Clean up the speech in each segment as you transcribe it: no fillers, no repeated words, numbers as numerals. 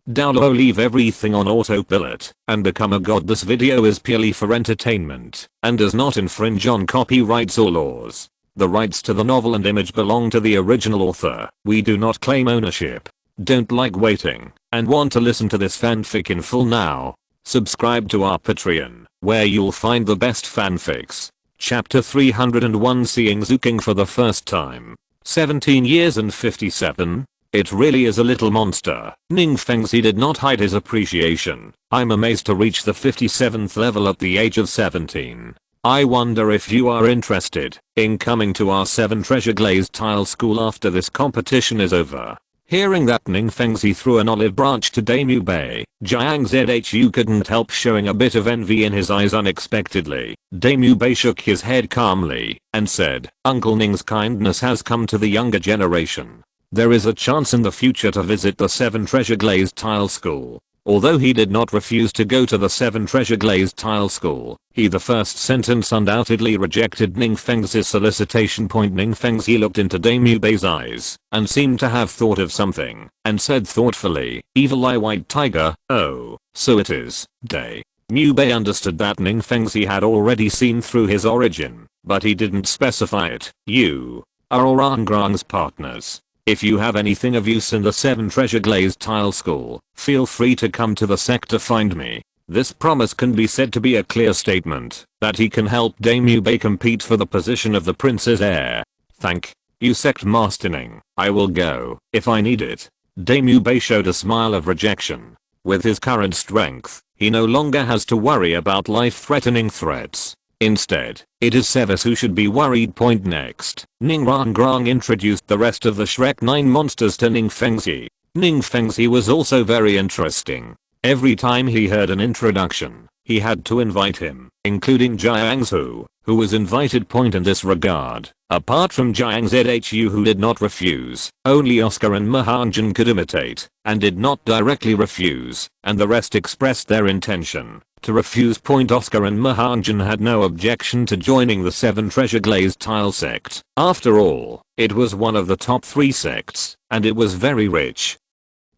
Douluo, leave everything on autopilot and become a god. This video is purely for entertainment and does not infringe on copyrights or laws. The rights to the novel and image belong to the original author. We do not claim ownership. Don't like waiting and want to listen to this fanfic in full now? Subscribe to our Patreon, where you'll find the best fanfics. Chapter 301, Seeing Zuking for the first time. 17 years and 57. It really is a little monster. Ning Fengzi did not hide his appreciation. I'm amazed to reach the 57th level at the age of 17. I wonder if you are interested in coming to our 7 treasure glazed tile school after this competition is over. Hearing that, Ning Fengzi threw an olive branch to Damu Bei. Jiang Zhu couldn't help showing a bit of envy in his eyes unexpectedly. Damu Bei shook his head calmly and said, Uncle Ning's kindness has come to the younger generation. There is a chance in the future to visit the 7 treasure glazed tile school. Although he did not refuse to go to the 7 treasure glazed tile school, the first sentence undoubtedly rejected Ning Fengzi's solicitation. Ning Fengzi looked into Damu Bei's eyes and seemed to have thought of something and said thoughtfully, Evil Eye White Tiger, oh, so it is, Damu Bei understood that Ning Fengzi had already seen through his origin, but he didn't specify it. You are Orangrang's partners. If you have anything of use in the 7 treasure glazed tile school, feel free to come to the sect to find me. This promise can be said to be a clear statement that he can help Damu Bei compete for the position of the prince's heir. Thank you, Sect Master Ning. I will go if I need it. Damu Bei showed a smile of rejection. With his current strength, he no longer has to worry about life-threatening threats. Instead, it is Sevis who should be worried. Next, Ning Rangrang introduced the rest of the Shrek 9 monsters to Ning Fengzi. Ning Fengzi was also very interesting. Every time he heard an introduction, he had to invite him, including Jiang Zhu, who was invited. In this regard, apart from Jiang Zhu, who did not refuse, only Oscar and Mahanjan could imitate and did not directly refuse, and the rest expressed their intention to refuse. Oscar and Mahanjan had no objection to joining the 7 treasure glazed tile sect. After all, it was one of the top 3 sects, and it was very rich.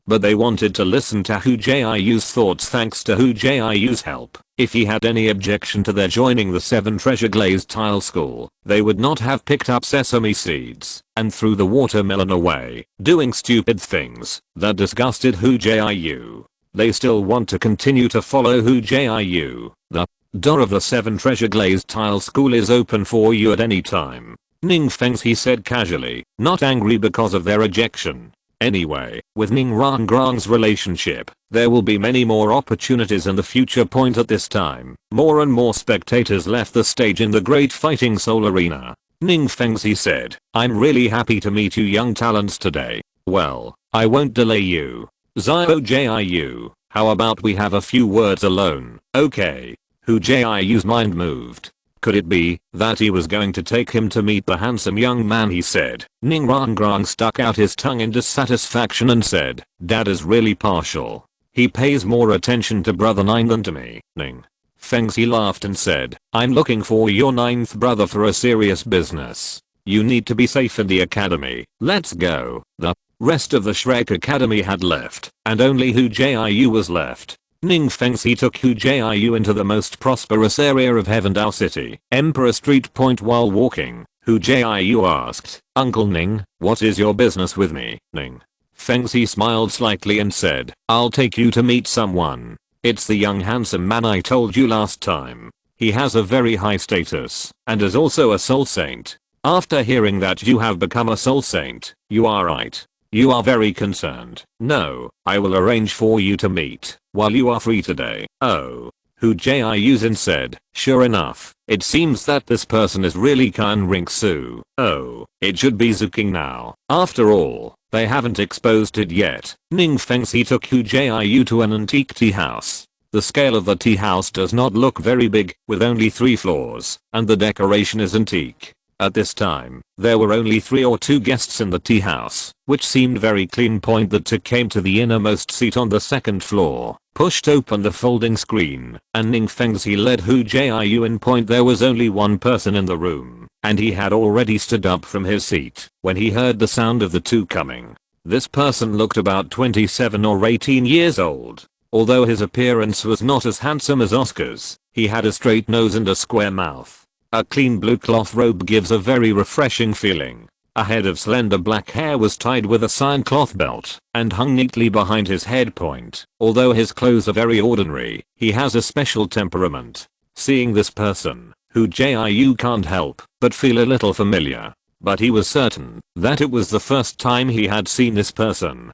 But they wanted to listen to Hu Jiu's thoughts. Thanks to Hu Jiu's help, if he had any objection to their joining the 7 treasure glazed tile school, they would not have picked up sesame seeds and threw the watermelon away, doing stupid things that disgusted Hu Jiu. They still want to continue to follow Hu Jiu. The door of the 7 treasure glazed tile school is open for you at any time. Ning Fengzi said casually, not angry because of their rejection. Anyway, with Ning Rangrang's relationship, there will be many more opportunities in the future. At this time, more and more spectators left the stage in the Great Fighting Soul Arena. Ning Fengzi said, I'm really happy to meet you young talents today. Well, I won't delay you. Xiao Jiu, how about we have a few words alone? Okay. Hu Jiu's mind moved. Could it be that he was going to take him to meet the handsome young man? He said. Ning Rangrang stuck out his tongue in dissatisfaction and said, Dad is really partial. He pays more attention to brother 9 than to me. Ning Fengzi laughed and said, I'm looking for your 9th brother for a serious business. You need to be safe in the academy. Let's go. The rest of the Shrek Academy had left, and only Hu Jiu was left. Ning Fengzi took Hu Jiu into the most prosperous area of Heavendao City, Emperor Street. While walking, Hu Jiu asked, Uncle Ning, what is your business with me? Ning Fengzi smiled slightly and said, I'll take you to meet someone. It's the young handsome man I told you last time. He has a very high status and is also a soul saint. After hearing that you have become a soul saint, you are right. You are very concerned. No, I will arrange for you to meet while you are free today. Oh. Hu Jiu said, sure enough, it seems that this person is really Kan Ringsu. Oh, it should be Zuking now. After all, they haven't exposed it yet. Ning Fengzi took Hu Jiu to an antique tea house. The scale of the tea house does not look very big, with only 3 floors, and the decoration is antique. At this time, there were only 3 or 2 guests in the tea house, which seemed very clean. The two came to the innermost seat on the 2nd floor, pushed open the folding screen, and Ning Fengzi led Hu Jiu in. There was only one person in the room, and he had already stood up from his seat when he heard the sound of the two coming. This person looked about 27 or 18 years old. Although his appearance was not as handsome as Oscar's, he had a straight nose and a square mouth. A clean blue cloth robe gives a very refreshing feeling. A head of slender black hair was tied with a cyan cloth belt and hung neatly behind his head point. Although his clothes are very ordinary, he has a special temperament. Seeing this person, Hu Jiu can't help but feel a little familiar. But he was certain that it was the first time he had seen this person.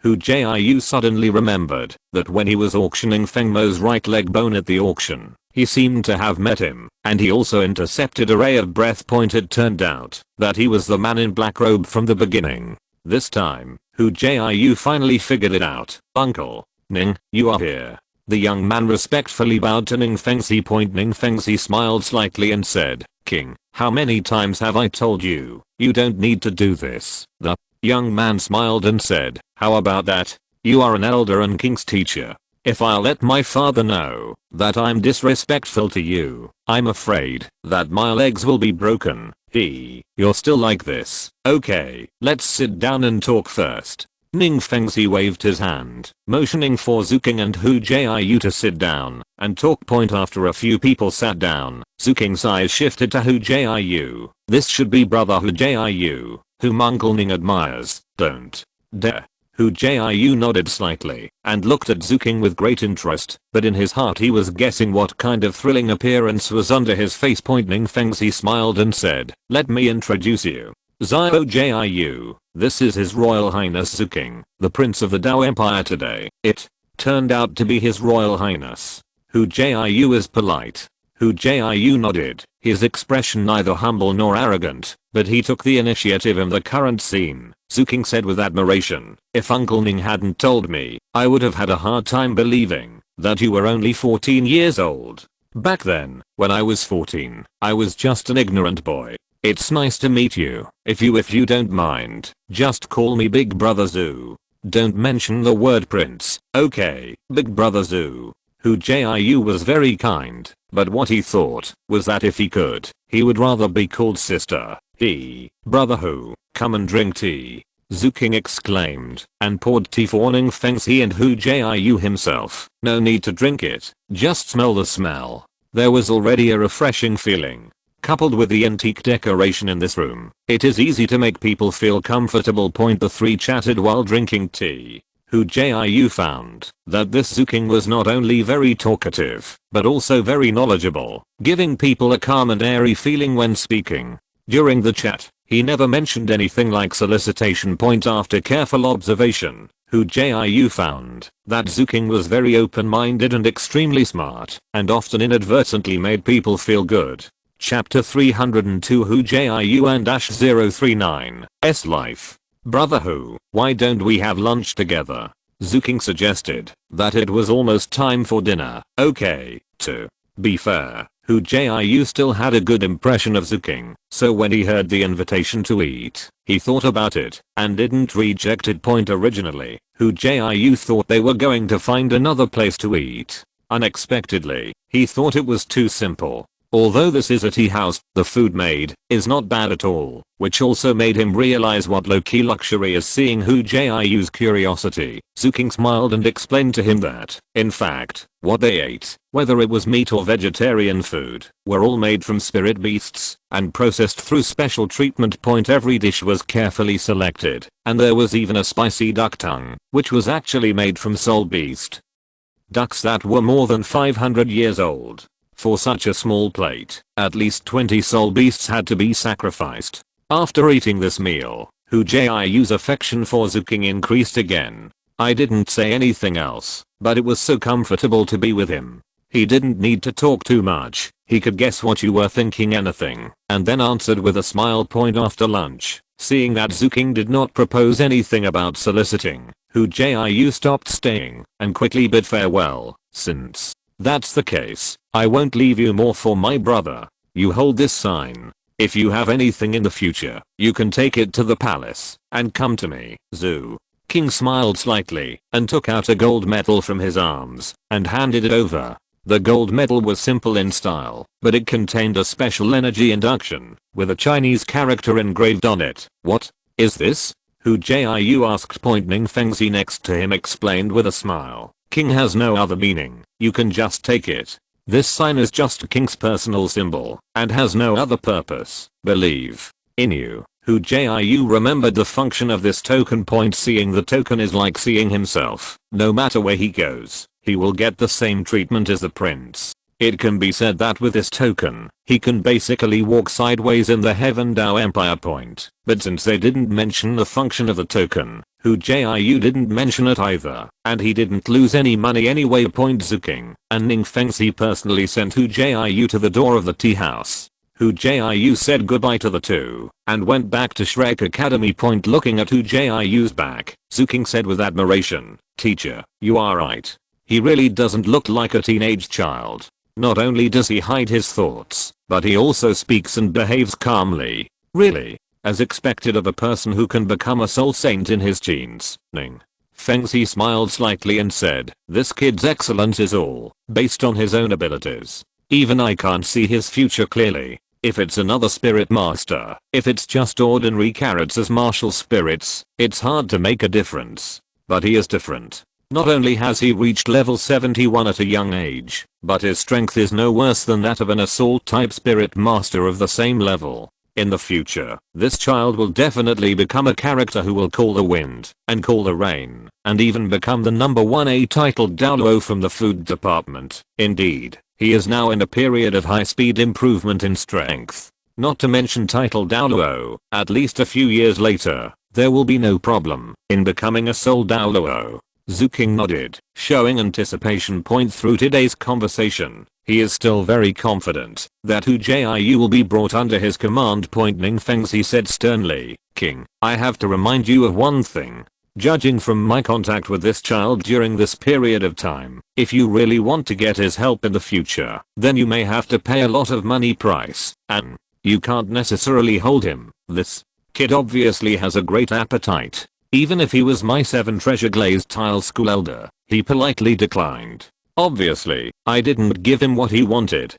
Hu Jiu suddenly remembered that when he was auctioning Feng Mo's right leg bone at the auction, he seemed to have met him, and he also intercepted a ray of breath point. It turned out that he was the man in black robe from the beginning. This time, Hu Jiu finally figured it out. Uncle Ning, you are here. The young man respectfully bowed to Ning Fengzi. Ning Fengzi smiled slightly and said, King, how many times have I told you, you don't need to do this? The young man smiled and said, how about that? You are an elder and King's teacher. If I'll let my father know that I'm disrespectful to you, I'm afraid that my legs will be broken. You're still like this. Okay, let's sit down and talk first. Ning Fengzi waved his hand, motioning for Zuking and Hu Jiu to sit down and talk. After a few people sat down, Zuking's eyes shifted to Hu Jiu. This should be brother Hu Jiu, whom Uncle Ning admires. Don't dare. Hu Jiu nodded slightly and looked at Zuking with great interest, but in his heart he was guessing what kind of thrilling appearance was under his face. Ning Fengzi smiled and said, let me introduce you. Hu Jiu. This is His Royal Highness Zuking, the Prince of the Dao Empire today. It turned out to be His Royal Highness. Hu Jiu is polite. Hu Jiu nodded, his expression neither humble nor arrogant, but he took the initiative in the current scene. Zuking said with admiration, if Uncle Ning hadn't told me, I would have had a hard time believing that you were only 14 years old. Back then, when I was 14, I was just an ignorant boy. It's nice to meet you. If you don't mind, just call me Big Brother Zhu. Don't mention the word prince, okay? Big Brother Zhu. Hu Jiu was very kind, but what he thought was that if he could, he would rather be called sister. Brother Hu, come and drink tea. Zuking exclaimed and poured tea for Ning Fengzi and Hu Jiu himself. No need to drink it, just smell the smell. There was already a refreshing feeling. Coupled with the antique decoration in this room, it is easy to make people feel comfortable. The three chatted while drinking tea. Hu Jiu found that this Zuking was not only very talkative, but also very knowledgeable, giving people a calm and airy feeling when speaking. During the chat, he never mentioned anything like solicitation. After careful observation, Hu Jiu found that Zuking was very open-minded and extremely smart, and often inadvertently made people feel good. Chapter 302 Hu Jiu and 039's life. Brother Hu, why don't we have lunch together? Zuking suggested that it was almost time for dinner. Okay, to be fair, Hu Jiu still had a good impression of Zuking, so when he heard the invitation to eat, he thought about it and didn't reject it. Originally, Hu Jiu thought they were going to find another place to eat. Unexpectedly, he thought it was too simple. Although this is a tea house, the food made is not bad at all, which also made him realize what low-key luxury is. Seeing Hu Jiu's curiosity, Zuking smiled and explained to him that, in fact, what they ate, whether it was meat or vegetarian food, were all made from spirit beasts and processed through special treatment. Every dish was carefully selected, and there was even a spicy duck tongue, which was actually made from soul beast ducks that were more than 500 years old. For such a small plate, at least 20 soul beasts had to be sacrificed. After eating this meal, Hu Jiu's affection for Zuking increased again. I didn't say anything else, but it was so comfortable to be with him. He didn't need to talk too much, he could guess what you were thinking, anything, and then answered with a smile. After lunch, seeing that Zuking did not propose anything about soliciting, Hu Jiu stopped staying and quickly bid farewell. Since that's the case, I won't leave you more for my brother. You hold this sign. If you have anything in the future, you can take it to the palace and come to me. Zhu King smiled slightly and took out a gold medal from his arms and handed it over. The gold medal was simple in style, but it contained a special energy induction with a Chinese character engraved on it. What is this? Hu Jiu asked, pointing. Fengzi next to him explained with a smile. King has no other meaning, you can just take it. This sign is just King's personal symbol, and has no other purpose. Believe in you. Hu Jiu remembered the function of this token. Seeing the token is like seeing himself. No matter where he goes, he will get the same treatment as the prince. It can be said that with this token, he can basically walk sideways in the Heaven Dao Empire. But since they didn't mention the function of the token, Hu Jiu didn't mention it either, and he didn't lose any money anyway. Zuking and Ning Fengzi personally sent Hu Jiu to the door of the tea house. Hu Jiu said goodbye to the two, and went back to Shrek Academy. Looking at Hu Jiu's back, Zuking said with admiration, "Teacher, you are right. He really doesn't look like a teenage child. Not only does he hide his thoughts, but he also speaks and behaves calmly. Really, as expected of a person who can become a soul saint in his teens." Ning Fengzi smiled slightly and said, "This kid's excellence is all based on his own abilities. Even I can't see his future clearly. If it's another spirit master, if it's just ordinary carrots as martial spirits, it's hard to make a difference. But he is different. Not only has he reached level 71 at a young age, but his strength is no worse than that of an assault type spirit master of the same level. In the future, this child will definitely become a character who will call the wind, and call the rain, and even become the number 1A titled Douluo from the food department. Indeed, he is now in a period of high speed improvement in strength. Not to mention title Douluo, at least a few years later, there will be no problem in becoming a soul Douluo." Zuking nodded, showing anticipation. Through today's conversation, he is still very confident that Hu Jiu will be brought under his command. Ning Fengzi said sternly, "King, I have to remind you of one thing. Judging from my contact with this child during this period of time, if you really want to get his help in the future, then you may have to pay a lot of money price, and you can't necessarily hold him. This kid obviously has a great appetite. Even if he was my 7 treasure glazed tile school elder, he politely declined. Obviously, I didn't give him what he wanted.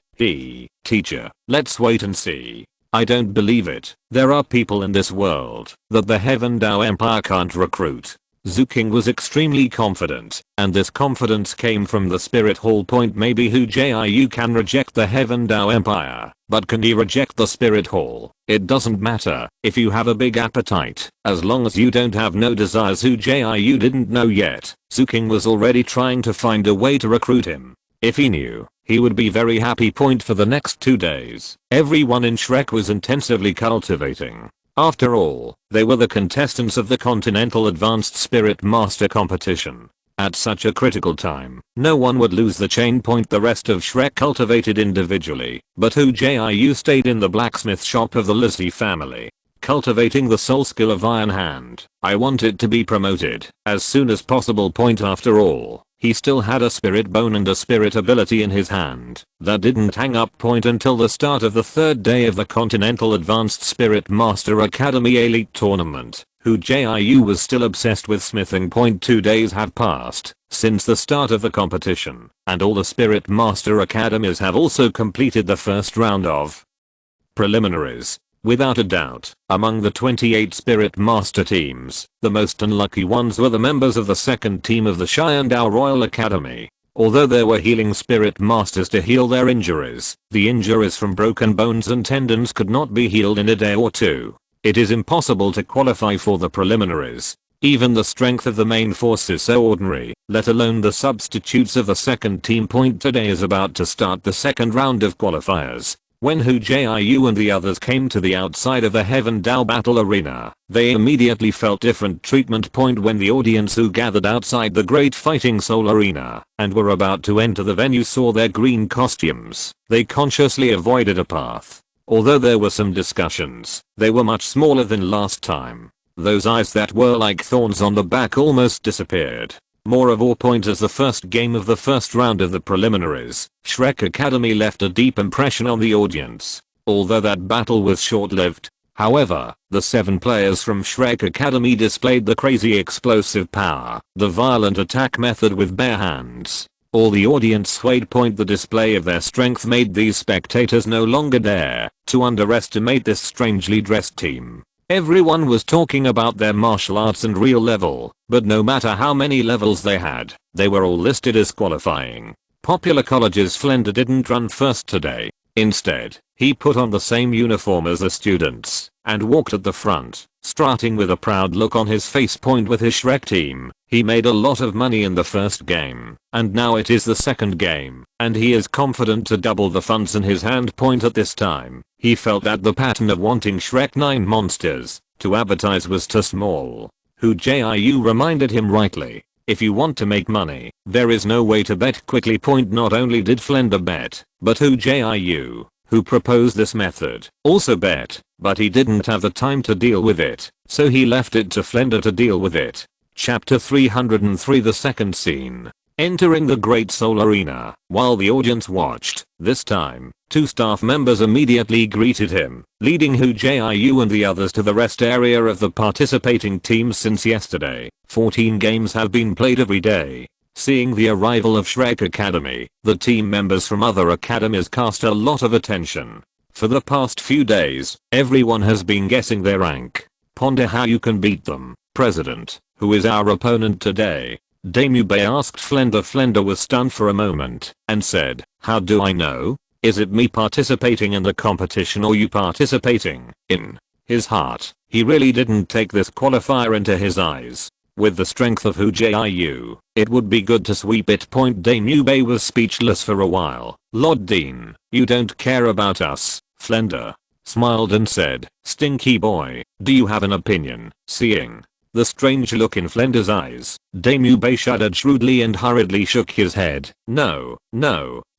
Teacher, let's wait and see. I don't believe it. There are people in this world that the Heaven Dao Empire can't recruit." Zuking was extremely confident, and this confidence came from the spirit hall. Maybe Hu Jiu can reject the Heaven Dao Empire, but can he reject the spirit hall? It doesn't matter if you have a big appetite, as long as you don't have no desires. Hu Jiu didn't know yet. Zuking was already trying to find a way to recruit him. If he knew, he would be very happy. For the next 2 days, everyone in Shrek was intensively cultivating. After all, they were the contestants of the Continental Advanced Spirit Master competition. At such a critical time, no one would lose the chain. The rest of Shrek cultivated individually, but Hu Jiu stayed in the blacksmith shop of the Lizzie family, cultivating the soul skill of Iron Hand. I want it to be promoted as soon as possible. After all, he still had a spirit bone and a spirit ability in his hand that didn't hang up. Until the start of the 3rd day of the Continental Advanced Spirit Master Academy Elite Tournament, Hu Jiu was still obsessed with smithing. 2 days have passed since the start of the competition, and all the Spirit Master Academies have also completed the first round of preliminaries. Without a doubt, among the 28 Spirit Master teams, the most unlucky ones were the members of the 2nd team of the Xiandao Royal Academy. Although there were healing Spirit Masters to heal their injuries, the injuries from broken bones and tendons could not be healed in a day or 2. It is impossible to qualify for the preliminaries. Even the strength of the main force is so ordinary, let alone the substitutes of the 2nd team. Today is about to start the 2nd round of qualifiers. When Hu Jiu and the others came to the outside of the Heaven Dao battle arena, they immediately felt different treatment. When the audience who gathered outside the Great Fighting Soul Arena and were about to enter the venue saw their green costumes, they consciously avoided a path. Although there were some discussions, they were much smaller than last time. Those eyes that were like thorns on the back almost disappeared. More of all, as the first game of the first round of the preliminaries, Shrek Academy left a deep impression on the audience. Although that battle was short-lived, however, the 7 players from Shrek Academy displayed the crazy explosive power, the violent attack method with bare hands. All the audience swayed. The display of their strength made these spectators no longer dare to underestimate this strangely dressed team. Everyone was talking about their martial arts and real level, but no matter how many levels they had, they were all listed as qualifying. Popular college's Flender didn't run first today. Instead, he put on the same uniform as the students and walked at the front, strutting with a proud look on his face. With his Shrek team, he made a lot of money in the first game, and now it is the second game, and he is confident to double the funds in his hand. At this time, he felt that the pattern of wanting Shrek 9 monsters to advertise was too small. Hu Jiu reminded him rightly, if you want to make money, there is no way to bet quickly. Not only did Flender bet, but Hu Jiu, who proposed this method, also bet, but he didn't have the time to deal with it, so he left it to Flender to deal with it. Chapter 303. The second scene. Entering the Great Soul Arena, while the audience watched, this time, 2 staff members immediately greeted him, leading Hu Jiu and the others to the rest area of the participating teams. Since yesterday, 14 games have been played every day. Seeing the arrival of Shrek Academy, the team members from other academies cast a lot of attention. For the past few days, everyone has been guessing their rank. Ponder how you can beat them, President. Who is our opponent today? Damube asked Flender. Flender was stunned for a moment and said, how do I know? Is it me participating in the competition or you participating? In his heart, he really didn't take this qualifier into his eyes. With the strength of Hu Jiu, it would be good to sweep it. Damube was speechless for a while. Lord Dean, you don't care about us. Flender smiled and said, stinky boy, do you have an opinion? Seeing the strange look in Flender's eyes, Damube shuddered shrewdly and hurriedly shook his head. No.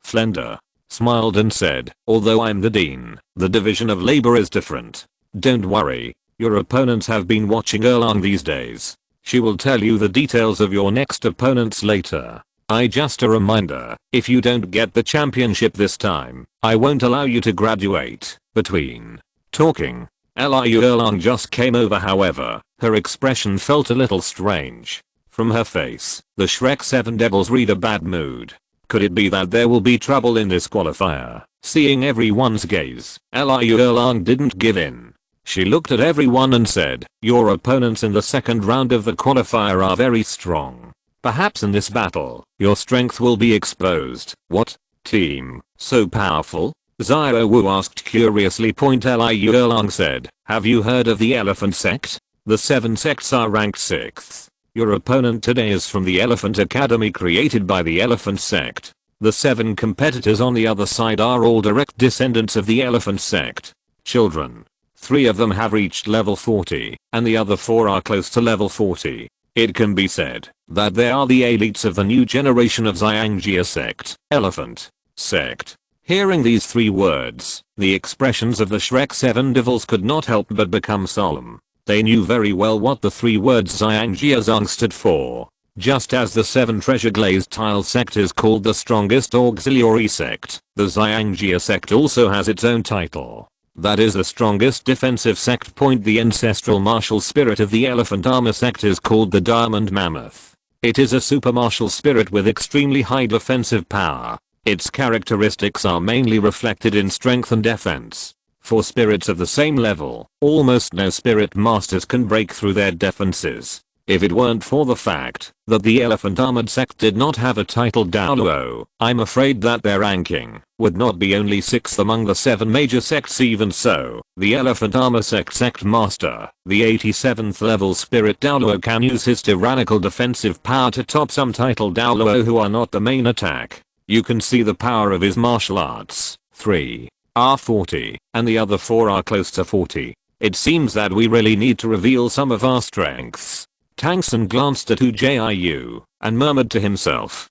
Flender smiled and said, although I'm the dean, the division of labor is different. Don't worry, your opponents have been watching Erlang these days. She will tell you the details of your next opponents later. Just a reminder, if you don't get the championship this time, I won't allow you to graduate. Between talking, Liu Erlang just came over. However, her expression felt a little strange. From her face, the Shrek 7 devils read a bad mood. Could it be that there will be trouble in this qualifier? Seeing everyone's gaze, Liu Erlang didn't give in. She looked at everyone and said, your opponents in the second round of the qualifier are very strong. Perhaps in this battle, your strength will be exposed. What team so powerful? Xiao Wu asked curiously. Liu Erlang said, have you heard of the Elephant Sect? The 7 sects are ranked 6th. Your opponent today is from the Elephant Academy created by the Elephant Sect. The 7 competitors on the other side are all direct descendants of the Elephant Sect. Children. 3 of them have reached level 40, and the other 4 are close to level 40. It can be said that they are the elites of the new generation of Xiangjia Sect, Elephant Sect. Hearing these 3 words, the expressions of the Shrek 7 devils could not help but become solemn. They knew very well what the 3 words Xiangjia Zong stood for. Just as the 7 treasure glazed tile sect is called the strongest auxiliary sect, the Xiangjia sect also has its own title. That is the strongest defensive sect. The ancestral martial spirit of the elephant armor sect is called the Diamond Mammoth. It is a super martial spirit with extremely high defensive power. Its characteristics are mainly reflected in strength and defense. For spirits of the same level, almost no spirit masters can break through their defenses. If it weren't for the fact that the Elephant Armored Sect did not have a title Douluo, I'm afraid that their ranking would not be only 6th among the 7 major sects. Even so, the Elephant Armor Sect Master, the 87th level spirit Douluo, can use his tyrannical defensive power to top some title Douluo who are not the main attack. You can see the power of his martial arts. 3 are 40, and the other 4 are close to 40. It seems that we really need to reveal some of our strengths. Tang San glanced at Hu Jiu and murmured to himself,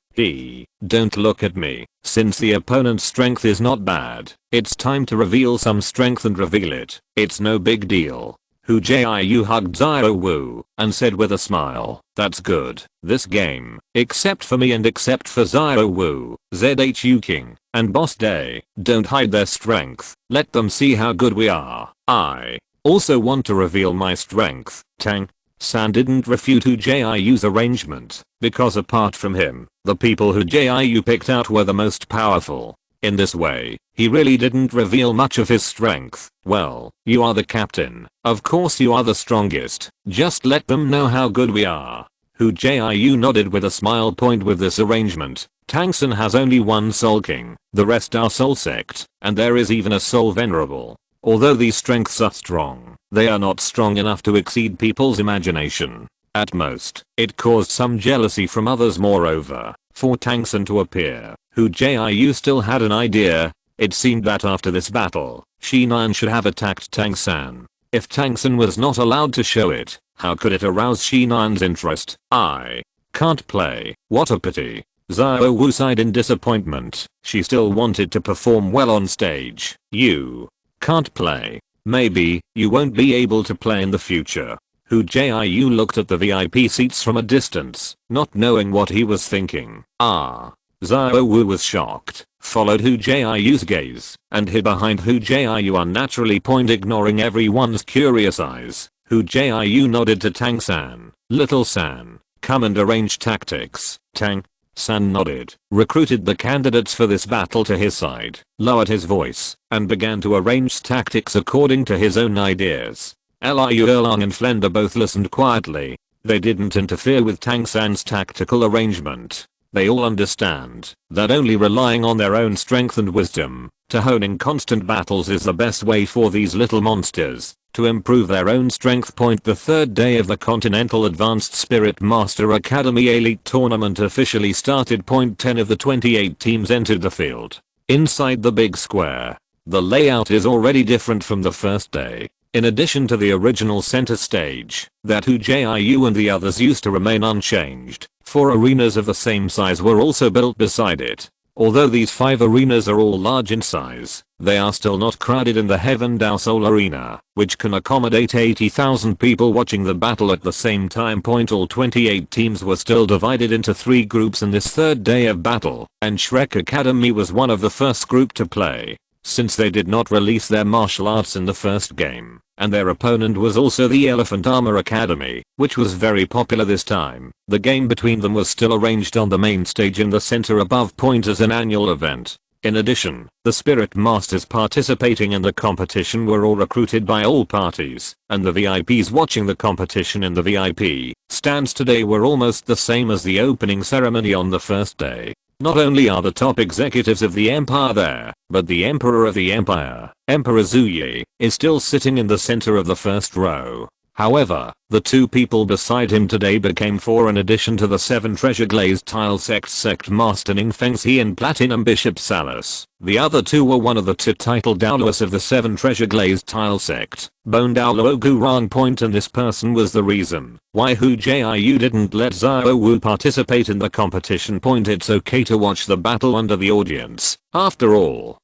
don't look at me. Since the opponent's strength is not bad, it's time to reveal some strength and reveal it. It's no big deal. Hu Jiu hugged Xiao Wu and said with a smile, that's good. This game, except for me and except for Xiao Wu, ZHU King, and Boss Day, don't hide their strength. Let them see how good we are. I also want to reveal my strength. Tang San didn't refute Hu Jiu's arrangement, because apart from him, the people Hu Jiu picked out were the most powerful. In this way, he really didn't reveal much of his strength. Well, you are the captain. Of course you are the strongest. Just let them know how good we are. Hu Jiu nodded with a smile. Point with this arrangement, Tang San has only one Soul King, the rest are Soul Sect, and there is even a Soul Venerable. Although these strengths are strong, they are not strong enough to exceed people's imagination. At most, it caused some jealousy from others. Moreover, for Tang San to appear, Hu Jiu still had an idea. It seemed that after this battle, Shinan should have attacked Tang San. If Tang San was not allowed to show it, how could it arouse Shinan's interest? I can't play. What a pity. Xiao Wu sighed in disappointment. She still wanted to perform well on stage. You can't play. Maybe you won't be able to play in the future. Hu Jiu looked at the VIP seats from a distance, not knowing what he was thinking. Xiao Wu was shocked, followed Hu Jiu's gaze, and hid behind Hu Jiu unnaturally. Ignoring everyone's curious eyes, Hu Jiu nodded to Tang San. Little San, come and arrange tactics. Tang San nodded, recruited the candidates for this battle to his side, lowered his voice, and began to arrange tactics according to his own ideas. Liu Erlang and Flender both listened quietly. They didn't interfere with Tang San's tactical arrangement. They all understand that only relying on their own strength and wisdom to hone in constant battles is the best way for these little monsters to improve their own strength. The third day of the Continental Advanced Spirit Master Academy Elite Tournament officially started. 10 of the 28 teams entered the field. Inside the big square, the layout is already different from the first day. In addition to the original center stage that Hu Jiu and the others used to remain unchanged, 4 arenas of the same size were also built beside it. Although these 5 arenas are all large in size, they are still not crowded in the Heaven Dao Soul Arena, which can accommodate 80,000 people watching the battle at the same time. All 28 teams were still divided into 3 groups in this third day of battle, and Shrek Academy was one of the first group to play. Since they did not release their martial arts in the first game, and their opponent was also the Elephant Armor Academy, which was very popular this time, the game between them was still arranged on the main stage in the center above. As an annual event. In addition, the Spirit Masters participating in the competition were all recruited by all parties, and the VIPs watching the competition in the VIP stands today were almost the same as the opening ceremony on the first day. Not only are the top executives of the empire there, but the emperor of the empire, Emperor Zhu Yi, is still sitting in the center of the first row. However, the 2 people beside him today became 4 in addition to the 7 treasure glazed tile sect Master Ning Fengxi and Platinum Bishop Salus. The other 2 were one of the 2 titled Douluos of the 7 treasure glazed tile sect, Bone Douluo Gurang. And this person was the reason why Hu Jiu didn't let Xiao Wu participate in the competition. It's okay to watch the battle under the audience. After all,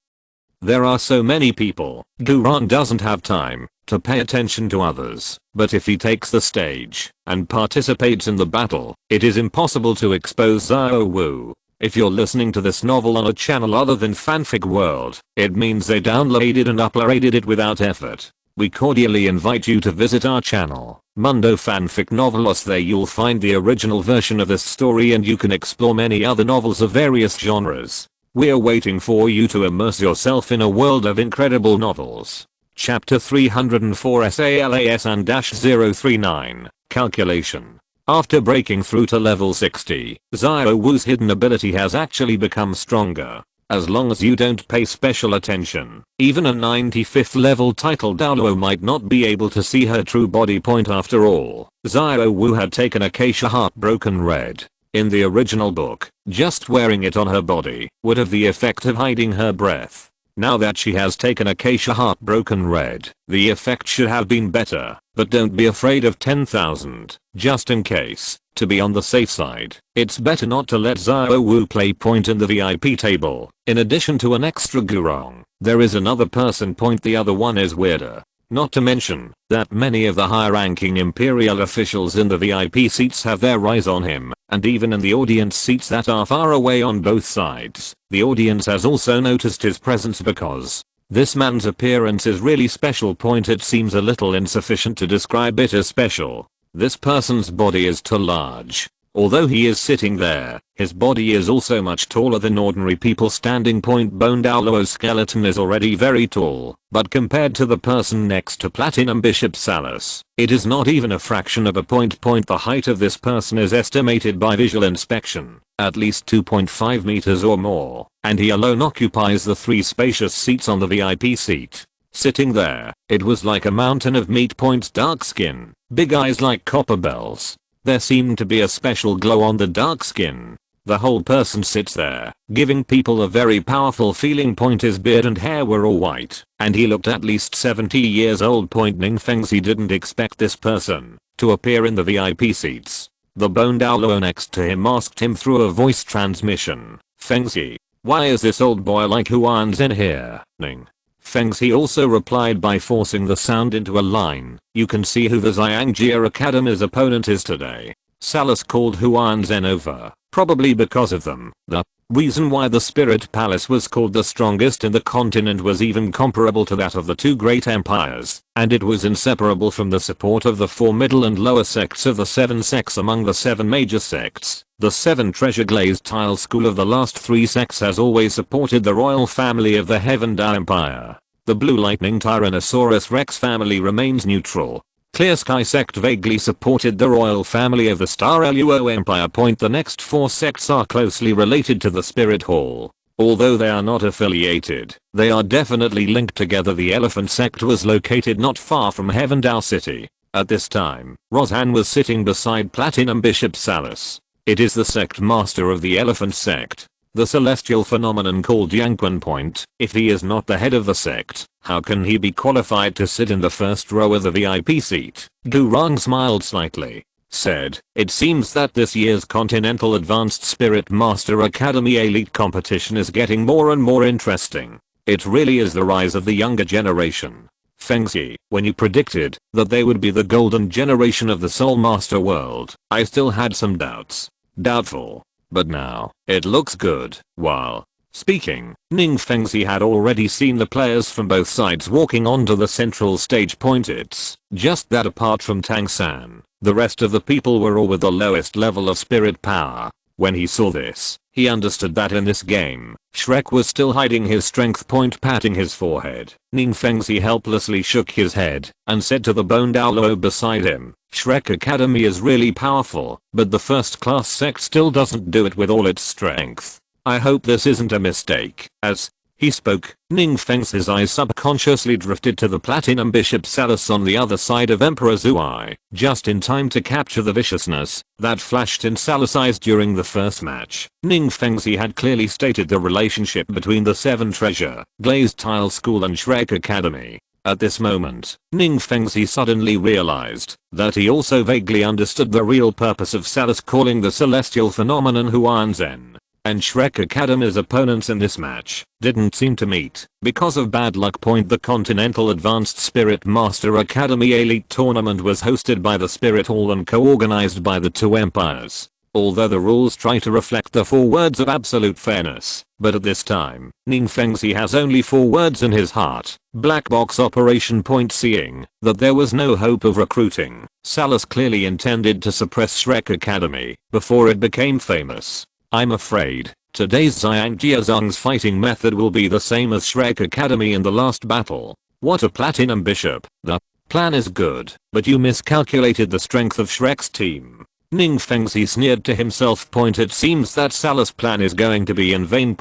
there are so many people. Gurang doesn't have time to pay attention to others, but if he takes the stage and participates in the battle, it is impossible to expose Xiao Wu. If you're listening to this novel on a channel other than Fanfic World, it means they downloaded and uploaded it without effort. We cordially invite you to visit our channel, Mundo Fanfic Novelos. There you'll find the original version of this story and you can explore many other novels of various genres. We're waiting for you to immerse yourself in a world of incredible novels. Chapter 304 SALAS and -039, Calculation. After breaking through to level 60, Xiao Wu's hidden ability has actually become stronger. As long as you don't pay special attention, even a 95th level title Douluo might not be able to see her true body. After all, Xiao Wu had taken Acacia Heart Broken Red. In the original book, just wearing it on her body would have the effect of hiding her breath. Now that she has taken Acacia Heart Broken Red, the effect should have been better, but don't be afraid of 10,000, just in case. To be on the safe side, it's better not to let Xiao Wu play. In the VIP table, in addition to an extra Gurong, there is another person. The other one is weirder. Not to mention that many of the high-ranking imperial officials in the VIP seats have their eyes on him, and even in the audience seats that are far away on both sides, the audience has also noticed his presence because this man's appearance is really special. It seems a little insufficient to describe it as special. This person's body is too large. Although he is sitting there, his body is also much taller than ordinary people standing. Bone Douluo's skeleton is already very tall, but compared to the person next to Platinum Bishop Salus, it is not even a fraction of a point. The height of this person is estimated by visual inspection, at least 2.5 meters or more, and he alone occupies the 3 spacious seats on the VIP seat. Sitting there, it was like a mountain of meat. Dark skin, big eyes like copper bells. There seemed to be a special glow on the dark skin. The whole person sits there, giving people a very powerful feeling. His beard and hair were all white, and he looked at least 70 years old. Ning Fengzi didn't expect this person to appear in the VIP seats. The Bone Douluo next to him asked him through a voice transmission, "Fengzi, why is this old boy like Hu Jiu here?" Ning Fengzi also replied by forcing the sound into a line. "You can see who the Xiangjia Academy's opponent is today." Salus called Hu Jiu over, probably because of them. The reason why the Spirit Palace was called the strongest in the continent was even comparable to that of the 2 great empires, and it was inseparable from the support of the 4 middle and lower sects of the 7 sects. Among the 7 major sects, the 7 treasure glazed tile school of the last 3 sects has always supported the royal family of the Heaven Dao Empire. The Blue Lightning Tyrannosaurus Rex family remains neutral. Clear Sky sect vaguely supported the royal family of the Star Luo Empire. The next 4 sects are closely related to the Spirit Hall. Although they are not affiliated, they are definitely linked together. The Elephant sect was located not far from Heaven Dao City. At this time, Rozhan was sitting beside Platinum Bishop Salus. It is the sect master of the Elephant sect, the celestial phenomenon called Yangquan. If he is not the head of the sect, how can he be qualified to sit in the first row of the VIP seat? Du Rong smiled slightly, said, "It seems that this year's Continental Advanced Spirit Master Academy Elite competition is getting more and more interesting. It really is the rise of the younger generation." Fengzi, when you predicted that they would be the golden generation of the Soul Master world, I still had some doubts. Doubtful. But now, it looks good. While speaking, Ning Fengzi had already seen the players from both sides walking onto the central stage. It's just that apart from Tang San, the rest of the people were all with the lowest level of spirit power. When he saw this, he understood that in this game, Shrek was still hiding his strength. Patting his forehead, Ning Fengzi helplessly shook his head and said to the Bone Douluo beside him, "Shrek Academy is really powerful, but the first class sect still doesn't do it with all its strength. I hope this isn't a mistake." As he spoke, Ning Fengzi's eyes subconsciously drifted to the Platinum Bishop Salus on the other side of Emperor Zuai, just in time to capture the viciousness that flashed in Salus' eyes during the first match. Ning Fengzi had clearly stated the relationship between the 7 treasure glazed tile school and Shrek Academy. At this moment, Ning Fengzi suddenly realized that he also vaguely understood the real purpose of Salus calling the celestial phenomenon Hu Jiu. And Shrek Academy's opponents in this match didn't seem to meet because of bad luck. The Continental Advanced Spirit Master Academy Elite Tournament was hosted by the Spirit Hall and co-organized by the 2 empires. Although the rules try to reflect the 4 words of absolute fairness, but at this time, Ning Fengzi has only 4 words in his heart: black box operation. Seeing that there was no hope of recruiting, Salus clearly intended to suppress Shrek Academy before it became famous. I'm afraid today's Xiangjia Zhang's fighting method will be the same as Shrek Academy in the last battle. What a Platinum Bishop. The plan is good, but you miscalculated the strength of Shrek's team. Ning Fengzi sneered to himself. It seems that Salus' plan is going to be in vain.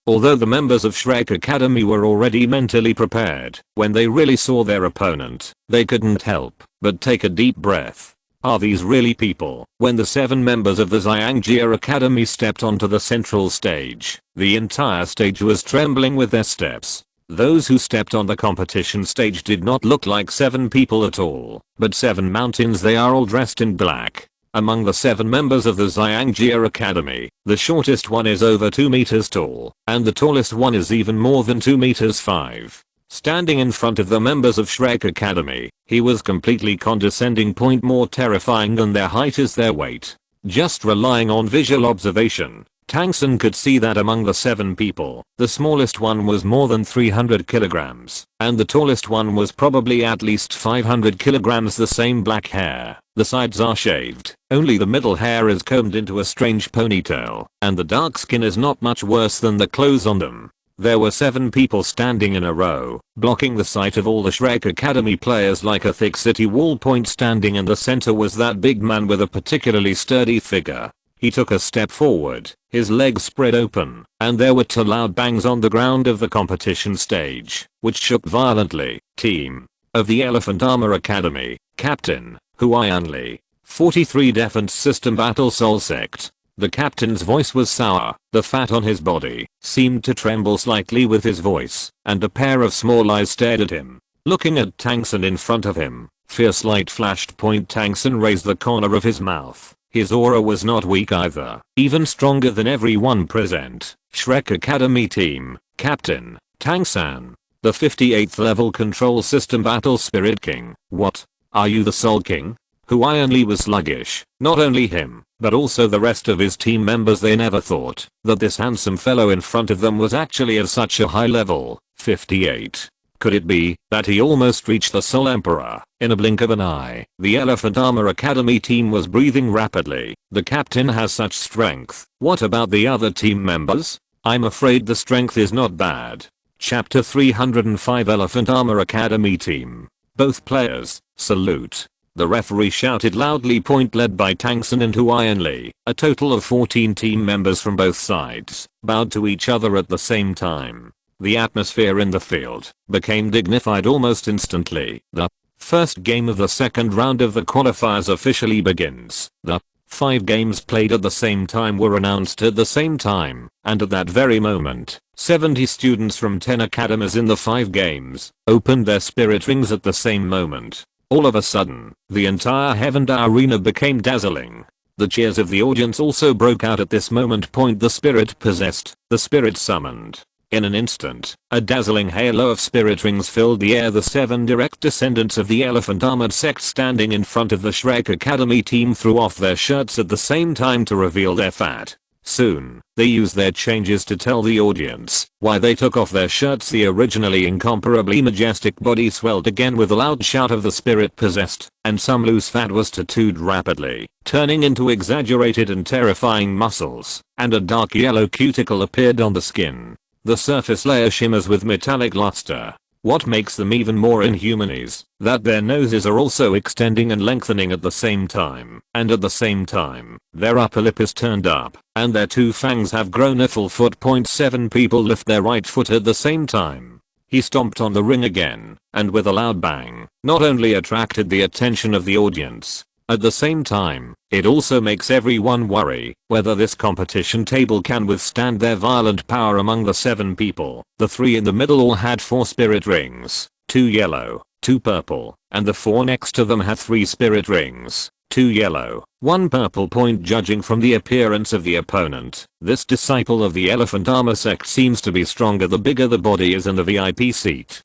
Although the members of Shrek Academy were already mentally prepared, when they really saw their opponent, they couldn't help but take a deep breath. Are these really people? When the 7 members of the Xiangjia Academy stepped onto the central stage, the entire stage was trembling with their steps. Those who stepped on the competition stage did not look like 7 people at all, but 7 mountains. They are all dressed in black. Among the 7 members of the Xiangjia Academy, the shortest one is over 2 meters tall, and the tallest one is even more than 2 meters 5. Standing in front of the members of Shrek Academy, he was completely condescending. More terrifying than their height is their weight. Just relying on visual observation, Tang San could see that among the 7 people, the smallest one was more than 300 kilograms, and the tallest one was probably at least 500 kilograms. The same black hair, the sides are shaved, only the middle hair is combed into a strange ponytail, and the dark skin is not much worse than the clothes on them. There were 7 people standing in a row, blocking the sight of all the Shrek Academy players like a thick city wall. Standing in the center was that big man with a particularly sturdy figure. He took a step forward, his legs spread open, and there were 2 loud bangs on the ground of the competition stage, which shook violently. Team of the Elephant Armor Academy, Captain Hu Jiu, 43 Defense System Battle Soul Sect. The captain's voice was sour, the fat on his body seemed to tremble slightly with his voice, and a pair of small eyes stared at him. Looking at Tang San in front of him, fierce light flashed. Tang San raised the corner of his mouth. His aura was not weak either, even stronger than everyone present. Shrek Academy Team, Captain Tang San, the 58th level Control System Battle Spirit King. What? Are you the Soul King? Hu Jiu was sluggish. Not only him, but also the rest of his team members. They never thought that this handsome fellow in front of them was actually of such a high level. 58. Could it be that he almost reached the Soul Emperor in a blink of an eye? The Elephant Armor Academy team was breathing rapidly. The captain has such strength. What about the other team members? I'm afraid the strength is not bad. Chapter 305 Elephant Armor Academy Team. Both players, salute. The referee shouted loudly. Led by Tang San and Hu Jiu, a total of 14 team members from both sides bowed to each other at the same time. The atmosphere in the field became dignified almost instantly. The first game of the second round of the qualifiers officially begins. The 5 games played at the same time were announced at the same time, and at that very moment, 70 students from 10 academies in the 5 games opened their spirit rings at the same moment. All of a sudden, the entire Heaven arena became dazzling. The cheers of the audience also broke out at this moment. The spirit possessed, the spirit summoned. In an instant, a dazzling halo of spirit rings filled the air. The 7 direct descendants of the Elephant Armored Sect standing in front of the Shrek Academy team threw off their shirts at the same time to reveal their fat. Soon, they used their changes to tell the audience why they took off their shirts. The originally incomparably majestic body swelled again with a loud shout of the spirit possessed, and some loose fat was tattooed rapidly, turning into exaggerated and terrifying muscles, and a dark yellow cuticle appeared on the skin. The surface layer shimmers with metallic luster. What makes them even more inhuman is that their noses are also extending and lengthening at the same time, and at the same time, their upper lip is turned up, and their 2 fangs have grown a full foot. 7 people lift their right foot at the same time. He stomped on the ring again, and with a loud bang, not only attracted the attention of the audience, at the same time, it also makes everyone worry whether this competition table can withstand their violent power. Among the 7 people, the 3 in the middle all had 4 spirit rings, 2 yellow, 2 purple, and the 4 next to them had 3 spirit rings, 2 yellow, 1 purple. Judging from the appearance of the opponent, this disciple of the Elephant Armor Sect seems to be stronger the bigger the body is in the VIP seat.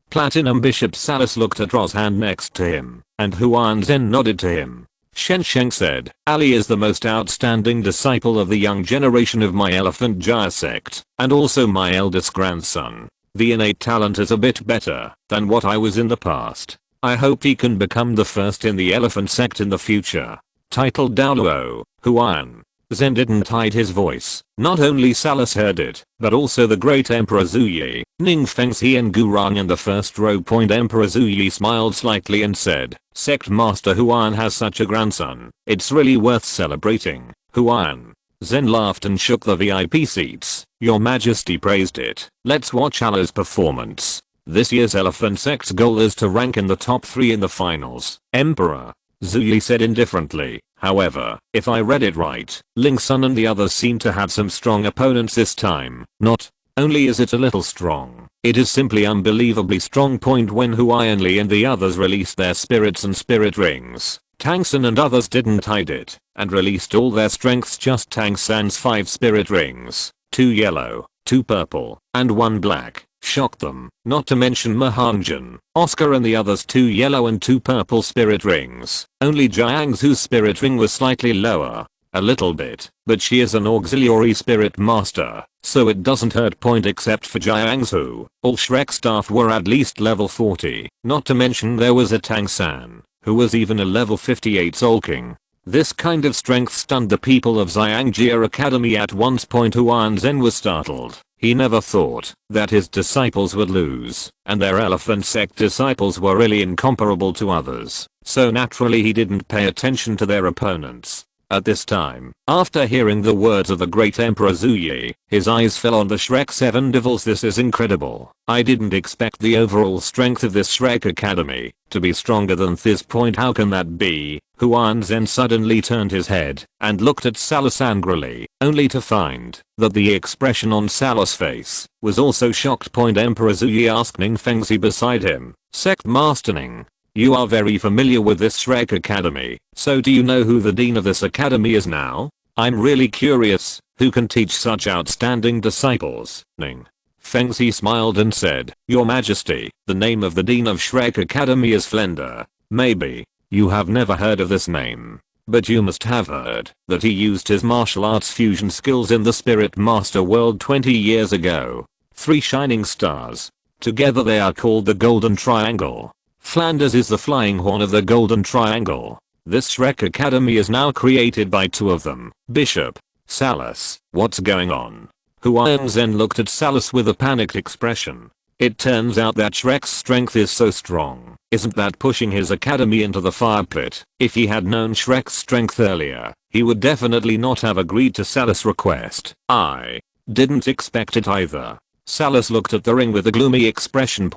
Platinum Bishop Salus looked at Ro's hand next to him, and Hu Jiu nodded to him. Shen Sheng said, Ali is the most outstanding disciple of the young generation of my Elephant Jaya sect, and also my eldest grandson. The innate talent is a bit better than what I was in the past. I hope he can become the first in the Elephant sect in the future. Titled Douluo, Hu Jiu. Zen didn't hide his voice. Not only Salus heard it, but also the great Emperor Zuyi, Ning Fengxi and Gurang in the first row. Emperor Zuyi smiled slightly and said, Sect Master Hu Jiu has such a grandson. It's really worth celebrating. Hu Jiu. Zen laughed and shook the VIP seats. Your Majesty praised it. Let's watch Allah's performance. This year's Elephant Sect's goal is to rank in the top 3 in the finals. Emperor Zuyi said indifferently. However, if I read it right, Ling Sun and the others seem to have some strong opponents this time. Not only is it a little strong, it is simply unbelievably strong. When Hu Jiu and the others released their spirits and spirit rings, Tang San and others didn't hide it, and released all their strengths. Just Tang San's 5 spirit rings, 2 yellow, 2 purple, and 1 black, shocked them, not to mention Mahanjan, Oscar and the others 2 yellow and 2 purple spirit rings. Only Jiang's whose spirit ring was slightly lower. A little bit, but she is an auxiliary spirit master, so it doesn't hurt. Point except for Jiangsu. All Shrek staff were at least level 40, not to mention there was a Tang San, who was even a level 58 Soul King. This kind of strength stunned the people of Xiangjia Academy at once. Hu Jiu was startled. He never thought that his disciples would lose, and their elephant sect disciples were really incomparable to others, so naturally he didn't pay attention to their opponents. At this time, after hearing the words of the great Emperor Zhu Yi, his eyes fell on the Shrek 7 Devils. This is incredible. I didn't expect the overall strength of this Shrek Academy to be stronger than this. How can that be? Hu Jiu suddenly turned his head and looked at Salus angrily, only to find that the expression on Salus' face was also shocked. Emperor Zhu Yi asked Ning Fengzi beside him, Sect Master Ning, you are very familiar with this Shrek Academy, so do you know who the dean of this academy is now? I'm really curious, who can teach such outstanding disciples? Ning Fengzi smiled and said, Your Majesty, the name of the dean of Shrek Academy is Flender. Maybe you have never heard of this name, but you must have heard that he used his martial arts fusion skills in the Spirit Master world 20 years ago. 3 shining stars. Together they are called the Golden Triangle. Flanders is the flying horn of the Golden Triangle. This Shrek Academy is now created by 2 of them. Bishop, Salus, what's going on? Hu Jiu looked at Salus with a panicked expression. It turns out that Shrek's strength is so strong. Isn't that pushing his academy into the fire pit? If he had known Shrek's strength earlier, he would definitely not have agreed to Salus' request. I didn't expect it either. Salus looked at the ring with a gloomy expression.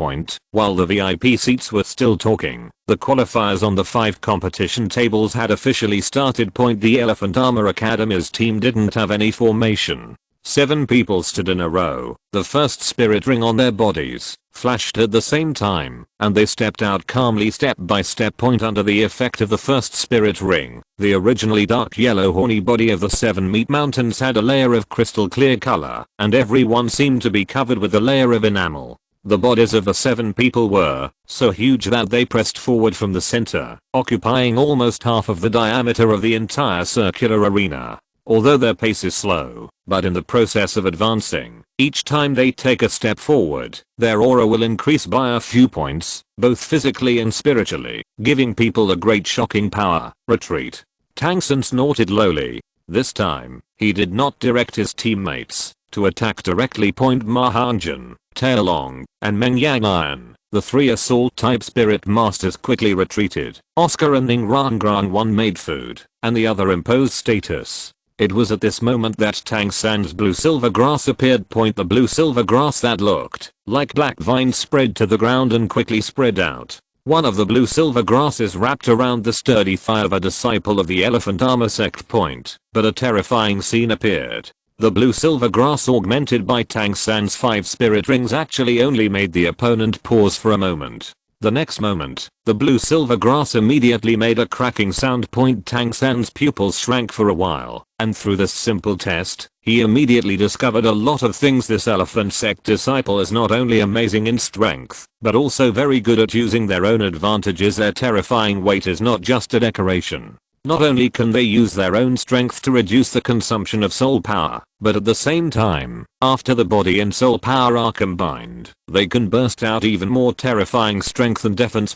While the VIP seats were still talking, the qualifiers on the 5 competition tables had officially started. The Elephant Armor Academy's team didn't have any formation. 7 people stood in a row. The first spirit ring on their bodies flashed at the same time, and they stepped out calmly step by step. Under the effect of the first spirit ring, the originally dark yellow horny body of the 7 meat mountains had a layer of crystal clear color, and everyone seemed to be covered with a layer of enamel. The bodies of the 7 people were so huge that they pressed forward from the center, occupying almost half of the diameter of the entire circular arena. Although their pace is slow, but in the process of advancing, each time they take a step forward, their aura will increase by a few points, both physically and spiritually, giving people a great shocking power. Retreat. Tang San snorted lowly. This time, he did not direct his teammates to attack directly. Mahanjan, Tailong, and Meng Yang, the 3 assault-type spirit masters, quickly retreated. Oscar and Ning Rangran, one made food, and the other imposed status. It was at this moment that Tang San's blue-silver grass appeared. The blue-silver grass that looked like black vines spread to the ground and quickly spread out. One of the blue-silver grasses wrapped around the sturdy thigh of a disciple of the Elephant Armor sect. But a terrifying scene appeared. The blue-silver grass, augmented by Tang San's 5 spirit rings, actually only made the opponent pause for a moment. The next moment, the blue-silver grass immediately made a cracking sound. Tang San's pupils shrank for a while, and through this simple test, he immediately discovered a lot of things. This elephant sect disciple is not only amazing in strength, but also very good at using their own advantages. Their terrifying weight is not just a decoration. Not only can they use their own strength to reduce the consumption of soul power, but at the same time, after the body and soul power are combined, they can burst out even more terrifying strength and defense.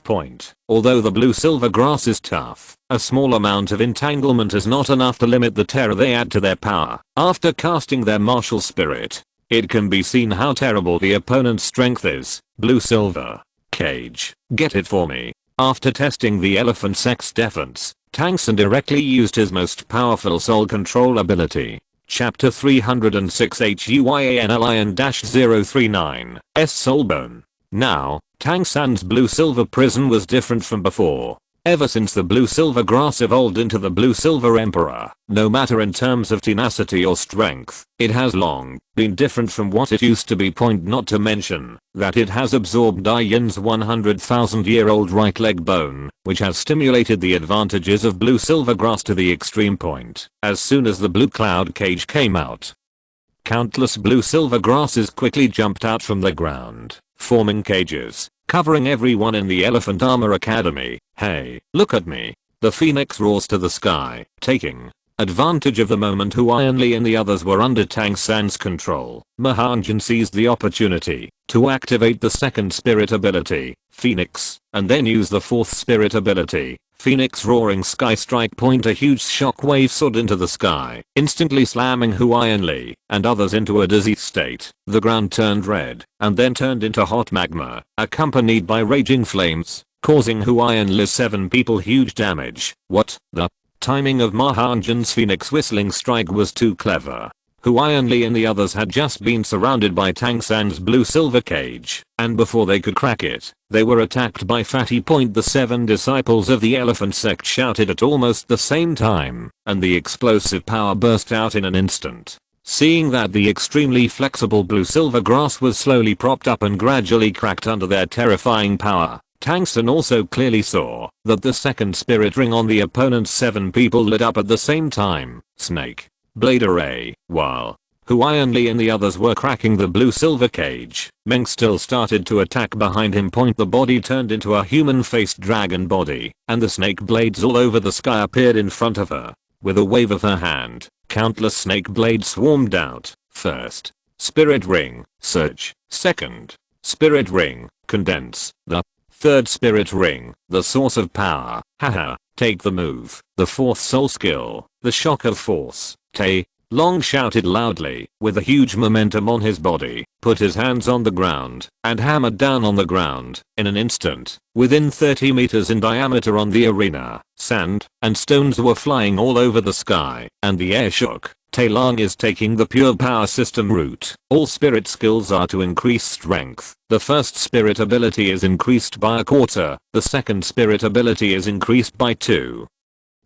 Although the blue-silver grass is tough, a small amount of entanglement is not enough to limit the terror they add to their power. After casting their martial spirit, it can be seen how terrible the opponent's strength is. Blue-silver cage, get it for me. After testing the elephant sect's defense, Tang San directly used his most powerful soul control ability. Chapter 306 HUYANLION-039 S Soulbone. Now, Tang San's blue-silver prison was different from before. Ever since the blue-silver grass evolved into the blue-silver emperor, no matter in terms of tenacity or strength, it has long been different from what it used to be. Not to mention that it has absorbed Dai Yin's 100,000-year-old right leg bone, which has stimulated the advantages of blue-silver grass to the extreme point. As soon as the blue cloud cage came out, countless blue-silver grasses quickly jumped out from the ground, forming cages, covering everyone in the Elephant Armor Academy. Hey, look at me. The phoenix roars to the sky, taking advantage of the moment Hu Jiu and the others were under Tang San's control. Mahanjan seized the opportunity to activate the second spirit ability, Phoenix, and then use the fourth spirit ability, Phoenix Roaring Sky Strike. A huge shockwave soared into the sky, instantly slamming Hu Jiu and others into a dizzy state. The ground turned red, and then turned into hot magma, accompanied by raging flames, causing Hu Jiu's 7 people huge damage. What the? Timing of Mahanjan's Phoenix Whistling Strike was too clever. Hu Jiu and the others had just been surrounded by Tang San's blue silver cage, and before they could crack it, they were attacked by Fatty. The 7 disciples of the elephant sect shouted at almost the same time, and the explosive power burst out in an instant. Seeing that the extremely flexible blue silver grass was slowly propped up and gradually cracked under their terrifying power, Tang San also clearly saw that the second spirit ring on the opponent's 7 people lit up at the same time. Snake Blade Array. While Hu Jiu and the others were cracking the blue silver cage, Meng still started to attack behind him. The body turned into a human-faced dragon body, and the snake blades all over the sky appeared in front of her. With a wave of her hand, countless snake blades swarmed out. First spirit ring, surge. Second spirit ring, condense. The third spirit ring, the source of power. Haha, take the move. The fourth soul skill, the shock of force. Tai Long shouted loudly, with a huge momentum on his body, put his hands on the ground, and hammered down on the ground. In an instant, within 30 meters in diameter on the arena, sand and stones were flying all over the sky, and the air shook. Tai Long is taking the pure power system route. All spirit skills are to increase strength. The first spirit ability is increased by 1/4, the second spirit ability is increased by 2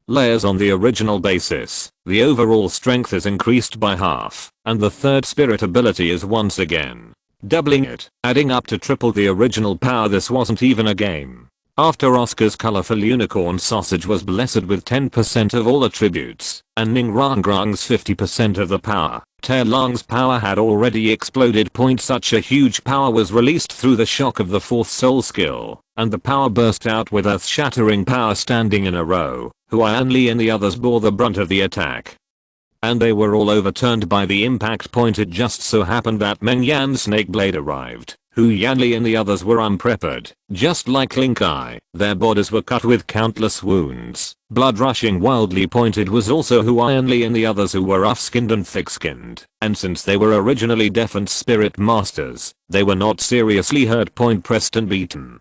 layers on the original basis. The overall strength is increased by half, and the third spirit ability is once again doubling it, adding up to triple the original power. This wasn't even a game. After Oscar's colorful unicorn sausage was blessed with 10% of all attributes, and Ning Rangrang's 50% of the power, Tai Long's power had already exploded. Such a huge power was released through the shock of the fourth soul skill, and the power burst out with earth-shattering power. Standing in a row, Hu Jiu and the others bore the brunt of the attack, and they were all overturned by the impact. It just so happened that Meng Yan's snake blade arrived. Hu Jiu and the others were unprepared. Just like Lin Kai, their bodies were cut with countless wounds, blood rushing wildly. It was also Hu Jiu and the others who were rough-skinned and thick-skinned, and since they were originally defense spirit masters, they were not seriously hurt. Pressed and beaten.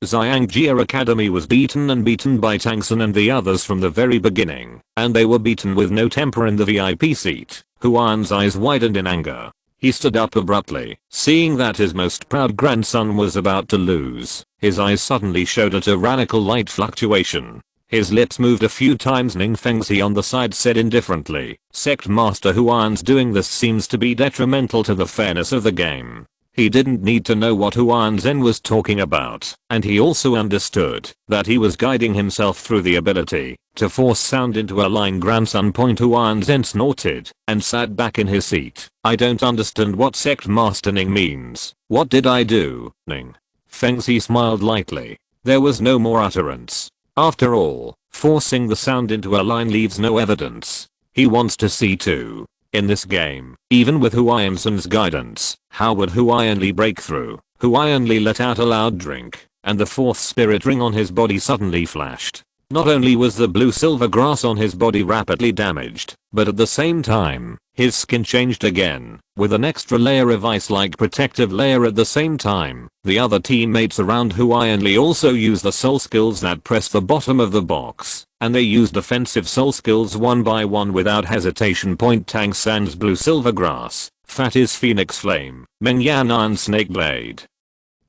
Xiangjia Academy was beaten and beaten by Tang San and the others from the very beginning, and they were beaten with no temper in the VIP seat. Hu Jiu's eyes widened in anger. He stood up abruptly, seeing that his most proud grandson was about to lose. His eyes suddenly showed a tyrannical light fluctuation. His lips moved a few times. Ning Fengzi on the side said indifferently, "Sect Master Hu Jiu's doing this seems to be detrimental to the fairness of the game." He didn't need to know what Hu Jiu was talking about, and he also understood that he was guiding himself through the ability to force sound into a line. Grandson. Hu Jiu snorted and sat back in his seat. "I don't understand what Sect Master Ning means. What did I do, Ning?" Fengzi smiled lightly. There was no more utterance. After all, forcing the sound into a line leaves no evidence. He wants to see too. In this game, even with Hu Jiu's guidance, how would Hu Jiu break through? Hu Jiu let out a loud drink, and the fourth spirit ring on his body suddenly flashed. Not only was the blue silver grass on his body rapidly damaged, but at the same time, his skin changed again, with an extra layer of ice-like protective layer at the same time. The other teammates around Hu Jiu also used the soul skills that pressed the bottom of the box, and they used offensive soul skills one by one without hesitation. Tang San's blue silver grass, Fatty's Phoenix Flame, Meng Yan Iron Snake Blade,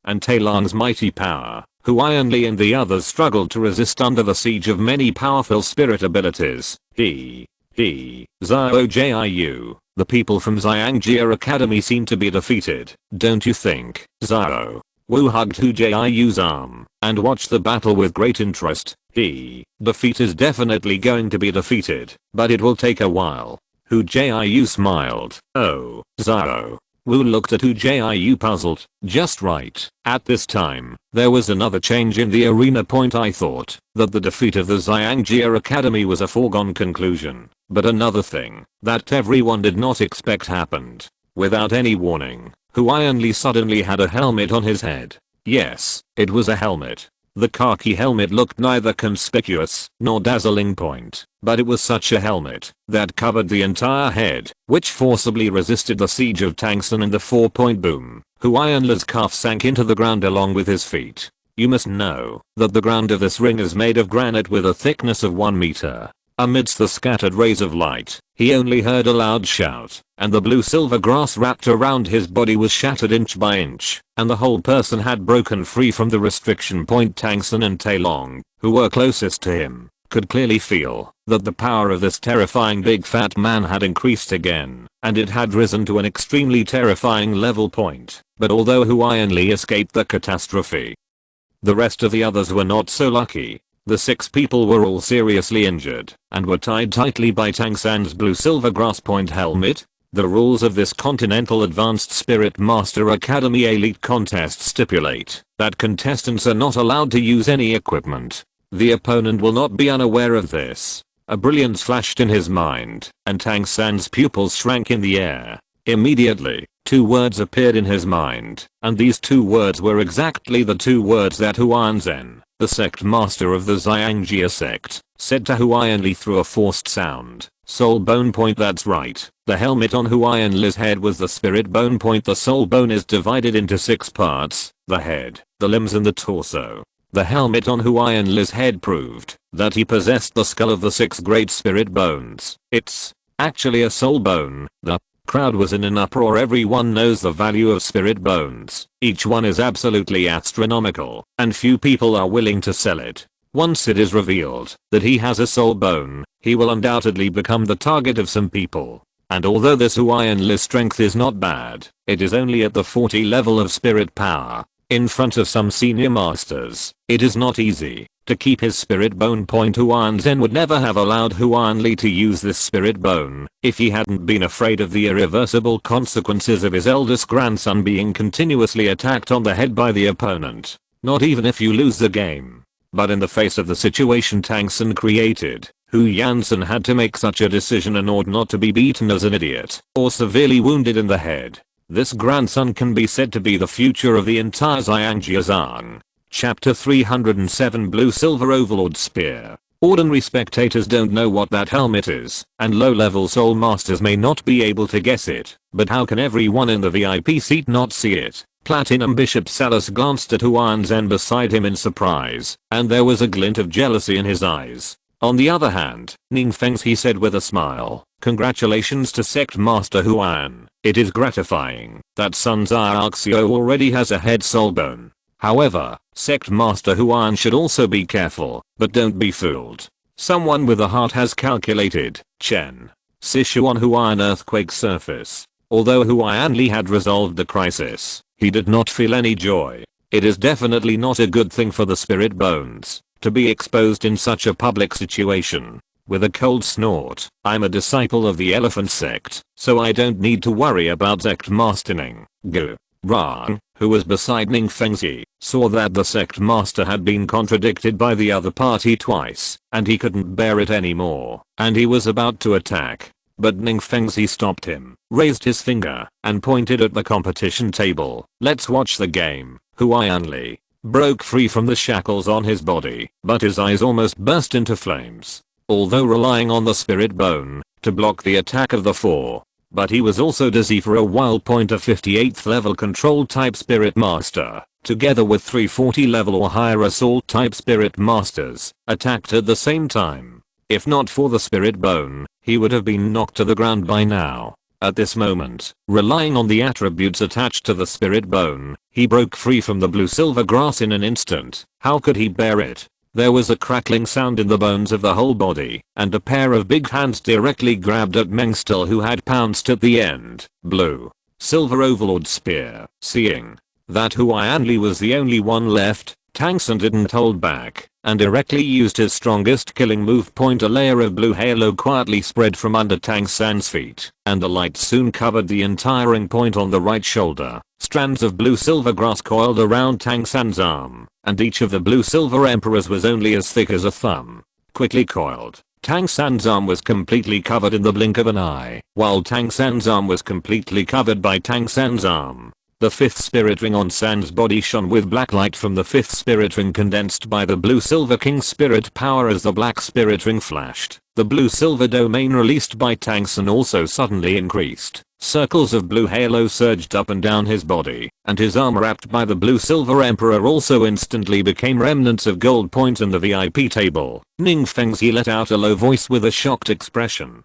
and Tai Long's mighty power. Hu Jiu and the others struggled to resist under the siege of many powerful spirit abilities. Xiao Jiu. The people from Xiangjia Academy seem to be defeated, don't you think? Xiao Wu hugged Hu Jiu's arm and watched the battle with great interest. Defeat is definitely going to be defeated, but it will take a while. Hu Jiu smiled. "Oh, Xiao. Wu looked at Hu Jiu puzzled. Just right. At this time, there was another change in the arena. I thought that the defeat of the Xiangjia Academy was a foregone conclusion. But another thing that everyone did not expect happened. Without any warning, Hu Li suddenly had a helmet on his head. Yes, it was a helmet. The khaki helmet looked neither conspicuous nor dazzling, but it was such a helmet that covered the entire head, which forcibly resisted the siege of Tang San and the 4-point boom. Hu Li's calf sank into the ground along with his feet. You must know that the ground of this ring is made of granite with a thickness of 1 meter. Amidst the scattered rays of light, he only heard a loud shout, and the blue-silver grass wrapped around his body was shattered inch by inch, and the whole person had broken free from the restriction. Tang San and Tai Long, who were closest to him, could clearly feel that the power of this terrifying big fat man had increased again, and it had risen to an extremely terrifying level. But although Hu Li escaped the catastrophe, the rest of the others were not so lucky. The 6 people were all seriously injured and were tied tightly by Tang San's blue-silver grass point helmet. The rules of this Continental Advanced Spirit Master Academy Elite Contest stipulate that contestants are not allowed to use any equipment. The opponent will not be unaware of this. A brilliance flashed in his mind, and Tang San's pupils shrank in the air. Immediately, 2 words appeared in his mind, and these 2 words were exactly the 2 words that Hu Zhen, the sect master of the Xiangjia sect, said to Hu Li through a forced sound. Soul bone. That's right. The helmet on Hu Li's head was the spirit bone. The soul bone is divided into 6 parts: the head, the limbs and the torso. The helmet on Hu Li's head proved that he possessed the skull of the 6 great spirit bones. It's actually a soul bone. The crowd was in an uproar. Everyone knows the value of spirit bones. Each one is absolutely astronomical, and few people are willing to sell it. Once it is revealed that he has a soul bone, he will undoubtedly become the target of some people. And although this Hu Li's strength is not bad, it is only at the 40 level of spirit power. In front of some senior masters, it is not easy to keep his spirit bone. Hu Zhen would never have allowed Hu Li to use this spirit bone if he hadn't been afraid of the irreversible consequences of his eldest grandson being continuously attacked on the head by the opponent. Not even if you lose the game. But in the face of the situation Tang San created, Hu Yansan had to make such a decision in order not to be beaten as an idiot or severely wounded in the head. This grandson can be said to be the future of the entire Xiangjia Zhang. Chapter 307 Blue-Silver Overlord Spear. Ordinary spectators don't know what that helmet is, and low-level soul masters may not be able to guess it, but how can everyone in the VIP seat not see it? Platinum Bishop Salus glanced at Hu Zhen beside him in surprise, and there was a glint of jealousy in his eyes. On the other hand, Ningfeng's he said with a smile, congratulations to Sect Master Huan. It is gratifying that Sun Xiaoxio already has a head soul bone. However, Sect Master Huan should also be careful, but don't be fooled. Someone with a heart has calculated, Chen. Sichuan Huan earthquake surface. Although Huan Li had resolved the crisis, he did not feel any joy. It is definitely not a good thing for the spirit bones to be exposed in such a public situation. With a cold snort, I'm a disciple of the elephant sect, so I don't need to worry about sect mastering. Gu Ran, who was beside Ning Fengzi, saw that the sect master had been contradicted by the other party twice, and he couldn't bear it anymore, and he was about to attack. But Ning Fengzi stopped him, raised his finger, and pointed at the competition table. Let's watch the game. Huan Li broke free from the shackles on his body, but his eyes almost burst into flames. Although relying on the spirit bone to block the attack of the 4, but he was also dizzy for a while. A 58th level control type spirit master, together with 340 level or higher assault type spirit masters, attacked at the same time. If not for the spirit bone, he would have been knocked to the ground by now. At this moment, relying on the attributes attached to the spirit bone, he broke free from the blue-silver grass in an instant. How could he bear it? There was a crackling sound in the bones of the whole body, and a pair of big hands directly grabbed at Mengstel, who had pounced at the end. Blue-silver overlord spear. Seeing that Huan Li was the only one left, Tang San didn't hold back and directly used his strongest killing move point. A layer of blue halo quietly spread from under Tang San's feet, and the light soon covered the entire point on the right shoulder. Strands of blue-silver grass coiled around Tang San's arm, and each of the blue-silver emperors was only as thick as a thumb. Quickly coiled, Tang San's arm was completely covered in the blink of an eye, while Tang San's arm was completely covered by Tang San's arm. The fifth spirit ring on San's body shone with black light from the fifth spirit ring, condensed by the blue-silver king spirit power. As the black spirit ring flashed, the blue-silver domain released by Tang San also suddenly increased. Circles of blue halo surged up and down his body, and his arm wrapped by the blue-silver emperor also instantly became remnants of gold points in the VIP table. Ning Feng's he let out a low voice with a shocked expression.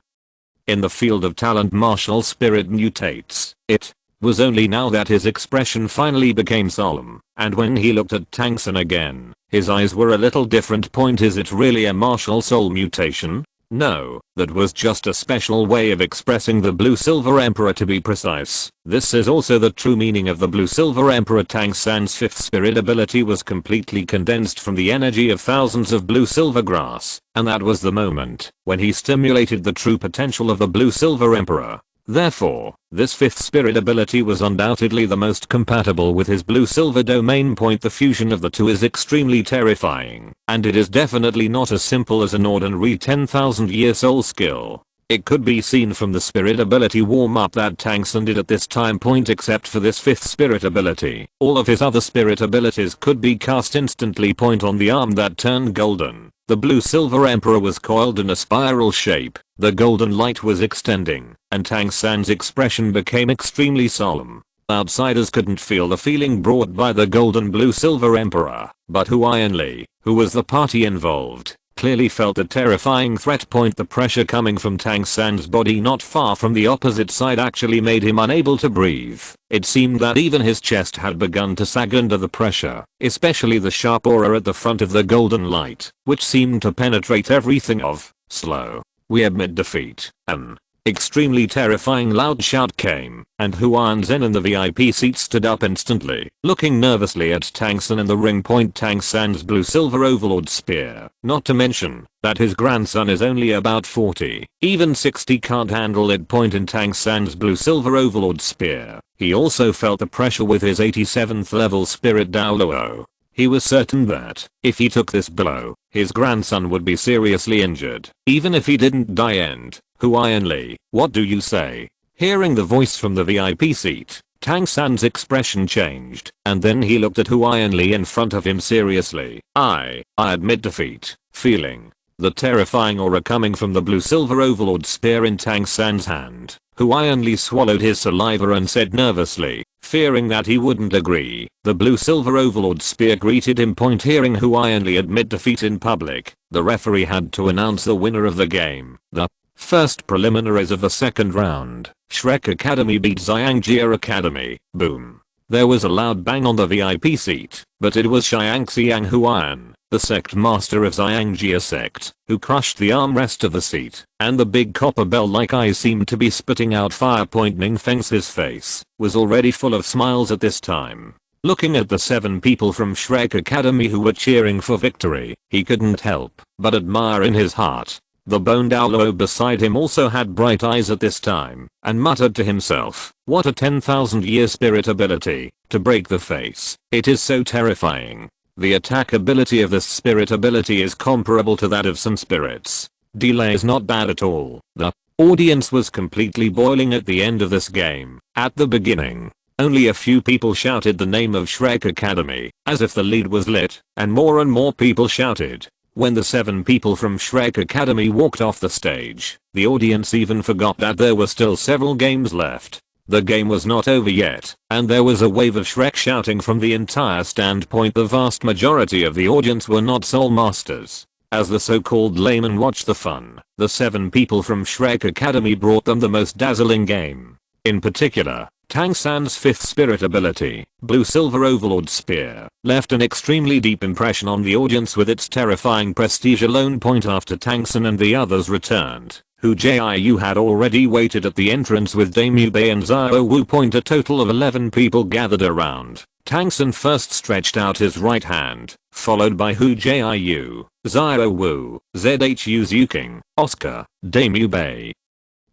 In the field of talent, martial spirit mutates. It was only now that his expression finally became solemn, and when he looked at Tang San again, his eyes were a little different. Is it really a martial soul mutation? No, that was just a special way of expressing the blue-silver emperor, to be precise. This is also the true meaning of the blue-silver emperor. Tang San's fifth spirit ability was completely condensed from the energy of thousands of blue-silver grass, and that was the moment when he stimulated the true potential of the blue-silver emperor. Therefore, this fifth spirit ability was undoubtedly the most compatible with his blue-silver domain point. The fusion of the two is extremely terrifying, and it is definitely not as simple as an ordinary 10,000-year soul skill. It could be seen from the spirit ability warm-up that Tang San did at this time point. Except for this fifth spirit ability, all of his other spirit abilities could be cast instantly. On the arm that turned golden, the blue-silver emperor was coiled in a spiral shape. The golden light was extending, and Tang San's expression became extremely solemn. Outsiders couldn't feel the feeling brought by the golden blue-silver emperor, but Hu Jiu, who was the party involved, clearly felt a terrifying threat. The pressure coming from Tang San's body not far from the opposite side actually made him unable to breathe. It seemed that even his chest had begun to sag under the pressure, especially the sharp aura at the front of the golden light, which seemed to penetrate everything. Slow. We admit defeat. An extremely terrifying loud shout came, and Hu Jiu in the VIP seat stood up instantly, looking nervously at Tang San in the ring. Tang San's blue-silver overlord spear. Not to mention that his grandson is only about 40. Even 60 can't handle it. In Tang San's blue-silver overlord spear, he also felt the pressure with his 87th level spirit Douluo. He was certain that if he took this blow, his grandson would be seriously injured, even if he didn't die. And Hu Jiu, what do you say? Hearing the voice from the VIP seat, Tang San's expression changed, and then he looked at Hu Jiu in front of him seriously. I admit defeat. Feeling the terrifying aura coming from the blue-silver overlord spear in Tang San's hand, Hu Jiu swallowed his saliva and said nervously, fearing that he wouldn't agree. The blue-silver overlord spear greeted him. Hearing Hu Jiu admit defeat in public, the referee had to announce the winner of the game. The first preliminaries of the second round, Shrek Academy beat Xiangjia Academy. Boom. There was a loud bang on the VIP seat, but it was Xiangxiang Huan, the sect master of Xiangjia sect, who crushed the armrest of the seat, and the big copper bell-like eyes seemed to be spitting out fire. Ning Feng's his face was already full of smiles at this time. Looking at the 7 people from Shrek Academy who were cheering for victory, he couldn't help but admire in his heart. The bone Douluo beside him also had bright eyes at this time, and muttered to himself, what a 10,000-year spirit ability, to break the face. It is so terrifying. The attack ability of this spirit ability is comparable to that of some spirits. Delay is not bad at all. The audience was completely boiling at the end of this game. At the beginning, only a few people shouted the name of Shrek Academy, as if the lead was lit, and more people shouted. When the 7 people from Shrek Academy walked off the stage, the audience even forgot that there were still several games left. The game was not over yet, and there was a wave of Shrek shouting from the entire standpoint. The vast majority of the audience were not soul masters. As the so-called laymen watched the fun, the 7 people from Shrek Academy brought them the most dazzling game. In particular, Tang San's 5th spirit ability, Blue-Silver Overlord Spear, left an extremely deep impression on the audience with its terrifying prestige alone. After Tang San and the others returned, Hu Jiu had already waited at the entrance with Dame Yubei and Xiao Wu. A total of 11 people gathered around. Tang San first stretched out his right hand, followed by Hu Jiu, Xiao Wu, Zhu Zuking, Oscar, Damu Bei,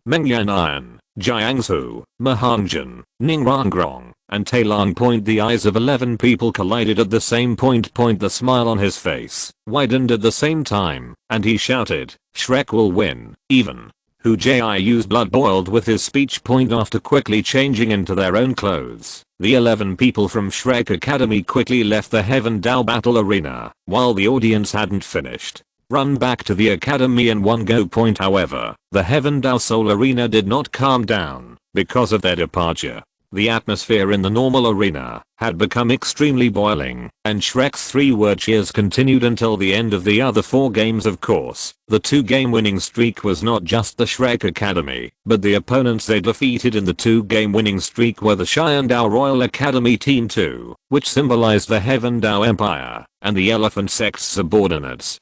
Mengyan Iron, Jiangsu, Mahangjin, Ningrangrong, and Tailong. The eyes of 11 people collided at the same point. The smile on his face widened at the same time, and he shouted, "Shrek will win, even." Hu Jiu's blood boiled with his speech. After quickly changing into their own clothes, the 11 people from Shrek Academy quickly left the Heaven Dao battle arena, while the audience hadn't finished. Run back to the academy in one go. However, the Heaven Dao Soul Arena did not calm down because of their departure. The atmosphere in the normal arena had become extremely boiling, and Shrek's 3-word cheers continued until the end of the other 4 games. Of course, the 2-game winning streak was not just the Shrek Academy, but the opponents they defeated in the 2-game winning streak were the Cheyenne Dao Royal Academy Team 2, which symbolized the Heaven Dao Empire, and the Elephant Sect's subordinates.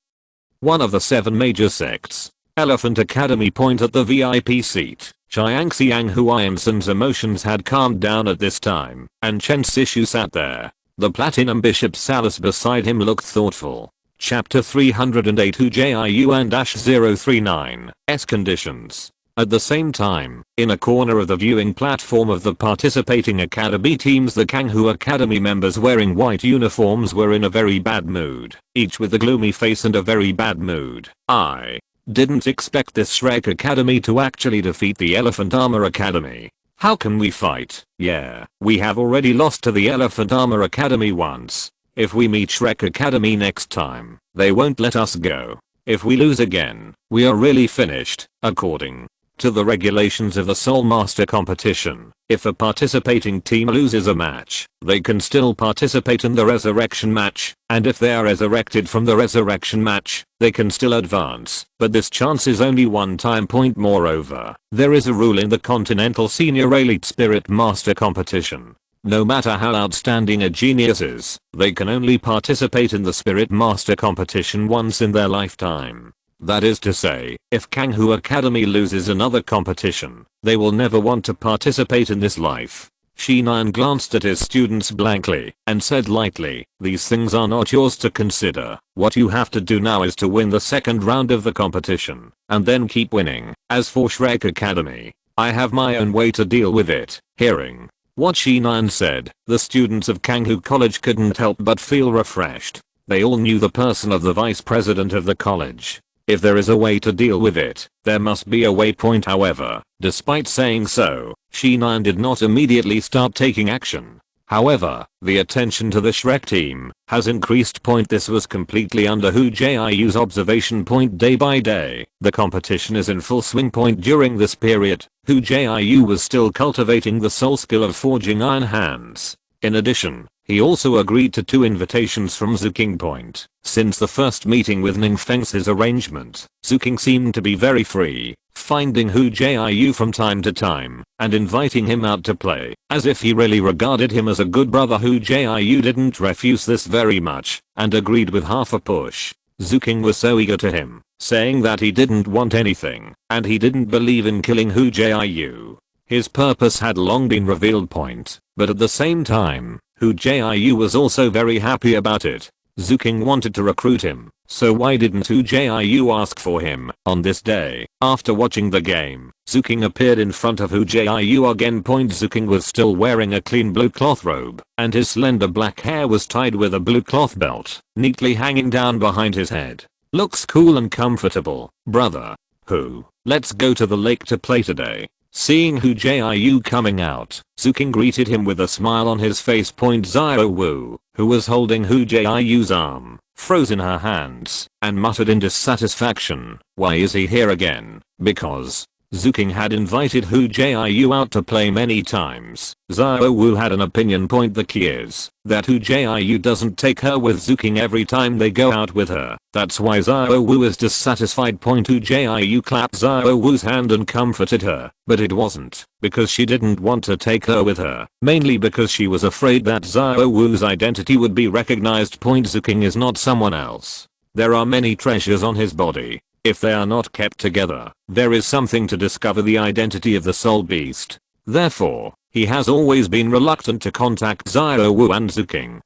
One of the 7 major sects, Elephant Academy. At the VIP seat, Chiangxiang Huayansan's emotions had calmed down at this time, and Chen Sishu sat there. The Platinum Bishop Salus beside him looked thoughtful. Chapter 308 Hu Jiu and -039 S conditions. At the same time, in a corner of the viewing platform of the participating academy teams, the Kanghu Academy members wearing white uniforms were in a very bad mood, each with a gloomy face and a very bad mood. I didn't expect this Shrek Academy to actually defeat the Elephant Armor Academy. How can we fight? Yeah, we have already lost to the Elephant Armor Academy once. If we meet Shrek Academy next time, they won't let us go. If we lose again, we are really finished. According to the regulations of the Soul Master competition, if a participating team loses a match, they can still participate in the resurrection match, and if they are resurrected from the resurrection match, they can still advance, but this chance is only one time. Moreover, there is a rule in the Continental Senior Elite Spirit Master competition. No matter how outstanding a genius is, they can only participate in the Spirit Master competition once in their lifetime. That is to say, if Kanghu Academy loses another competition, they will never want to participate in this life. Shinan glanced at his students blankly and said lightly, "These things are not yours to consider. What you have to do now is to win the second round of the competition, and then keep winning. As for Shrek Academy, I have my own way to deal with it." Hearing what Shinan said, the students of Kanghu College couldn't help but feel refreshed. They all knew the person of the vice president of the college. If there is a way to deal with it, there must be a way. However, despite saying so, Shinan did not immediately start taking action. However, the attention to the Shrek team has increased. This was completely under Hu Jiu's observation. Day by day, the competition is in full swing. During this period, Hu Jiu was still cultivating the soul skill of forging iron hands. In addition, he also agreed to 2 invitations from Zuking. Since the first meeting with Ningfeng's arrangement, Zuking seemed to be very free, finding Hu Jiu from time to time and inviting him out to play, as if he really regarded him as a good brother. Hu Jiu didn't refuse this very much and agreed with half a push. Zuking was so eager to him, saying that he didn't want anything and he didn't believe in killing Hu Jiu. His purpose had long been revealed. But at the same time, Hu Jiu was also very happy about it. Zuking wanted to recruit him, so why didn't Hu Jiu ask for him? On this day, after watching the game, Zuking appeared in front of Hu Jiu again. Zuking was still wearing a clean blue cloth robe, and his slender black hair was tied with a blue cloth belt, neatly hanging down behind his head. "Looks cool and comfortable, brother. Hu, let's go to the lake to play today." Seeing Hu Jiu coming out, Zuking greeted him with a smile on his face. Xiao Wu, who was holding Hu Jiu's arm, froze in her hands and muttered in dissatisfaction, "Why is he here again?" Because Zuking had invited Hu Jiu out to play many times. Xiao Wu had an opinion. The key is that Hu Jiu doesn't take her with Zuking every time they go out with her. That's why Xiao Wu is dissatisfied. Hu Jiu clapped Xiao Wu's hand and comforted her, but it wasn't because she didn't want to take her with her, mainly because she was afraid that Xiao Wu's identity would be recognized. Zuking is not someone else. There are many treasures on his body. If they are not kept together, there is something to discover the identity of the soul beast. Therefore, He has always been reluctant to contact Xiao Wu and Zuking.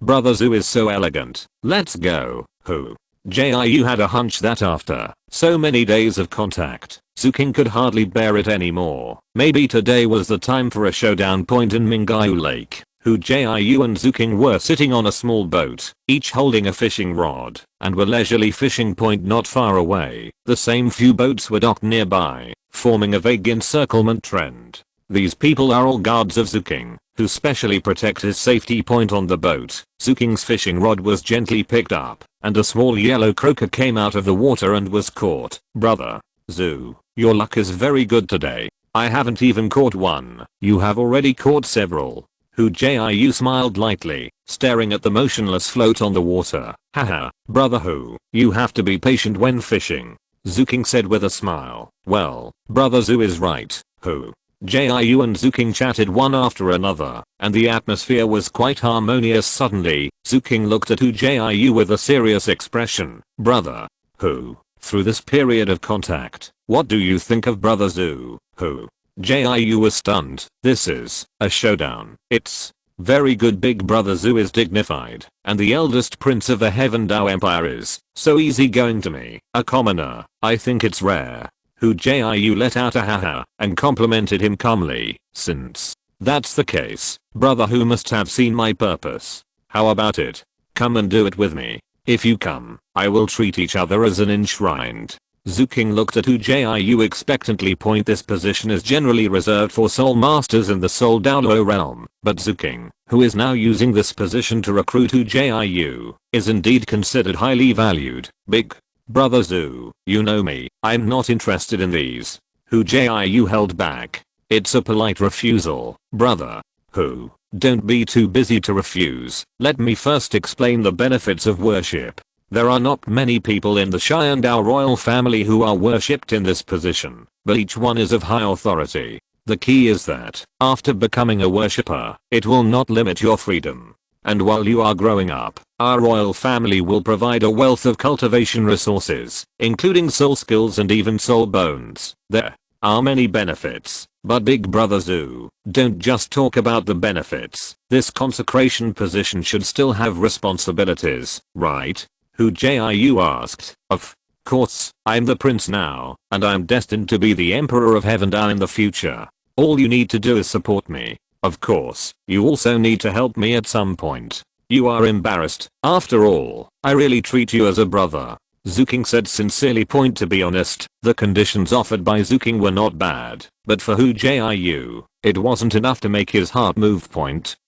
Brother Zhu is so elegant. Let's go. Hu Jiu had a hunch that after so many days of contact, Zuking could hardly bear it anymore. Maybe today was the time for a showdown point in Mingyu Lake. Hu Jiu and Zuking were sitting on a small boat, each holding a fishing rod, and were leisurely fishing point not far away. The same few boats were docked nearby, forming a vague encirclement trend. These people are all guards of Zuking, who specially protect his safety point on the boat. Zuking's fishing rod was gently picked up, and a small yellow croaker came out of the water and was caught. Brother Zhu, your luck is very good today. I haven't even caught one. You have already caught several. Hu Jiu smiled lightly, staring at the motionless float on the water. Haha, brother Hu, you have to be patient when fishing. Zuking said with a smile. Well, brother Zhu is right. Hu Jiu and Zuking chatted one after another, and the atmosphere was quite harmonious. Suddenly, Zuking looked at Hu Jiu with a serious expression. Brother Hu, through this period of contact, what do you think of brother Zhu? Hu Jiu was stunned. This is a showdown. It's very good. Big brother Zhu is dignified, and the eldest prince of the Heaven Dao Empire is so easygoing to me, a commoner. I think it's rare. Hu Jiu let out a haha and complimented him calmly. Since that's the case, brother Hu must have seen my purpose. How about it? Come and do it with me. If you come, I will treat each other as an enshrined. Zuking looked at Hu Jiu expectantly. This position is generally reserved for soul masters in the soul Douluo realm, but Zuking, who is now using this position to recruit Hu Jiu, is indeed considered highly valued. Big brother Zhu, you know me, I'm not interested in these. Hu Jiu held back. It's a polite refusal. Brother Hu, don't be too busy to refuse. Let me first explain the benefits of worship. There are not many people in the Xiandao royal family who are worshipped in this position, but each one is of high authority. The key is that, after becoming a worshipper, it will not limit your freedom. And while you are growing up, our royal family will provide a wealth of cultivation resources, including soul skills and even soul bones. There are many benefits, but big brother Zhu, don't just talk about the benefits. This consecration position should still have responsibilities, right? Hu Jiu asked. Of course, I'm the prince now, and I'm destined to be the emperor of Heaven Dao in the future. All you need to do is support me. Of course, you also need to help me at some point. You are embarrassed. After all, I really treat you as a brother. Zuking said sincerely. To be honest, the conditions offered by Zuking were not bad, but for Hu Jiu, it wasn't enough to make his heart move.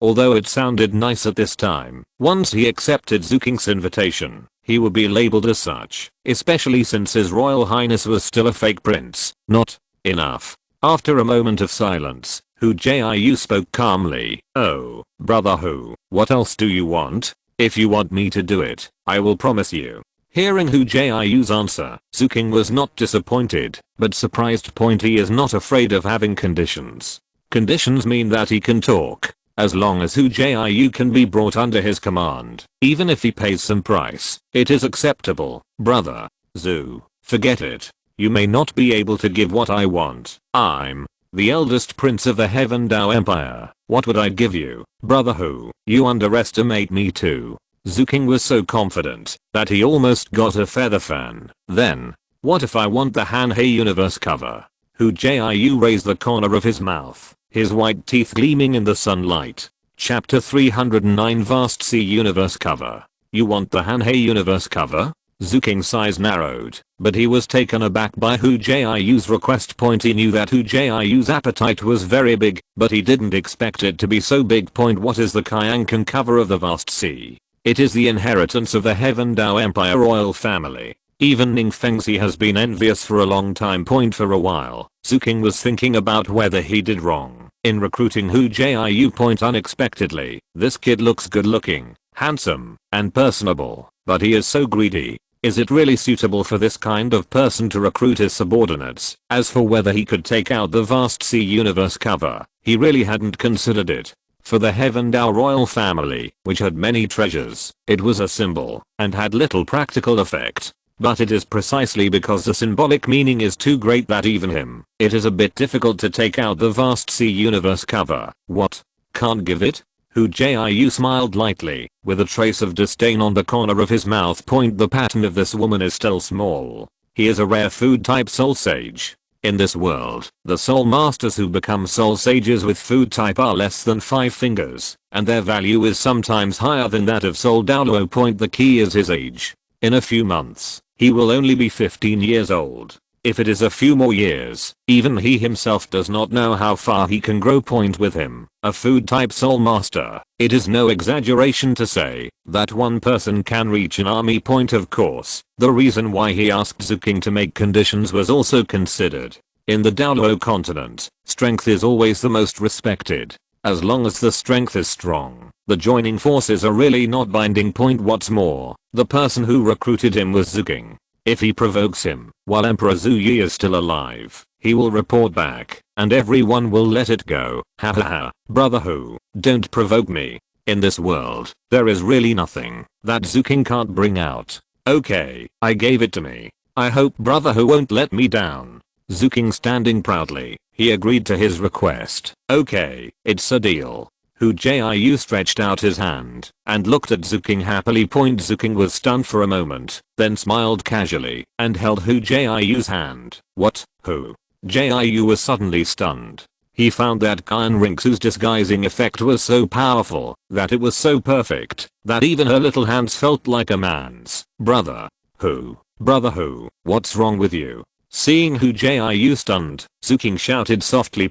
Although it sounded nice at this time, once he accepted Zuking's invitation, he would be labeled as such, especially since his royal highness was still a fake prince. Not enough. After a moment of silence, Hu Jiu spoke calmly. Oh, brother Hu, what else do you want? If you want me to do it, I will promise you. Hearing Hu Jiu's answer, Zuking was not disappointed, but surprised. He is not afraid of having conditions. Conditions mean that he can talk, as long as Hu Jiu can be brought under his command. Even if he pays some price, it is acceptable. Brother Zhu, forget it. You may not be able to give what I want. I'm the eldest prince of the Heaven Dao Empire. What would I give you? Brother Hu, you underestimate me too. Zuking was so confident that he almost got a feather fan. Then, what if I want the Hanhei universe cover? Hu Jiu raised the corner of his mouth, his white teeth gleaming in the sunlight. Chapter 309 Vast Sea Universe Cover. You want the Hanhei universe cover? Zuking's eyes narrowed, but he was taken aback by Hu Jiu's request. He knew that Hu Jiu's appetite was very big, but he didn't expect it to be so big. What is the Kyankan cover of the Vast Sea? It is the inheritance of the Heaven Dao Empire royal family. Even Ning Fengzi has been envious for a long time. For a while, Zuking was thinking about whether he did wrong in recruiting Hu Jiu. Unexpectedly, this kid looks good looking, handsome, and personable, but he is so greedy. Is it really suitable for this kind of person to recruit his subordinates? As for whether he could take out the Vast Sea Universe cover, he really hadn't considered it. For the Heaven Dao royal family, which had many treasures, it was a symbol, and had little practical effect. but it is precisely because the symbolic meaning is too great that even him, it is a bit difficult to take out the vast sea universe cover. What? Can't give it? Hu Jiu smiled lightly, with a trace of disdain on the corner of his mouth. The pattern of this woman is still small. He is a rare food type soul sage. In this world, the soul masters who become soul sages with food type are less than 5 fingers, and their value is sometimes higher than that of soul Douluo. The key is his age. In a few months, he will only be 15 years old. If it is a few more years, even he himself does not know how far he can grow. With him, a food type soul master, it is no exaggeration to say that one person can reach an army. Of course, the reason why he asked Zuking to make conditions was also considered. In the Douluo continent, strength is always the most respected. As long as the strength is strong, the joining forces are really not binding. What's more, the person who recruited him was Zuking. If he provokes him, while Emperor Zhu Yi is still alive, he will report back, and everyone will let it go. Hahaha, brother Hu, don't provoke me. In this world, there is really nothing that Zuking can't bring out. Okay, I gave it to me. I hope brother Hu won't let me down. Zuking standing proudly, he agreed to his request. Okay, it's a deal. Hu Jiu stretched out his hand and looked at Zuking happily. Zuking was stunned for a moment, then smiled casually and held Hu Jiu's hand. What? Hu Jiu was suddenly stunned. He found that Kyan Rinxu's disguising effect was so powerful, that it was so perfect, that even her little hands felt like a man's. Brother Hu, what's wrong with you? Seeing Hu Jiu stunned, Zuking shouted softly.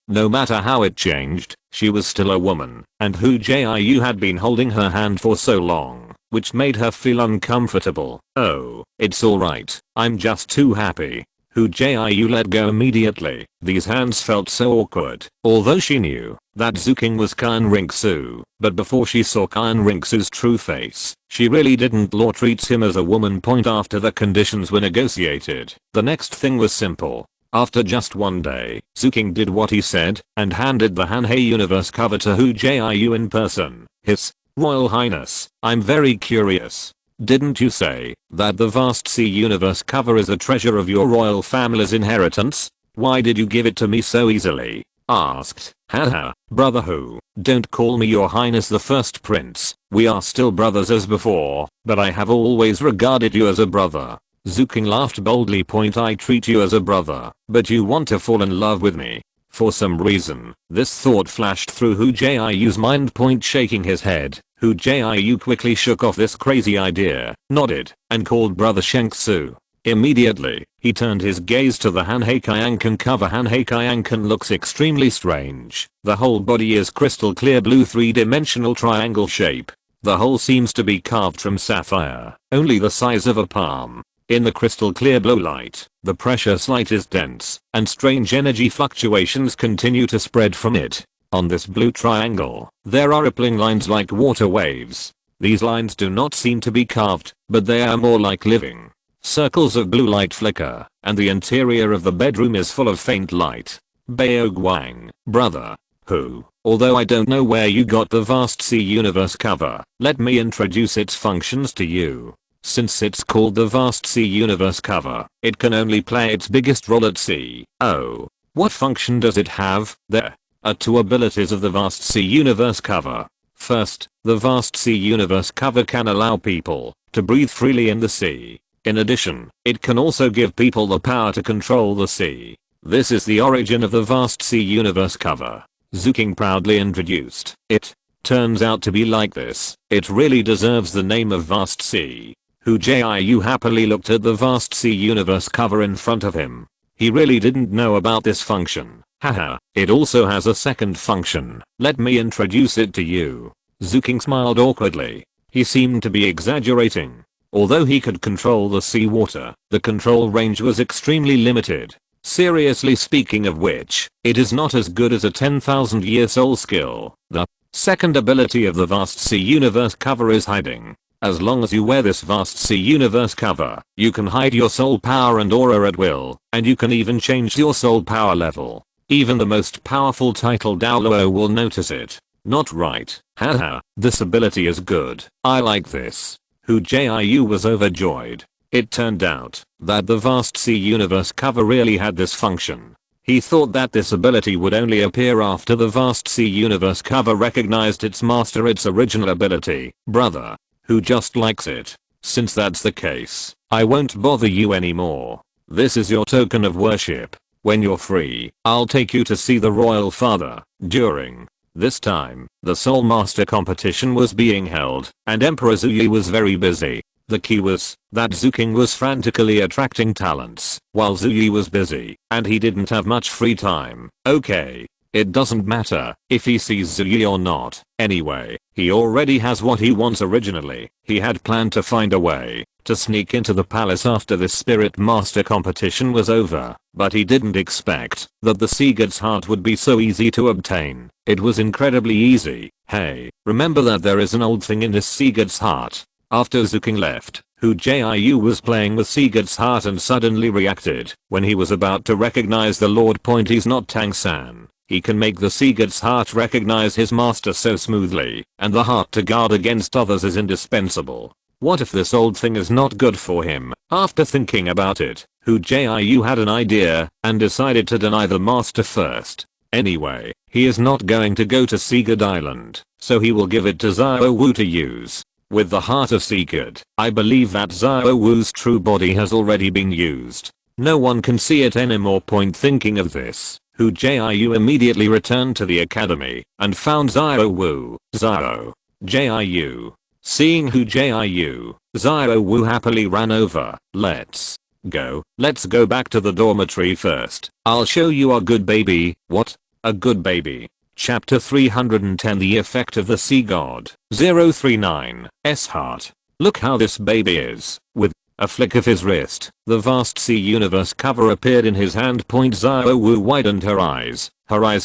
No matter how it changed, she was still a woman, and Hu Jiu had been holding her hand for so long, which made her feel uncomfortable. Oh, it's alright, I'm just too happy. Hu Jiu let go immediately. These hands felt so awkward, although she knew that Zuking was Kyan Rinxu, but before she saw Kyan Rinxu's true face, she really didn't. Law treats him as a woman. After the conditions were negotiated, the next thing was simple. After just one day, Zuking did what he said and handed the Hanhei universe cover to Hu Jiu in person. His Royal Highness, I'm very curious. Didn't you say that the vast sea universe cover is a treasure of your royal family's inheritance? Why did you give it to me so easily? Asked. Haha, brother Hu, don't call me your highness the first prince. We are still brothers as before, but I have always regarded you as a brother. Zuking laughed boldly. I treat you as a brother, but you want to fall in love with me. For some reason, this thought flashed through Hu Jiu's mind. Shaking his head, Hu Jiu quickly shook off this crazy idea, nodded, and called brother Shengsu. Immediately, he turned his gaze to the Hanhei Kyankan cover. Hanhei Kyankan looks extremely strange. The whole body is crystal clear blue 3-dimensional triangle shape. The whole seems to be carved from sapphire, only the size of a palm. In the crystal clear blue light, the precious light is dense, and strange energy fluctuations continue to spread from it. On this blue triangle, there are rippling lines like water waves. These lines do not seem to be carved, but they are more like living. Circles of blue light flicker, and the interior of the bedroom is full of faint light. Bao Guang, brother Hu, although I don't know where you got the vast sea universe cover, let me introduce its functions to you. Since it's called the vast sea universe cover, it can only play its biggest role at sea. Oh, what function does it have? There are 2 abilities of the vast sea universe cover. First, the vast sea universe cover can allow people to breathe freely in the sea. In addition, it can also give people the power to control the sea. This is the origin of the vast sea universe cover. Zuking proudly introduced. It turns out to be like this. It really deserves the name of vast sea. Hu Jiu happily looked at the vast sea universe cover in front of him. He really didn't know about this function. Haha, it also has a second function. Let me introduce it to you. Zuking smiled awkwardly. He seemed to be exaggerating. Although he could control the sea water, the control range was extremely limited. Seriously speaking of which, it is not as good as a 10,000-year soul skill. The second ability of the vast sea universe cover is hiding. As long as you wear this vast sea universe cover, you can hide your soul power and aura at will, and you can even change your soul power level. Even the most powerful title Douluo will notice it. Not right. Haha, this ability is good. I like this. Hu Jiu was overjoyed. It turned out that the vast sea universe cover really had this function. He thought that this ability would only appear after the vast sea universe cover recognized its master its original ability. Brother, who just likes it. Since that's the case, I won't bother you anymore. This is your token of worship. When you're free, I'll take you to see the royal father. During this time, the Soul Master competition was being held, and Emperor Zhu was very busy. The key was that Zhu King was frantically attracting talents, while Zhu was busy, and he didn't have much free time. Okay. It doesn't matter if he sees Zhu or not. Anyway, he already has what he wants originally. He had planned to find a way to sneak into the palace after the Spirit Master competition was over, but he didn't expect that the sea god's heart would be so easy to obtain. It was incredibly easy. Hey, remember that there is an old thing in this sea god's heart. After Zhu King left, Hu Jiu was playing with sea god's heart and suddenly reacted when he was about to recognize the Lord. He's not Tang San. He can make the sea god's heart recognize his master so smoothly, and the heart to guard against others is indispensable. What if this old thing is not good for him? After thinking about it, Hu Jiu had an idea and decided to deny the master first. Anyway, he is not going to go to Sea God Island, so he will give it to Xiao Wu to use. With the heart of Sea God, I believe that Xiao Wu's true body has already been used. No one can see it anymore. Thinking of this, Hu Jiu immediately returned to the academy and found Xiao Wu. Xiao Jiu. Seeing Hu Jiu, Xiao Wu happily ran over. Let's go back to the dormitory first. I'll show you a good baby. What? A good baby? Chapter 310 The Effect of the Sea God. 039's heart. Look how this baby is. With a flick of his wrist, the vast sea universe cover appeared in his hand. Xiao Wu widened her eyes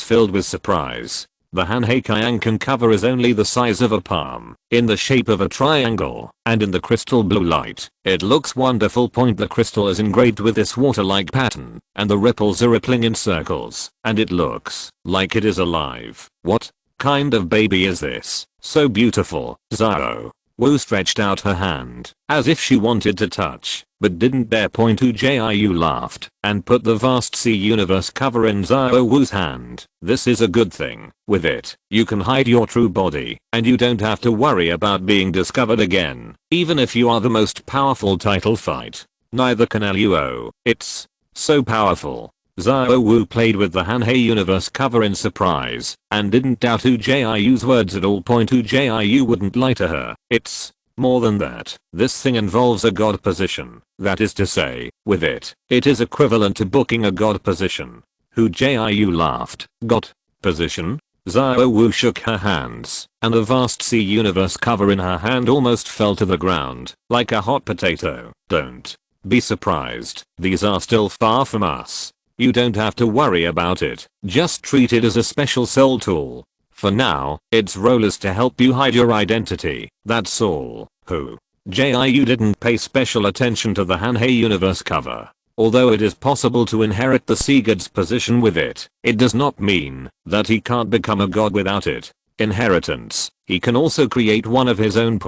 filled with surprise. The Hanhei Kyankan cover is only the size of a palm, in the shape of a triangle, and in the crystal blue light, it looks wonderful. The crystal is engraved with this water-like pattern, and the ripples are rippling in circles, and it looks like it is alive. What kind of baby is this? So beautiful. Xiao Wu stretched out her hand, as if she wanted to touch, but didn't dare. Hu Jiu laughed, and put the vast sea universe cover in Xiao Wu's hand. This is a good thing. With it, you can hide your true body, and you don't have to worry about being discovered again, even if you are the most powerful title fight. Neither can Luo. It's so powerful. Xiao Wu played with the Hanhei universe cover in surprise, and didn't doubt Hu Jiu's words at all. Hu Jiu wouldn't lie to her. It's more than that. This thing involves a god position. That is to say, with it is equivalent to booking a god position. Hu Jiu laughed. God position? Xiao Wu shook her hands, and the vast sea universe cover in her hand almost fell to the ground, like a hot potato. Don't be surprised. These are still far from us. You don't have to worry about it. Just treat it as a special soul tool. For now, its role is to help you hide your identity. That's all. Hu Jiu didn't pay special attention to the Hanhei universe cover. Although it is possible to inherit the sea god's position with it, it does not mean that he can't become a god without it. Inheritance. He can also create one of his own.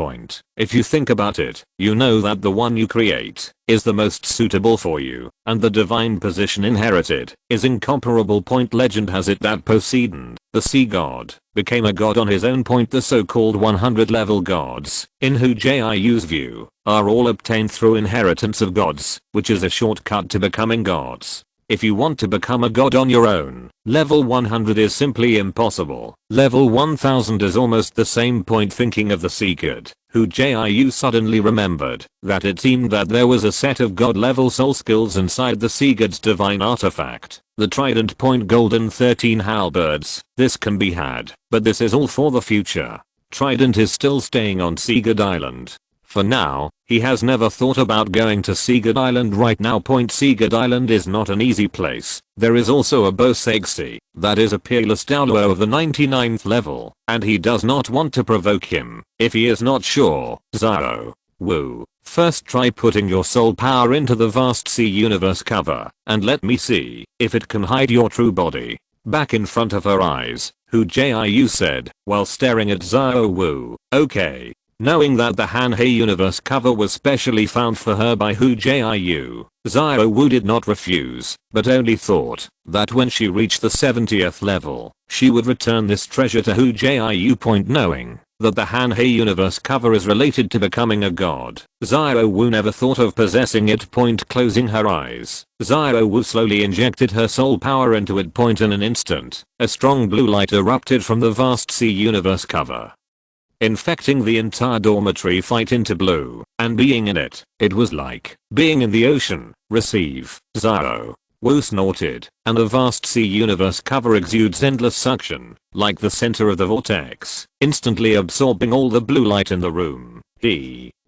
If you think about it, you know that the one you create is the most suitable for you, and the divine position inherited is incomparable. Legend has it that Poseidon, the sea god, became a god on his own. The so-called 100 level gods, in Hu Jiu's view, are all obtained through inheritance of gods, which is a shortcut to becoming gods. If you want to become a god on your own, level 100 is simply impossible. Level 1000 is almost the same. Thinking of the sea god, Hu Jiu suddenly remembered that it seemed that there was a set of god level soul skills inside the sea god's divine artifact, the trident. Golden 13 halberds. This can be had, but this is all for the future. Trident is still staying on Sea God Island. For now, he has never thought about going to Sea God Island right now. Sea God Island is not an easy place. There is also a Bosegsi, that is a peerless Douluo of the 99th level, and he does not want to provoke him if he is not sure. Xiao Wu, first try putting your soul power into the vast sea universe cover, and let me see if it can hide your true body. Back in front of her eyes, Hu Jiu said, while staring at Xiao Wu. Okay. Knowing that the Hanhei universe cover was specially found for her by Hu Jiu, Xiao Wu did not refuse, but only thought that when she reached the 70th level, she would return this treasure to Hu Jiu. Knowing that the Hanhei universe cover is related to becoming a god, Xiao Wu never thought of possessing it. Closing her eyes, Xiao Wu slowly injected her soul power into it. In an instant, a strong blue light erupted from the vast sea universe cover, infecting the entire dormitory fight into blue, and being in it, it was like being in the ocean. Receive, Xiao Wu snorted, and the vast sea universe cover exudes endless suction, like the center of the vortex, instantly absorbing all the blue light in the room. Xiao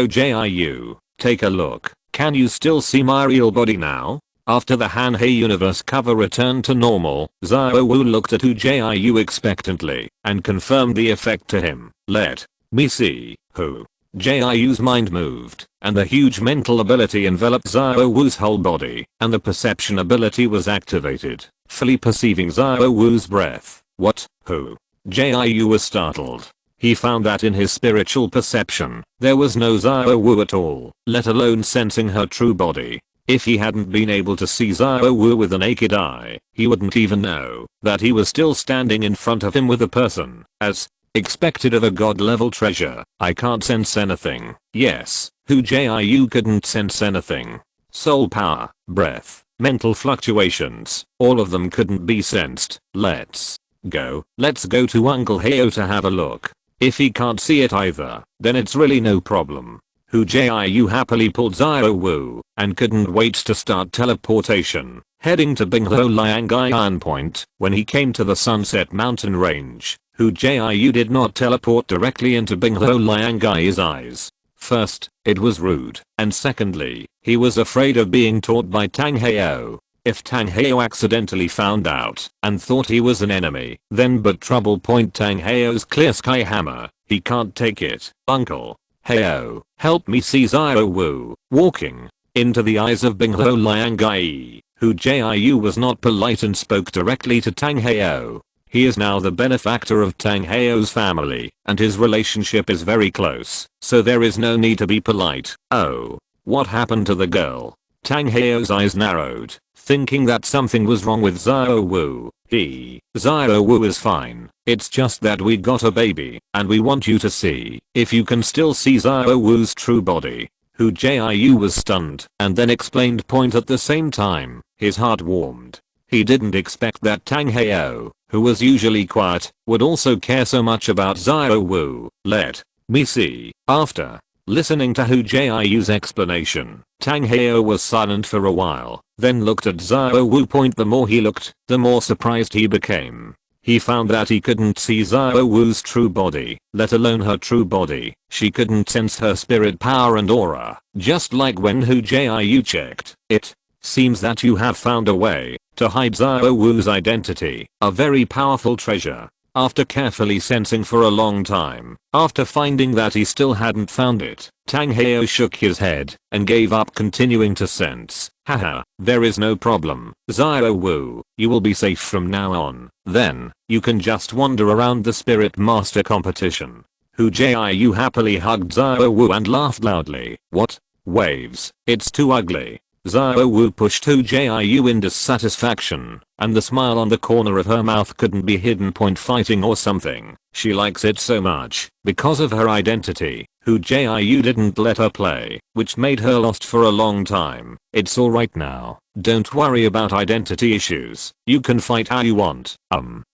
Jiu, take a look. Can you still see my real body now? After the Hanhei universe cover returned to normal, Xiao Wu looked at Hu Jiu expectantly and confirmed the effect to him. Let me see. Hu Jiu's mind moved, and the huge mental ability enveloped Xiao Wu's whole body, and the perception ability was activated, fully perceiving Xiao Wu's breath. What? Hu Jiu was startled. He found that in his spiritual perception, there was no Xiao Wu at all, let alone sensing her true body. If he hadn't been able to see Xiao Wu with a naked eye, he wouldn't even know that he was still standing in front of him with a person, as expected of a god level treasure. I can't sense anything. Yes, Hu Jiu couldn't sense anything. Soul power, breath, mental fluctuations, all of them couldn't be sensed. Let's go to Uncle Heo to have a look. If he can't see it either, then it's really no problem. Hu Jiu happily pulled Xiao Wu and couldn't wait to start teleportation, heading to Binghuo Liangai Iron Point. When he came to the Sunset Mountain Range, Hu Jiu did not teleport directly into Binghuo Liangai's eyes. First, it was rude, and secondly, he was afraid of being taught by Tang Heo. If Tang Heo accidentally found out and thought he was an enemy, then but trouble. Tang Heo's clear sky hammer, he can't take it. Uncle Heo, help me see Xiao Wu. Walking into the eyes of Binghuo Liangai, Hu Jiu was not polite and spoke directly to Tang Heo. He is now the benefactor of Tang Heo's family, and his relationship is very close, so there is no need to be polite. Oh, what happened to the girl? Tang Heo's eyes narrowed, thinking that something was wrong with Xiao Wu. Xiao Wu is fine. It's just that we got a baby, and we want you to see if you can still see Xiao Wu's true body. Hu Jiu was stunned and then explained. At the same time, his heart warmed. He didn't expect that Tang Heo, who was usually quiet, would also care so much about Xiao Wu. Let me see. After listening to Hu Jiu's explanation, Tang Heo was silent for a while, then looked at Xiao Wu. The more he looked, the more surprised he became. He found that he couldn't see Xiao Wu's true body, let alone her true body. She couldn't sense her spirit power and aura, just like when Hu Jiu checked. It seems that you have found a way to hide Xiao Wu's identity, a very powerful treasure. After carefully sensing for a long time, after finding that he still hadn't found it, Tang Heo shook his head and gave up continuing to sense. Haha, there is no problem, Xiao Wu, you will be safe from now on. Then, you can just wander around the Spirit Master competition. Hu Jiu happily hugged Xiao Wu and laughed loudly. What? Waves, it's too ugly. Xiao Wu pushed Hu Jiu in dissatisfaction, and the smile on the corner of her mouth couldn't be hidden. Fighting or something. She likes it so much. Because of her identity, Hu Jiu didn't let her play, which made her lost for a long time. It's alright now. Don't worry about identity issues. You can fight how you want.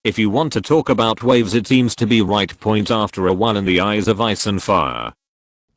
If you want to talk about waves, it seems to be right. After a while in the eyes of ice and fire,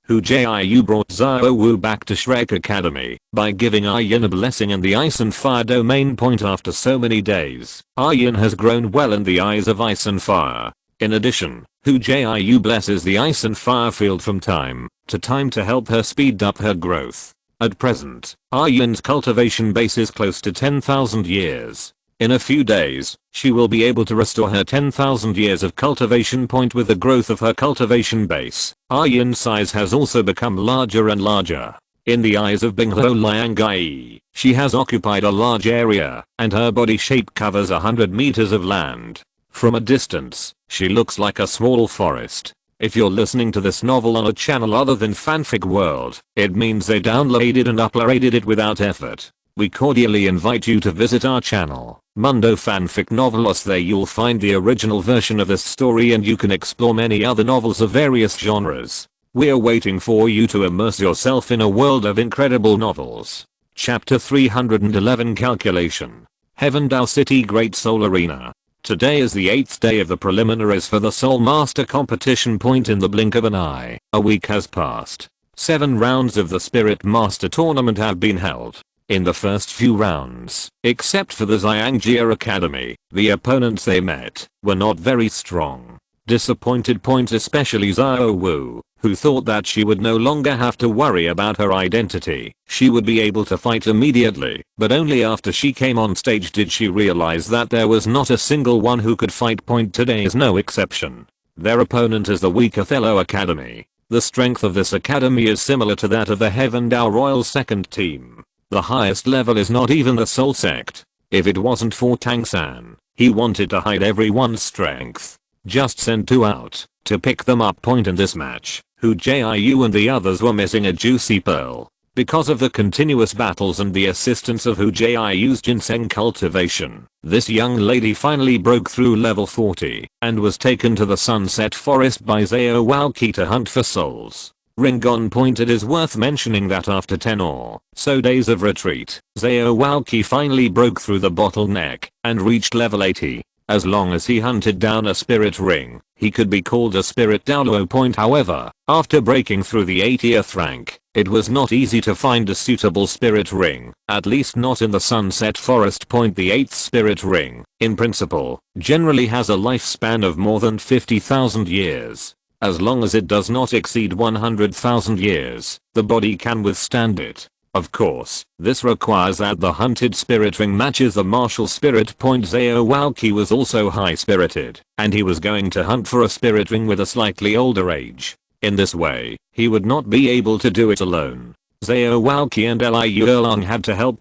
Hu Jiu brought Xiao Wu back to Shrek Academy by giving Aryan a blessing in the ice and fire domain. After so many days, Aryan has grown well in the eyes of ice and fire. In addition, Hu Jiu blesses the ice and fire field from time to time to help her speed up her growth. At present, Aryan's cultivation base is close to 10,000 years. In a few days, she will be able to restore her 10,000 years of cultivation. With the growth of her cultivation base, Aryan's size has also become larger and larger. In the eyes of Binghuo Liangai, she has occupied a large area, and her body shape covers 100 meters of land. From a distance, she looks like a small forest. If you're listening to this novel on a channel other than Fanfic World, it means they downloaded and uploaded it without effort. We cordially invite you to visit our channel, Mundo Fanfic Novelos. There you'll find the original version of this story and you can explore many other novels of various genres. We're waiting for you to immerse yourself in a world of incredible novels. Chapter 311 Calculation. Heaven Dao City Great Soul Arena. Today is the 8th day of the preliminaries for the Soul Master competition. In the blink of an eye, a week has passed. 7 rounds of the Spirit Master tournament have been held. In the first few rounds, except for the Xiangjia Academy, the opponents they met were not very strong. Disappointed. Especially Xiao Wu, who thought that she would no longer have to worry about her identity. She would be able to fight immediately, but only after she came on stage did she realize that there was not a single one who could fight. Today is no exception. Their opponent is the weak Othello Academy. The strength of this academy is similar to that of the Heaven Dao Royal second team. The highest level is not even the Soul Sect. If it wasn't for Tang San, he wanted to hide everyone's strength. Just send 2 out to pick them up. In this match, Hu Jiu and the others were missing a juicy pearl. Because of the continuous battles and the assistance of Hu Jiu's ginseng cultivation, this young lady finally broke through level 40 and was taken to the Sunset Forest by Xiao Walqi to hunt for souls. Ringon. It is worth mentioning that after 10 or so days of retreat, Xiao Walqi finally broke through the bottleneck and reached level 80. As long as he hunted down a spirit ring, he could be called a spirit Douluo. However, after breaking through the 80th rank, it was not easy to find a suitable spirit ring, at least not in the Sunset Forest. The 8th spirit ring, in principle, generally has a lifespan of more than 50,000 years. As long as it does not exceed 100,000 years, the body can withstand it. Of course, this requires that the hunted spirit ring matches the martial spirit. Xiao Walqi was also high-spirited, and he was going to hunt for a spirit ring with a slightly older age. In this way, he would not be able to do it alone. Xiao Walqi and Liu Erlang had to help.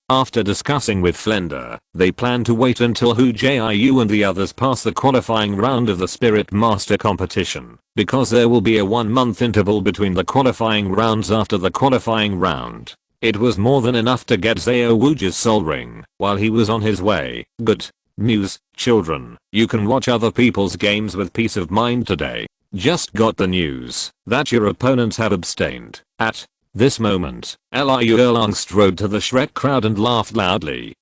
After discussing with Flender, they plan to wait until Hu Jiu and the others pass the qualifying round of the Spirit Master competition, because there will be a 1-month interval between the qualifying rounds. After the qualifying round, it was more than enough to get Xiao Wu's soul ring while he was on his way. Good news, children, you can watch other people's games with peace of mind today. Just got the news that your opponents have abstained. At this moment, Liu Erlang strode to the Shrek crowd and laughed loudly.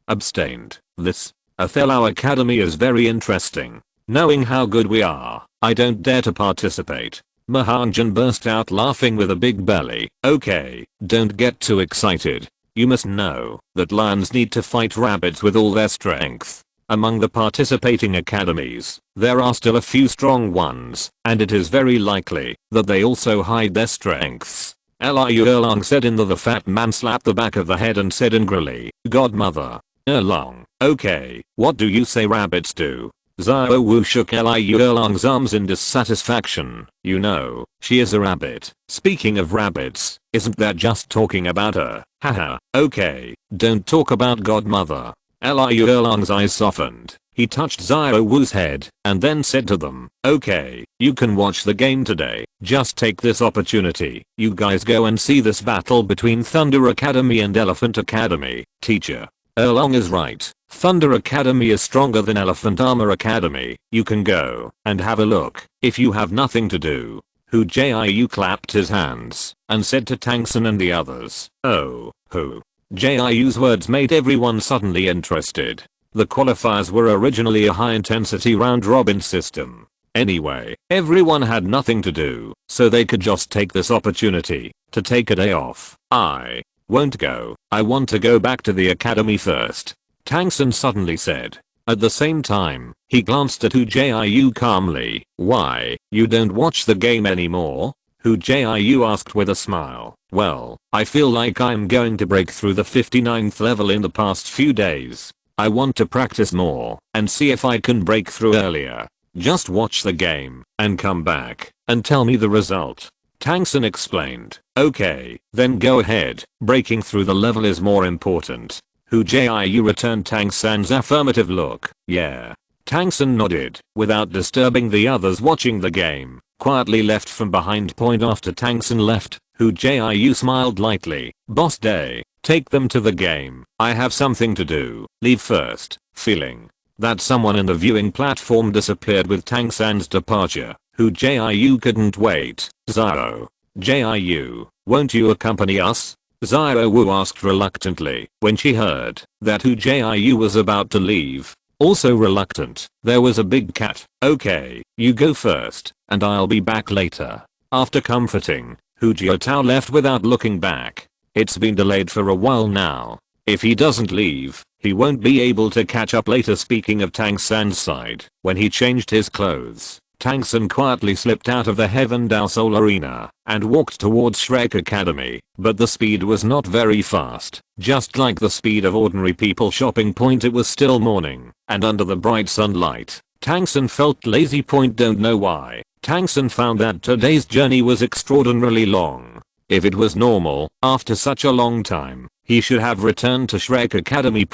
Abstained. This Othello Academy is very interesting. Knowing how good we are, I don't dare to participate. Mahanjan burst out laughing with a big belly. Okay, don't get too excited. You must know that lions need to fight rabbits with all their strength. Among the participating academies, there are still a few strong ones, and it is very likely that they also hide their strengths. Liu Erlang said. The fat man slapped the back of the head and said angrily, Godmother. Erlang, okay, what do you say rabbits do? Xiao Wu shook Liu Erlang's arms in dissatisfaction. You know, she is a rabbit. Speaking of rabbits, isn't that just talking about her? Haha, okay, don't talk about Godmother. Liu Erlang's eyes softened. He touched Xiao Wu's head and then said to them, okay, you can watch the game today. Just take this opportunity. You guys go and see this battle between Thunder Academy and Elephant Academy. Teacher Erlang is right. Thunder Academy is stronger than Elephant Armor Academy. You can go and have a look if you have nothing to do. Hu Jiu clapped his hands and said to Tang San and the others, oh, Hu Jiu's words made everyone suddenly interested. The qualifiers were originally a high-intensity round-robin system. Anyway, everyone had nothing to do, so they could just take this opportunity to take a day off. I won't go. I want to go back to the academy first, Tang San suddenly said. At the same time, he glanced at Hu Jiu calmly. Why, you don't watch the game anymore? Hu Jiu asked with a smile. Well, I feel like I'm going to break through the 59th level in the past few days. I want to practice more and see if I can break through earlier. Just watch the game and come back and tell me the result. Tang San explained. Okay, then go ahead. Breaking through the level is more important. Hu Jiu returned Tang San's affirmative look. Yeah. Tang San nodded, without disturbing the others watching the game, quietly left from behind point after Tang San left. Hu Jiu smiled lightly. Boss day, take them to the game. I have something to do. Leave first. Feeling that someone in the viewing platform disappeared with Tang San's departure, Hu Jiu couldn't wait. Zhao. Jiu, won't you accompany us? Zhao Wu asked reluctantly when she heard that Hu Jiu was about to leave. Also reluctant, there was a big cat. Okay, you go first, and I'll be back later. After comforting, Hu Jiu left without looking back. It's been delayed for a while now. If he doesn't leave, he won't be able to catch up later. Speaking of Tang San's side, when he changed his clothes, Tang San quietly slipped out of the Heaven Dao Soul Arena and walked towards Shrek Academy, but the speed was not very fast. Just like the speed of ordinary people shopping. It was still morning, and under the bright sunlight, Tang San felt lazy. Don't know why. Tang San found that today's journey was extraordinarily long. If it was normal, after such a long time, he should have returned to Shrek Academy.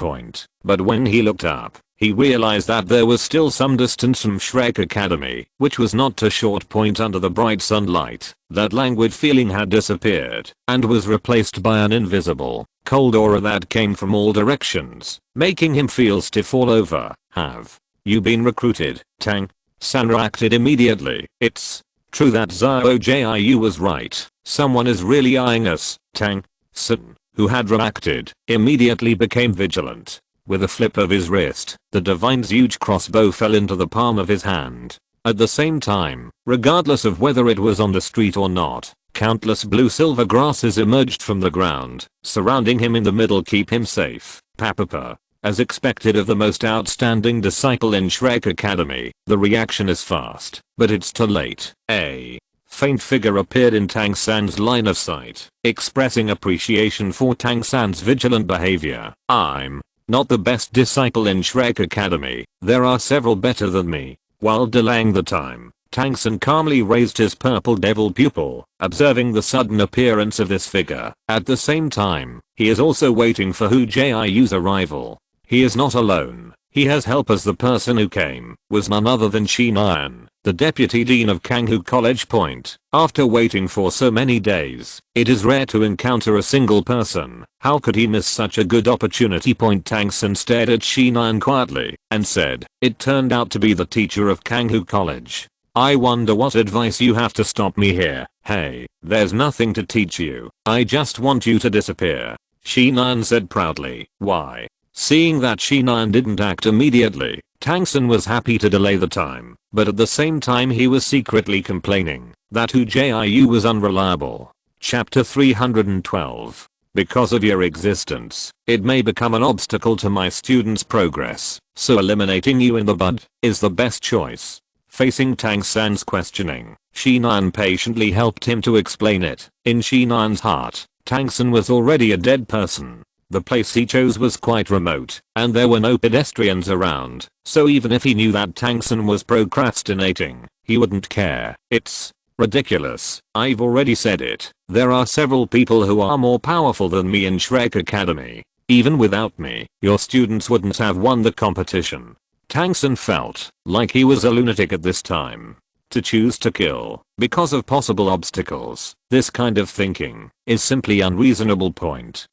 But when he looked up, he realized that there was still some distance from Shrek Academy, which was not too short. Under the bright sunlight, that languid feeling had disappeared and was replaced by an invisible, cold aura that came from all directions, making him feel stiff all over. Have you been recruited? Tang San reacted immediately. It's true that Zhao Jiu was right. Someone is really eyeing us. Tang San, who had reacted, immediately became vigilant. With a flip of his wrist, the divine's huge crossbow fell into the palm of his hand. At the same time, regardless of whether it was on the street or not, countless blue-silver grasses emerged from the ground, surrounding him in the middle. Keep him safe, Papa. As expected of the most outstanding disciple in Shrek Academy, the reaction is fast, but it's too late. A faint figure appeared in Tang San's line of sight, expressing appreciation for Tang San's vigilant behavior. I'm not the best disciple in Shrek Academy, there are several better than me. While delaying the time, Tang San calmly raised his purple devil pupil, observing the sudden appearance of this figure. At the same time, he is also waiting for Hu Jiu's arrival. He is not alone. He has help, as the person who came was none other than Shi Nan, the deputy dean of Kanghu College. After waiting for so many days, it is rare to encounter a single person. How could he miss such a good opportunity? Tang San stared at Shi Nan quietly and said, it turned out to be the teacher of Kanghu College. I wonder what advice you have to stop me here. Hey, there's nothing to teach you. I just want you to disappear, Shi Nan said proudly. Why? Seeing that Shi Nan didn't act immediately, Tang San was happy to delay the time, but at the same time he was secretly complaining that Hu Jiu was unreliable. Chapter 312. Because of your existence, it may become an obstacle to my students' progress, so eliminating you in the bud is the best choice. Facing Tang San's questioning, Shi Nan patiently helped him to explain it. In Shi Nan's heart, Tang San was already a dead person. The place he chose was quite remote, and there were no pedestrians around, so even if he knew that Tang San was procrastinating, he wouldn't care. It's ridiculous. I've already said it. There are several people who are more powerful than me in Shrek Academy. Even without me, your students wouldn't have won the competition. Tang San felt like he was a lunatic at this time. To choose to kill because of possible obstacles, this kind of thinking is simply unreasonable.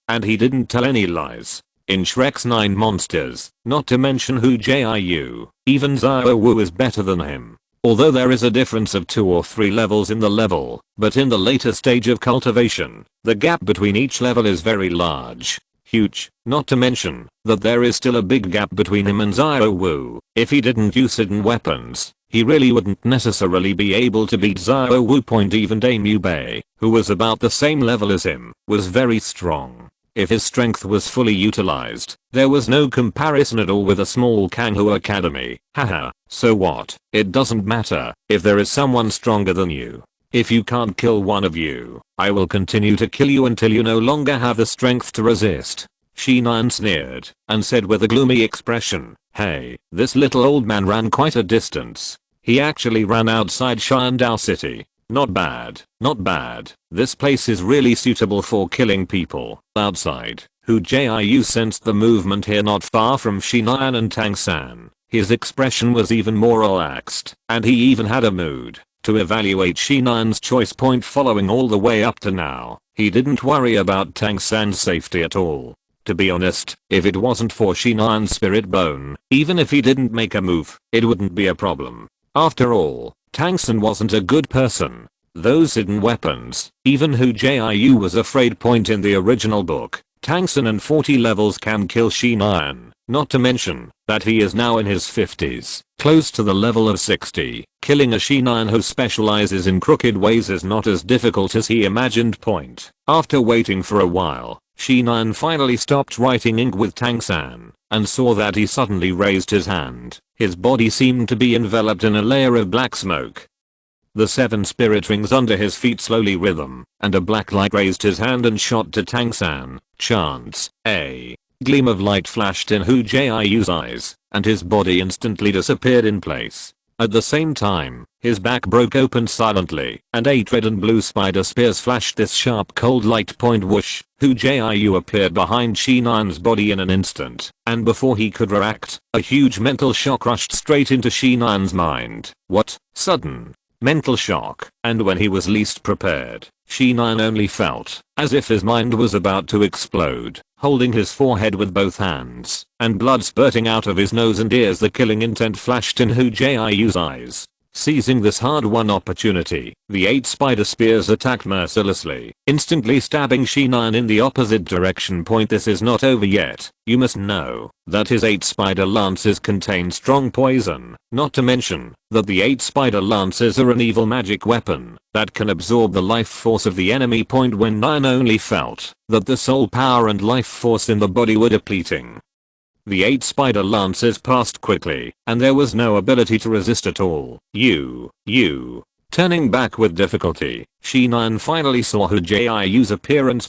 And he didn't tell any lies. In Shrek's 9 monsters, not to mention Hu Jiu, even Zhao Wu is better than him. Although there is a difference of 2 or 3 levels in the level, but in the later stage of cultivation, the gap between each level is very large. Huge, not to mention that there is still a big gap between him and Zhao Wu. If he didn't use hidden weapons, he really wouldn't necessarily be able to beat Zhao Wu. Even Dame Yubei, who was about the same level as him, was very strong. If his strength was fully utilized, there was no comparison at all with a small Kanghu Academy. Haha, so what? It doesn't matter if there is someone stronger than you. If you can't kill one of you, I will continue to kill you until you no longer have the strength to resist. Shi Nan sneered and said with a gloomy expression, hey, this little old man ran quite a distance. He actually ran outside Shandao City. Not bad, not bad. This place is really suitable for killing people. Outside, Hu Jiu sensed the movement here not far from Shi Nan and Tang San. his expression was even more relaxed, and he even had a mood to evaluate Shinan's choice point following all the way up to now. He didn't worry about Tang San's safety at all. To be honest, if it wasn't for Shinan's spirit bone, even if he didn't make a move, it wouldn't be a problem. After all, Tang San wasn't a good person. Those hidden weapons, even Hu Jiu was afraid point in the original book. Tang San and 40 levels can kill Shinan, not to mention that he is now in his 50s, close to the level of 60. Killing a Shinan who specializes in crooked ways is not as difficult as he imagined. After waiting for a while, Shinan finally stopped writing ink with Tang San and saw that he suddenly raised his hand. His body seemed to be enveloped in a layer of black smoke. The 7 spirit rings under his feet slowly rhythm, and a black light raised his hand and shot to Tang San. Chance. A gleam of light flashed in Hu Jiu's eyes, and his body instantly disappeared in place. At the same time, his back broke open silently, and 8 red and blue spider spears flashed this sharp cold light. Whoosh! Hu Jiu appeared behind Shinan's body in an instant, and before he could react, a huge mental shock rushed straight into Shinan's mind. What? Sudden mental shock, and when he was least prepared, Shinan only felt as if his mind was about to explode. Holding his forehead with both hands, and blood spurting out of his nose and ears, the killing intent flashed in Hu Jiu's eyes. Seizing this hard-won opportunity, the 8 spider spears attacked mercilessly, instantly stabbing Shinan in the opposite direction. This is not over yet. You must know that his 8 spider lances contain strong poison, not to mention that the 8 spider lances are an evil magic weapon that can absorb the life force of the enemy. When Nine only felt that the soul power and life force in the body were depleting, the 8 spider lances passed quickly, and there was no ability to resist at all. Turning back with difficulty, Shinan finally saw Hu Jiu's appearance.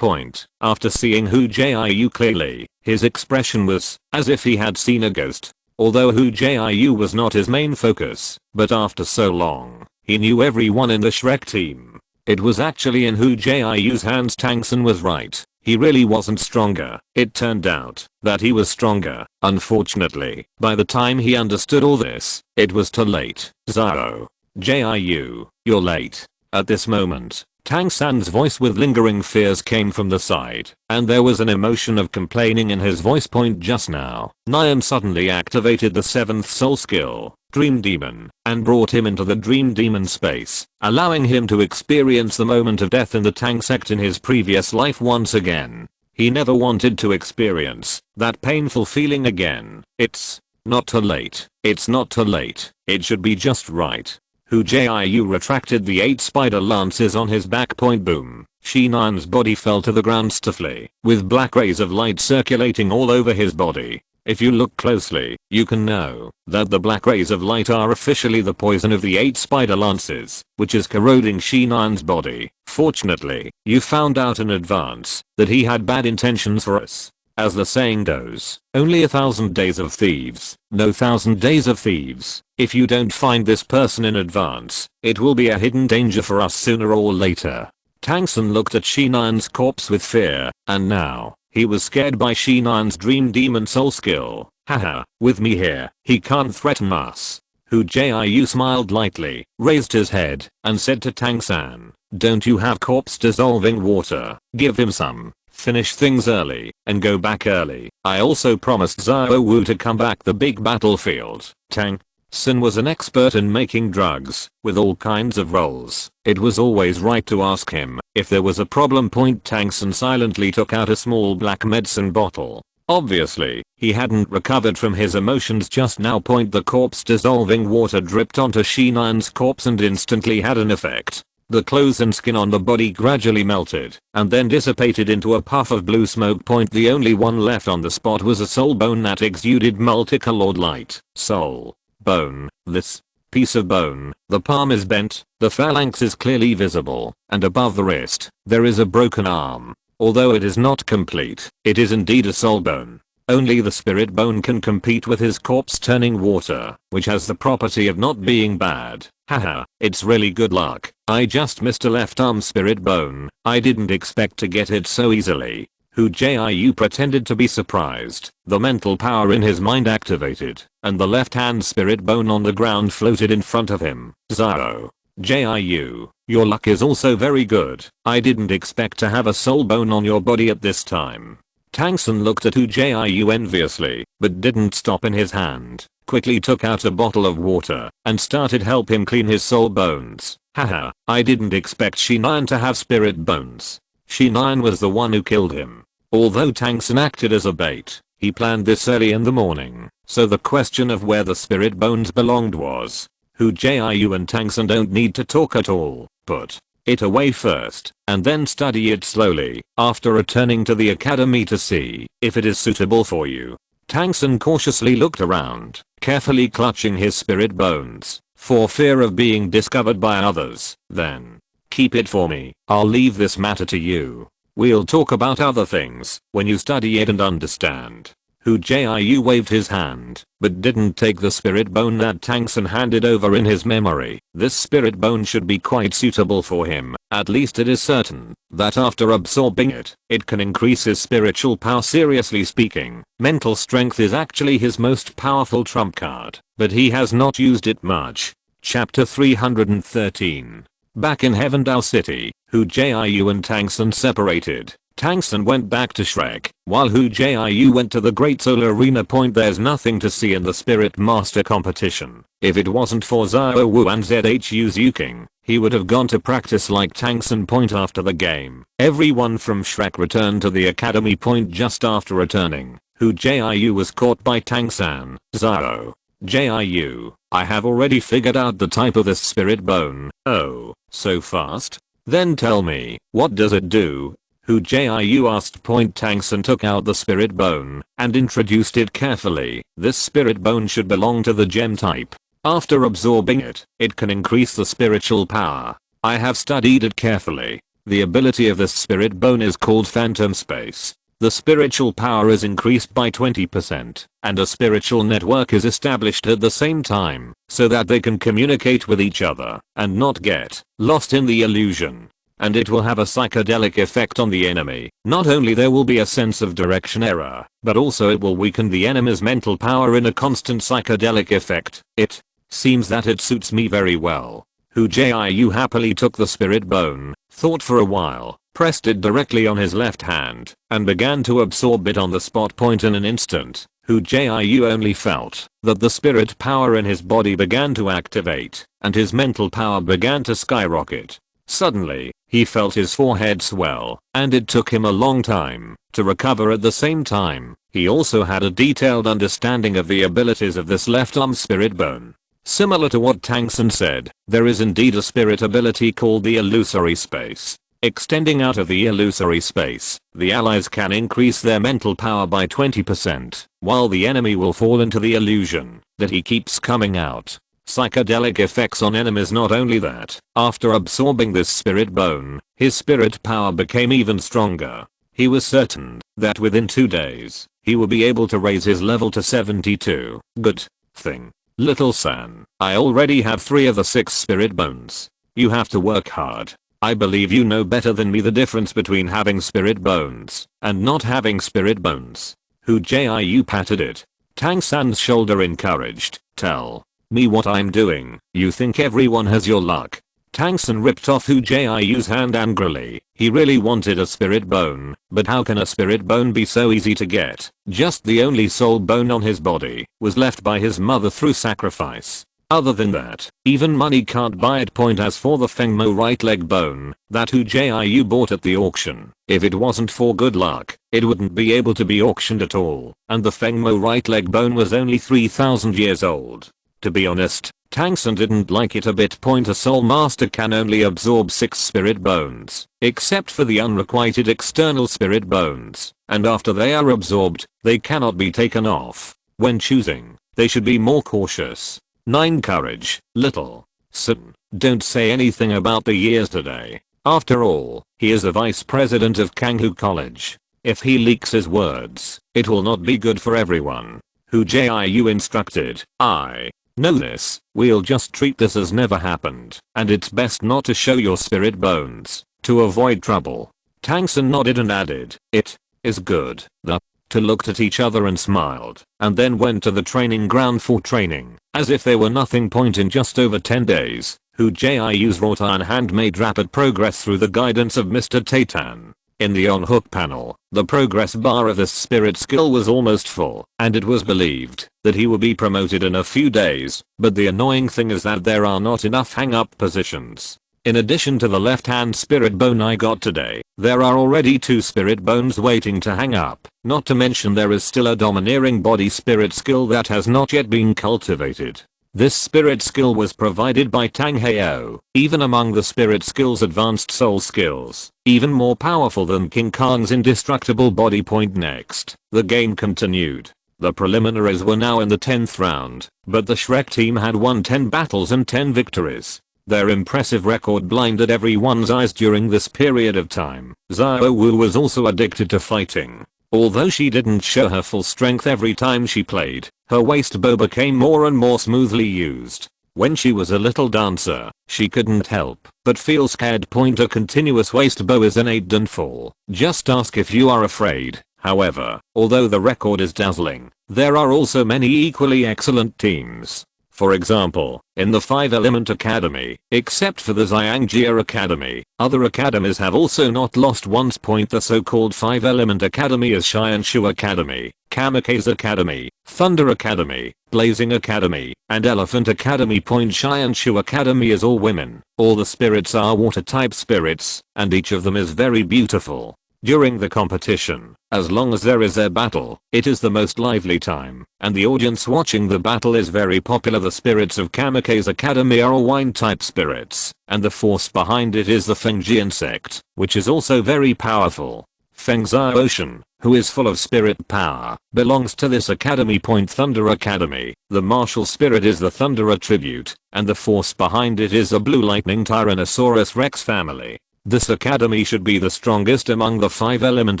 After seeing Hu Jiu clearly, his expression was as if he had seen a ghost. Although Hu Jiu was not his main focus, but after so long, he knew everyone in the Shrek team. It was actually in Hu Jiu's hands. Tang San was right. He really wasn't stronger. It turned out that he was stronger. Unfortunately, by the time he understood all this, it was too late. Zhao. Jiu, you're late. At this moment, Tang San's voice with lingering fears came from the side, and there was an emotion of complaining in his voice. Just now, Niam suddenly activated the 7th soul skill, Dream Demon, and brought him into the Dream Demon space, allowing him to experience the moment of death in the Tang sect in his previous life once again. He never wanted to experience that painful feeling again. It's not too late. It's not too late. It should be just right. Hu Jiu retracted the 8 spider lances on his back. Boom. Shinan's body fell to the ground stiffly, with black rays of light circulating all over his body. If you look closely, you can know that the black rays of light are officially the poison of the 8 spider lances, which is corroding Shinan's body. Fortunately, you found out in advance that he had bad intentions for us. As the saying goes, only 1,000 days of thieves, no 1,000 days of thieves. If you don't find this person in advance, it will be a hidden danger for us sooner or later. Tang San looked at Shinan's corpse with fear, and now, he was scared by Shinan's Dream Demon soul skill. Haha, with me here, he can't threaten us. Hu Jiu smiled lightly, raised his head, and said to Tang San, don't you have corpse dissolving water? Give him some. Finish things early, and go back early. I also promised Zhao Wu to come back the big battlefield. Tang San was an expert in making drugs, with all kinds of roles. It was always right to ask him if there was a problem. Tang San silently took out a small black medicine bottle. Obviously, he hadn't recovered from his emotions just now. The corpse dissolving water dripped onto Shinan's corpse and instantly had an effect. The clothes and skin on the body gradually melted, and then dissipated into a puff of blue smoke. The only one left on the spot was a soul bone that exuded multicolored light. Soul bone. This piece of bone, the palm is bent, the phalanx is clearly visible, and above the wrist, there is a broken arm. Although it is not complete, it is indeed a soul bone. Only the spirit bone can compete with his corpse turning water, which has the property of not being bad. Haha, it's really good luck. I just missed a left arm spirit bone. I didn't expect to get it so easily. Hu Jiu pretended to be surprised. The mental power in his mind activated, and the left hand spirit bone on the ground floated in front of him. Zao. Jiu, your luck is also very good. I didn't expect to have a soul bone on your body at this time. Tang San looked at Hu Jiu enviously, but didn't stop in his hand. Quickly took out a bottle of water and started help him clean his soul bones. Haha, I didn't expect Shinan to have spirit bones. Shinan was the one who killed him. Although Tang San acted as a bait, he planned this early in the morning, so the question of where the spirit bones belonged was. Hu Jiu and Tang San don't need to talk at all. Put it away first, and then study it slowly, after returning to the academy to see if it is suitable for you. Tang San cautiously looked around, carefully clutching his spirit bones, for fear of being discovered by others. Then, keep it for me, I'll leave this matter to you. We'll talk about other things when you study it and understand. Hu Jiu waved his hand, but didn't take the spirit bone that Tang San handed over in his memory. This spirit bone should be quite suitable for him. At least it is certain that after absorbing it, it can increase his spiritual power. Seriously speaking, mental strength is actually his most powerful trump card, but he has not used it much. Chapter 313. Back in Heavendale City, Hu Jiu and Tang San separated. Tang San went back to Shrek, while Hu Jiu went to the Great Solar Arena. There's nothing to see in the Spirit Master competition. If it wasn't for Zhao Wu and Zhu's Yuking, he would have gone to practice like Tang San. After the game, everyone from Shrek returned to the academy. Just after returning, Hu Jiu was caught by Tang San. Zhao Jiu, I have already figured out the type of this spirit bone. Oh, so fast? Then tell me, what does it do? Hu Jiu asked. Tang San took out the spirit bone and introduced it carefully. This spirit bone should belong to the gem type. After absorbing it, it can increase the spiritual power. I have studied it carefully. The ability of this spirit bone is called Phantom Space. The spiritual power is increased by 20%, and a spiritual network is established at the same time, so that they can communicate with each other and not get lost in the illusion. And it will have a psychedelic effect on the enemy. Not only there will be a sense of direction error, but also it will weaken the enemy's mental power in a constant psychedelic effect. It seems that it suits me very well. Hu Jiu happily took the spirit bone, thought for a while, pressed it directly on his left hand, and began to absorb it on the spot. In an instant, Hu Jiu only felt that the spirit power in his body began to activate, and his mental power began to skyrocket. Suddenly, he felt his forehead swell, and it took him a long time to recover. At the same time, he also had a detailed understanding of the abilities of this left arm spirit bone. Similar to what Tang San said, there is indeed a spirit ability called the illusory space. Extending out of the illusory space, the allies can increase their mental power by 20%, while the enemy will fall into the illusion that he keeps coming out. Psychedelic effects on enemies. Not only that, after absorbing this spirit bone, his spirit power became even stronger. He was certain that within 2 days, he will be able to raise his level to 72. Good thing. Little San, I already have 3 of the 6 spirit bones. You have to work hard. I believe you know better than me the difference between having spirit bones and not having spirit bones. Hu Jiu patted it. Tang San's shoulder encouraged. Tell me what I'm doing. You think everyone has your luck? Tang San ripped off Hu Jiu's hand angrily. He really wanted a spirit bone, but how can a spirit bone be so easy to get? Just the only soul bone on his body was left by his mother through sacrifice. Other than that, even money can't buy it. As for the Fengmo right leg bone that Hu Jiu bought at the auction, if it wasn't for good luck, it wouldn't be able to be auctioned at all, and the Fengmo right leg bone was only 3,000 years old. To be honest, Tang San didn't like it a bit. A soul master can only absorb 6 spirit bones, except for the unrequited external spirit bones, and after they are absorbed, they cannot be taken off. When choosing, they should be more cautious. 9 Courage, Little San. Don't say anything about the years today. After all, he is the vice president of Kanghu College. If he leaks his words, it will not be good for everyone. Hu Jiu instructed. I know this. We'll just treat this as never happened, and it's best not to show your spirit bones to avoid trouble. Tang San nodded and added, it Is good. The two looked at each other and smiled, and then went to the training ground for training, as if there were nothing. In just over 10 days, Hu Jiu's wrought iron hand made rapid progress through the guidance of Mr. Taitan. In the on-hook panel, the progress bar of this spirit skill was almost full, and it was believed that he would be promoted in a few days, but the annoying thing is that there are not enough hang-up positions. In addition to the left-hand spirit bone I got today, there are already 2 spirit bones waiting to hang up, not to mention there is still a domineering body spirit skill that has not yet been cultivated. This spirit skill was provided by Tang Heo, even among the spirit skills advanced soul skills, even more powerful than King Kong's indestructible body. Next, the game continued. The preliminaries were now in the 10th round, but the Shrek team had won 10 battles and 10 victories. Their impressive record blinded everyone's eyes during this period of time. Xiao Wu was also addicted to fighting. Although she didn't show her full strength every time she played, her waist bow became more and more smoothly used. When she was a little dancer, she couldn't help but feel scared. A continuous waist bow is an 8 and fall. Just ask if you are afraid. However, although the record is dazzling, there are also many equally excellent teams. For example, in the 5-Element Academy, except for the Xiangjia Academy, other academies have also not lost once. The so-called 5-Element Academy is Xianshu Academy, Kamikaze Academy, Thunder Academy, Blazing Academy, and Elephant Academy. Xianshu Academy is all women, all the spirits are water-type spirits, and each of them is very beautiful. During the competition, as long as there is a battle, it is the most lively time, and the audience watching the battle is very popular. The spirits of Kamikaze Academy are all wine-type spirits, and the force behind it is the Fengji insect, which is also very powerful. Fengzi Ocean, who is full of spirit power, belongs to this academy. Thunder Academy, the martial spirit is the Thunder attribute, and the force behind it is the Blue Lightning Tyrannosaurus Rex family. This academy should be the strongest among the 5-Element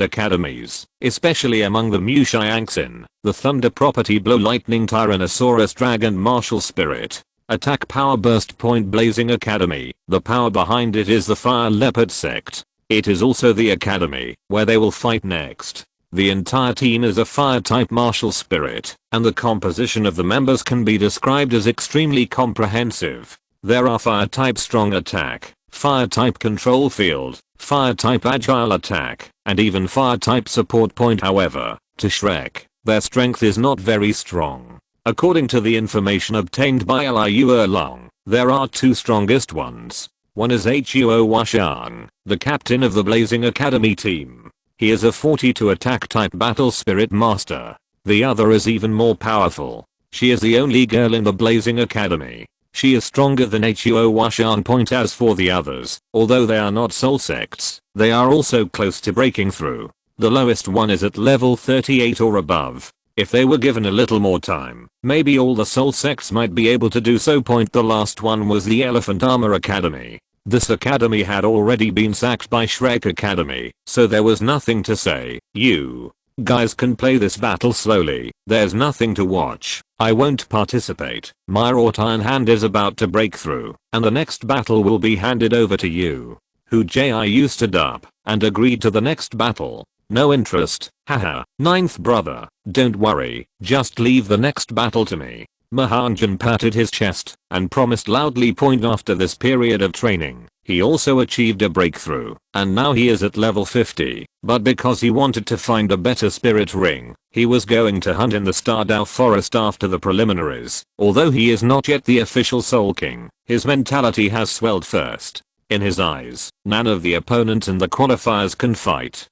academies, especially among the Mu Xiangxin, the Thunder property Blue Lightning Tyrannosaurus Dragon Martial Spirit. Attack Power Burst. Blazing Academy, the power behind it is the Fire Leopard sect. It is also the academy where they will fight next. The entire team is a fire-type martial spirit, and the composition of the members can be described as extremely comprehensive. There are fire-type strong attack, fire-type control field, fire-type agile attack, and even fire-type support. However, to Shrek, their strength is not very strong. According to the information obtained by Liu Erlong, there are 2 strongest ones. One is Huo Washang, the captain of the Blazing Academy team. He is a 42 attack type battle spirit master. The other is even more powerful. She is the only girl in the Blazing Academy. She is stronger than Huo Washang. As for the others, although they are not soul sects, they are also close to breaking through. The lowest one is at level 38 or above. If they were given a little more time, maybe all the soul sects might be able to do so. The last one was the Elephant Armor Academy. This academy had already been sacked by Shrek Academy, so there was nothing to say. You guys can play this battle slowly, there's nothing to watch. I won't participate. My wrought iron hand is about to break through, and the next battle will be handed over to you. Hu Jiu stood up and agreed to the next battle. No interest, haha. Ninth brother, don't worry, just leave the next battle to me. Mahanjan patted his chest and promised loudly. After this period of training, he also achieved a breakthrough, and now he is at level 50, but because he wanted to find a better spirit ring, he was going to hunt in the Stardao Forest after the preliminaries. Although he is not yet the official Soul King, his mentality has swelled first. In his eyes, none of the opponents in the qualifiers can fight.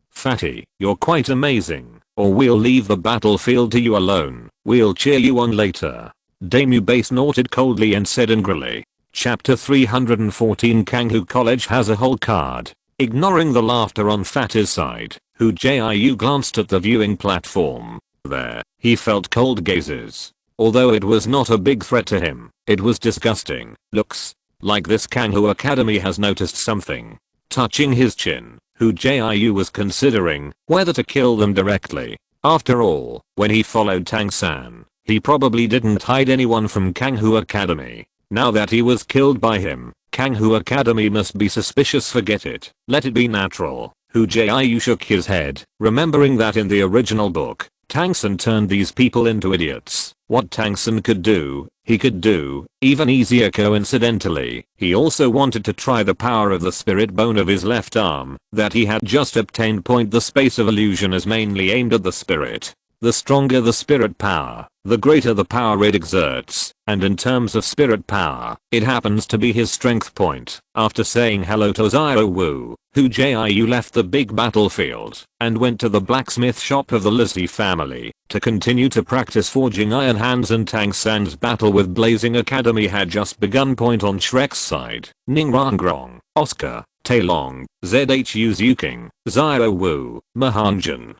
Fatty, you're quite amazing, or we'll leave the battlefield to you alone. We'll cheer you on later. Damu snorted coldly and said angrily. Chapter 314 Kanghu College has a whole card. Ignoring the laughter on Fatty's side, Hu Jiu glanced at the viewing platform. There, he felt cold gazes. Although it was not a big threat to him, it was disgusting. Looks like this Kanghu Academy has noticed something. Touching his chin, Hu Jiu was considering whether to kill them directly. After all, when he followed Tang San, he probably didn't hide anyone from Kanghu Academy. Now that he was killed by him, Kanghu Academy must be suspicious. Forget it. Let it be natural. Hu Jiu shook his head, remembering that in the original book, Tang San turned these people into idiots. What Tang San could do, he could do, even easier. Coincidentally, he also wanted to try the power of the spirit bone of his left arm that he had just obtained. The space of illusion is mainly aimed at the spirit. The stronger the spirit power, the greater the power it exerts, and in terms of spirit power, it happens to be his strength point. After saying hello to Xiao Wu, Hu Jiu left the big battlefield and went to the blacksmith shop of the Lizzie family to continue to practice forging iron hands, and Tang San's battle with Blazing Academy had just begun. On Shrek's side, Ning Rangrong, Oscar, Tai Long, Zhu Zuking, Xiao Wu, Mahanjin,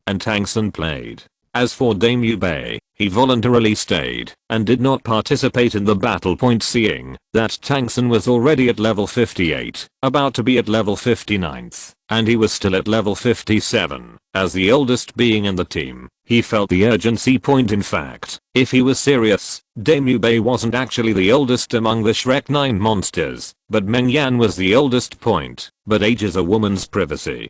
and Tang San played. As for Dame Yu Bei, he voluntarily stayed and did not participate in the battle. Seeing that Tang San was already at level 58, about to be at level 59th, and he was still at level 57, as the oldest being in the team, he felt the urgency. In fact, if he was serious, Dame Yu Bei wasn't actually the oldest among the Shrek 9 monsters, but Meng Yan was the oldest. But age is a woman's privacy.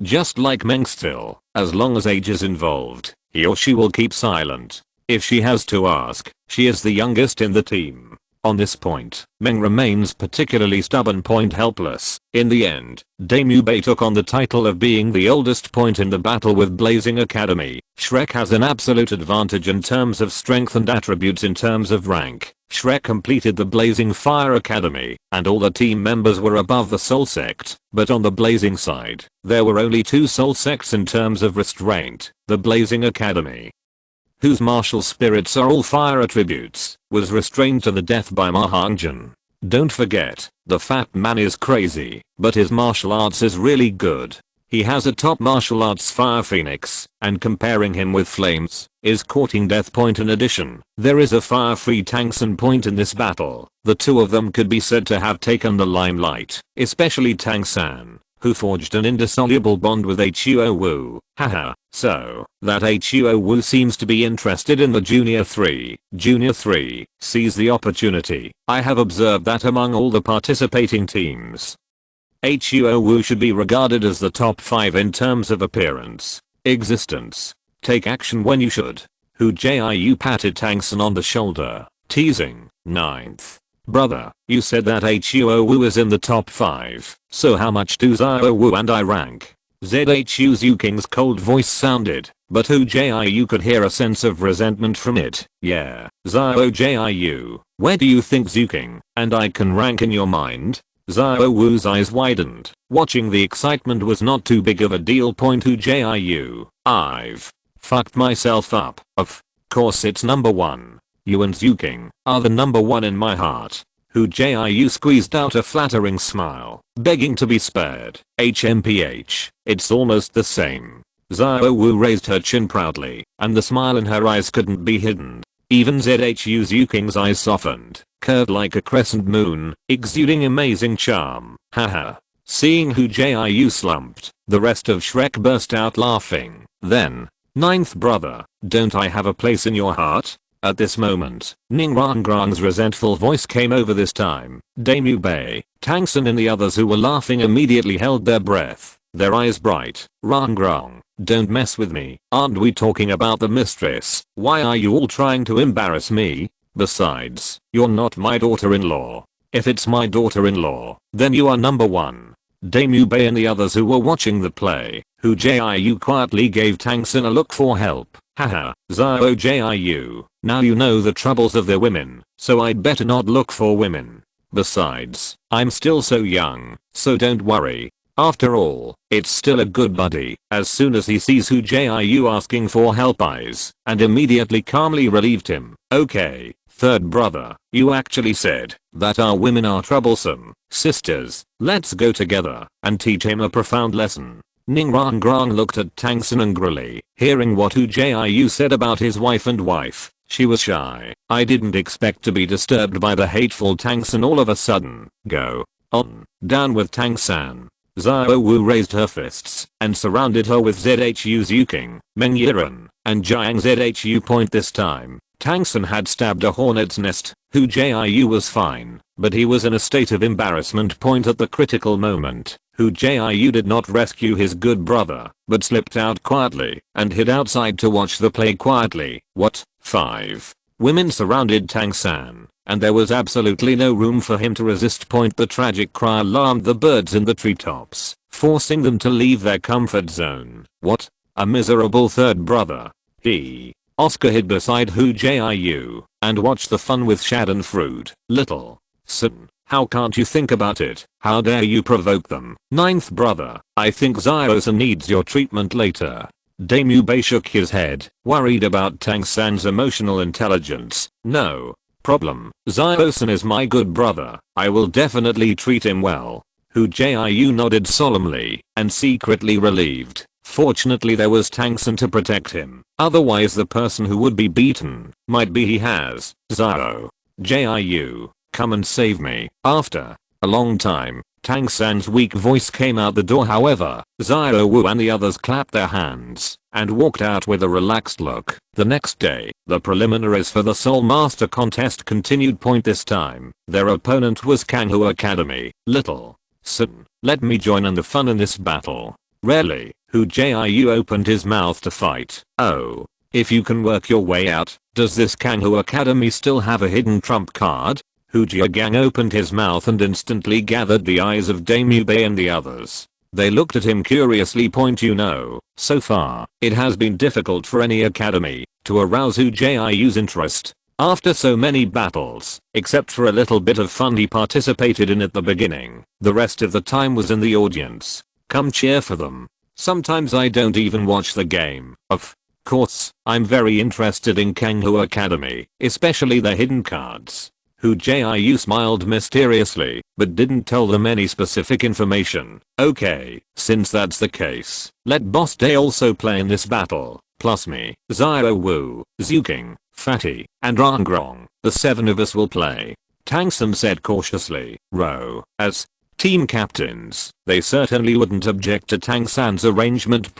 Just like Meng still, as long as age is involved, he or she will keep silent. If she has to ask, she is the youngest in the team. On this point, Meng remains particularly stubborn. Helpless. In the end, Dame Yu Bei took on the title of being the oldest. In the battle with Blazing Academy, Shrek has an absolute advantage in terms of strength and attributes. In terms of rank, Shrek completed the Blazing Fire Academy, and all the team members were above the Soul Sect, but on the Blazing side, there were only 2 Soul Sects in terms of restraint, the Blazing Academy, whose martial spirits are all fire attributes, was restrained to the death by Mahanjin. Don't forget, the fat man is crazy, but his martial arts is really good. He has a top martial arts Fire Phoenix, and comparing him with Flames is courting death. In addition, there is a fire-free Tang San in this battle. The two of them could be said to have taken the limelight, especially Tang San, who forged an indissoluble bond with Hu Wu. Haha, so that Hu Wu seems to be interested in the Junior 3. Junior 3 sees the opportunity. I have observed that among all the participating teams, Hu Wu should be regarded as the top 5 in terms of appearance, existence, take action when you should. Hu Jiu patted Tang San on the shoulder, teasing, 9th. Brother, you said that Hu Wu is in the top 5, so how much do Xiao Wu and I rank? Zhu Zuking's cold voice sounded, but Hu Jiu could hear a sense of resentment from it. Yeah, Xiao Jiu, where do you think Zuking and I can rank in your mind? Xiao Wu's eyes widened. Watching the excitement was not too big of a deal. Hu Jiu, I've fucked myself up. Of course it's number 1. You and Zuking are the number 1 in my heart. Hu Jiu squeezed out a flattering smile, begging to be spared. HMPH, it's almost the same. Xiao Wu raised her chin proudly, and the smile in her eyes couldn't be hidden. Even Zhu Zuking's eyes softened, curved like a crescent moon, exuding amazing charm. Haha. Seeing Hu Jiu slumped, the rest of Shrek burst out laughing. Then, 9th brother, don't I have a place in your heart? At this moment, Ning Rangrang's resentful voice came over. This time, Dame Yu Bei, Tang San and the others who were laughing immediately held their breath, their eyes bright. Rangrang, don't mess with me. Aren't we talking about the mistress? Why are you all trying to embarrass me? Besides, you're not my daughter-in-law. If it's my daughter-in-law, then you are number 1. Dame Yu Bei and the others who were watching the play, Hu Jiu quietly gave Tang San a look for help. Haha, Xiao Jiu, now you know the troubles of the women, so I'd better not look for women. Besides, I'm still so young, so don't worry. After all, it's still a good buddy. As soon as he sees Hu Jiu asking for help, eyes, and immediately calmly relieved him. Okay, 3rd brother, you actually said that our women are troublesome. Sisters, let's go together and teach him a profound lesson. Ning Rangrang looked at Tang San angrily, hearing what Hu Jiu said about his wife and wife. She was shy. I didn't expect to be disturbed by the hateful Tang San all of a sudden. Go on, down with Tang San. Xiao Wu raised her fists and surrounded her with Zhu Zuking, Meng Yiren, and Jiang Zhu. This time, Tang San had stabbed a hornet's nest. Hu Jiu was fine, but he was in a state of embarrassment point at the critical moment. Hu Jiu did not rescue his good brother, but slipped out quietly and hid outside to watch the play quietly. What? 5 women surrounded Tang San, and there was absolutely no room for him to resist. The tragic cry alarmed the birds in the treetops, forcing them to leave their comfort zone. What? A miserable third brother. Oscar hid beside Hu Jiu and watched the fun with Schadenfreude. Little San, how can't you think about it? How dare you provoke them? Ninth brother, I think Zio-san needs your treatment later. Bei shook his head, worried about Tang San's emotional intelligence. No problem. Zio-san is my good brother. I will definitely treat him well. Hu Jiu nodded solemnly and secretly relieved. Fortunately there was Tang San to protect him. Otherwise the person who would be beaten might be he has. Jiu, come and save me. After a long time, Tang San's weak voice came out the door. However, Zio and the others clapped their hands and walked out with a relaxed look. The next day, the preliminaries for the Soul Master contest continued. This time, their opponent was Hu Academy. Little San, let me join in the fun in this battle. Rarely, Hu Jiu opened his mouth to fight. Oh, if you can work your way out, does this Hu Academy still have a hidden trump card? Hu Jiu opened his mouth and instantly gathered the eyes of Bei and the others. They looked at him curiously. So far, it has been difficult for any academy to arouse Hu Jiu's interest. After so many battles, except for a little bit of fun he participated in at the beginning, the rest of the time was in the audience. Come cheer for them. Sometimes I don't even watch the game. Of course, I'm very interested in Hu Academy, especially the hidden cards. Hu Jiu smiled mysteriously, but didn't tell them any specific information. Okay, since that's the case, let Boss Day also play in this battle, plus me, Zio, Zuking, Fatty, and Rangrong. The 7 of us will play. Tang San said cautiously. As team captains, they certainly wouldn't object to Tang San's arrangement.